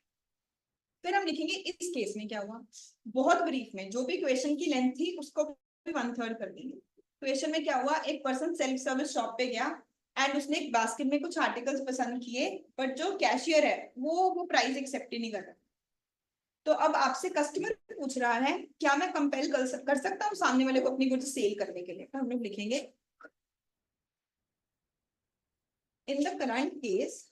फिर हम लिखेंगे इस केस में क्या हुआ, बहुत ब्रीफ में, जो भी क्वेश्चन की लेंथ थी उसको 1/3 कर देंगे। क्वेश्चन में क्या हुआ, एक पर्सन सेल्फ सर्विस शॉप पे गया एंड उसने एक बास्केट में कुछ आर्टिकल्स पसंद किए, बट जो कैशियर है वो प्राइस एक्सेप्ट ही नहीं कर रहा। तो अब आपसे कस्टमर पूछ रहा है क्या मैं कंपेल कर सकता हूँ सामने वाले को अपनी गुड्स सेल करने के लिए। तो हम लोग लिखेंगे in the current case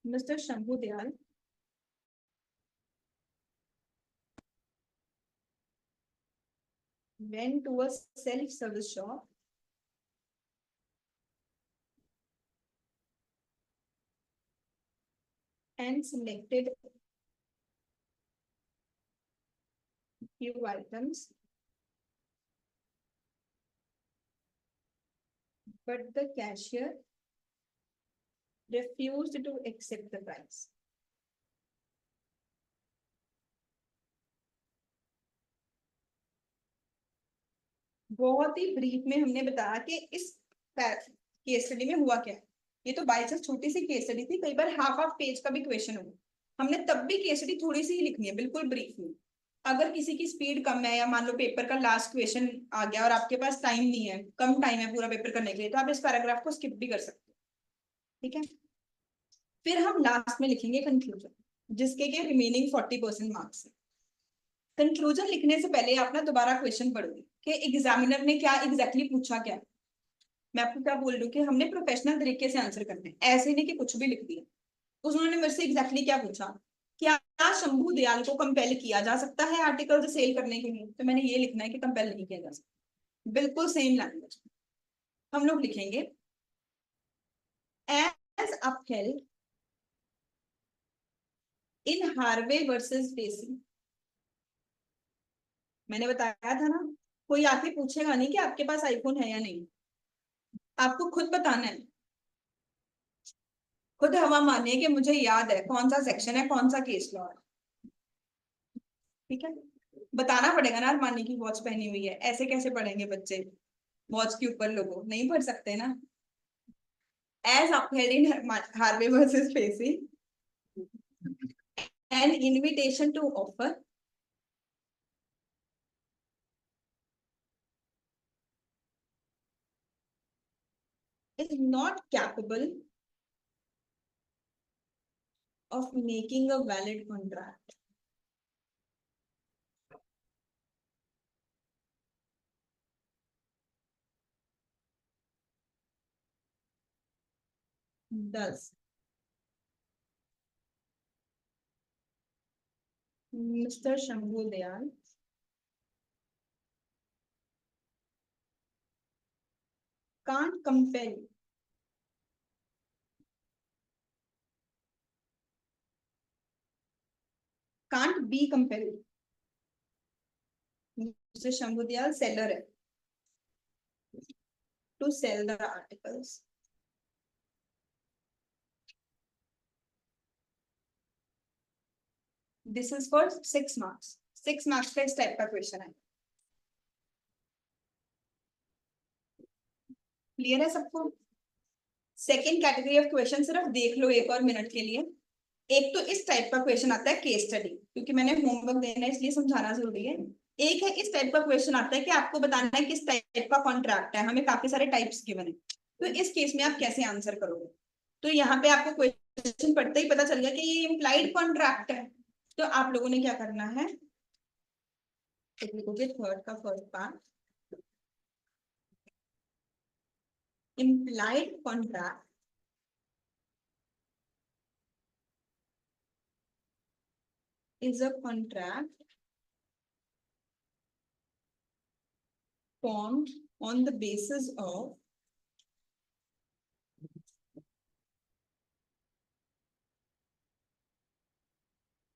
Mr. Shambhu Dayal went to a self-service shop and selected few items, but the cashier refused to accept the price. बहुत ही ब्रीफ में हमने बताया कि इस केस स्टडी में हुआ क्या है। ये तो बाई चांस छोटी सी केस स्टडी थी, कई बार हाफ पेज का भी क्वेश्चन हुआ, हमने तब भी केस स्टडी थोड़ी सी ही लिखनी है, बिल्कुल ब्रीफ में। अगर किसी की स्पीड कम है या मान लो पेपर का लास्ट क्वेश्चन आ गया और आपके पास टाइम नहीं है, कम टाइम है पूरा पेपर करने के लिए, तो आप इस पैराग्राफ को स्किप भी कर सकते हो। ठीक है, फिर हम लास्ट में लिखेंगे कंक्लूजन, जिसके के रिमेनिंग 40% मार्क्स है। कंक्लूजन लिखने से पहले आप ना दोबारा क्वेश्चन पढ़ोगे कि एग्जामिनर ने क्या एग्जैक्टली पूछा क्या। मैं आपको क्या बोल रही हूँ कि हमने प्रोफेशनल तरीके से आंसर करने हैं, ऐसे नहीं कि कुछ भी लिख दिया। उन्होंने मेरे से एग्जैक्टली क्या पूछा, क्या शंभू दयाल को कंपेल किया जा सकता है आर्टिकल सेल करने के लिए, तो मैंने ये लिखना है कि कंपेल नहीं किया जा सकता। बिल्कुल सेम लैंग्वेज हम लोग लिखेंगे, एज अपहेल्ड इन हार्वे वर्सेस बेसी। मैंने बताया था ना, कोई आके पूछेगा नहीं कि आपके पास आईफोन है या नहीं, आपको खुद बताना है, खुद हवा मानिए कि मुझे याद है कौन सा सेक्शन है, कौन सा केस लॉ है। ठीक है, बताना पड़ेगा ना, अरमानी की वॉच पहनी हुई है, ऐसे कैसे पढ़ेंगे बच्चे, वॉच के ऊपर लोगो नहीं पढ़ सकते ना। As upheld in Harvey versus Pacey, an invitation to offer is not capable of making a valid contract. Does Mr. Shambhu Dayal can't compel can't be compelled. Mr. Shambhu Dayal seller है to sell the articles. This is for 6 marks. 6 marks का इस type का question है। Clear है सबको? Second category of question सिर्फ देख लो एक और मिनट के लिए। एक तो इस टाइप का क्वेश्चन आता है केस स्टडी, क्योंकि मैंने होमवर्क देना है इसलिए समझाना जरूरी है। एक है इस टाइप का क्वेश्चन आता है कि आपको बताना है किस टाइप का कॉन्ट्रैक्ट है, हमें काफी सारे टाइप्स गिवन है, तो इस केस में आप कैसे आंसर करोगे। तो यहाँ पे आपको क्वेश्चन पढ़ते ही पता चल गया कि ये इम्प्लाइड कॉन्ट्रैक्ट है, तो आप लोगों ने क्या करना है, लिखोगे थर्ड का first part, implied contract is a contract formed on the basis of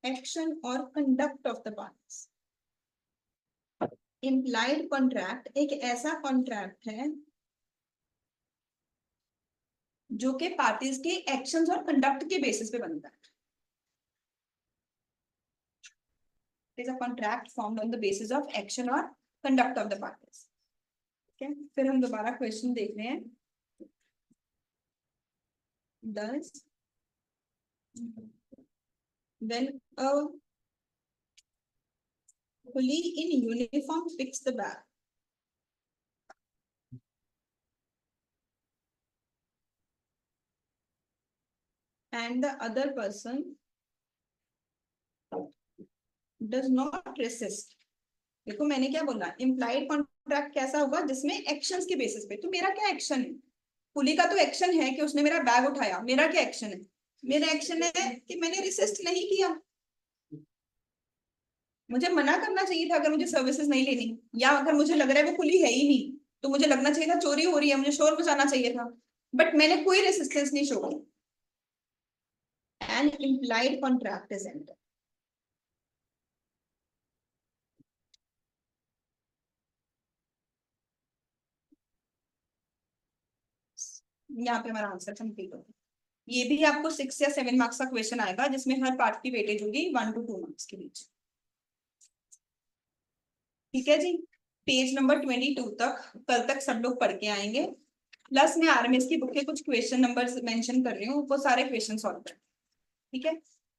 action or conduct of the parties. Implied contract एक ऐसा कॉन्ट्रैक्ट है जो कि पार्टीज के एक्शंस और कंडक्ट के बेसिस पे बनता है। It is a contract formed on the basis of action or conduct of the parties. Okay? फिर हम दोबारा क्वेश्चन देख रहे हैं। Does when a pulley in uniform picks the bag and the other person does not resist, देखो मैंने क्या बोला, इम्प्लाइड कॉन्ट्रैक्ट कैसा होगा जिसमें एक्शंस के बेसिस पे, तो मेरा क्या एक्शन है, पुली का तो एक्शन है कि उसने मेरा बैग उठाया, मेरा क्या एक्शन है, मेरा एक्शन है कि मैंने रिसिस्ट नहीं किया, मुझे मना करना चाहिए था अगर मुझे सर्विसेज नहीं लेनी, या अगर मुझे लग रहा है वो पुली है ही नहीं तो मुझे लगना चाहिए था चोरी हो रही है, मुझे शोर मचाना चाहिए था, बट मैंने कोई रेसिस्टेंस नहीं शो की। An implied contract is enter. यहाँ पे हमारा आंसर कंप्लीट होगा। ये भी आपको 6 या 7 मार्क्स का क्वेश्चन आएगा जिसमें हर पार्ट की वेटेज होगी 1 to 2 मार्क्स के बीच। ठीक है जी, पेज नंबर 22 तक कल तक सब लोग पढ़ के आएंगे, प्लस मैं आरएमएस की बुक के कुछ क्वेश्चन नंबर मेंशन कर रही हूँ, वो सारे क्वेश्चन सॉल्व कर। ठीक है,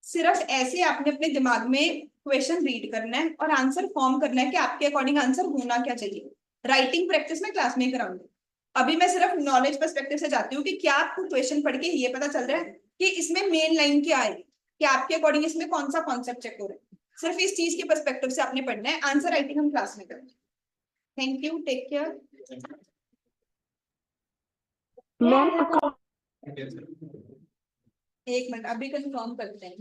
सिर्फ ऐसे आपने अपने दिमाग में क्वेश्चन रीड करना है और आंसर फॉर्म करना है कि आपके अकॉर्डिंग आंसर होना क्या चाहिए। राइटिंग प्रैक्टिस में क्लास में कराऊंगी, अभी मैं सिर्फ नॉलेज पर्सपेक्टिव से जाती हूँ कि क्या आपको क्वेश्चन पढ़ के ये पता चल रहा है कि इसमें मेन लाइन क्या आएगी, कि आपके अकॉर्डिंग इसमें कौन सा कॉन्सेप्ट चेक हो रहा है। सिर्फ इस चीज के पर्सपेक्टिव से आपने पढ़ना है। आंसर राइटिंग हम क्लास में करेंगे। Thank you, take care. एक मिनट, अभी कंफर्म करते हैं।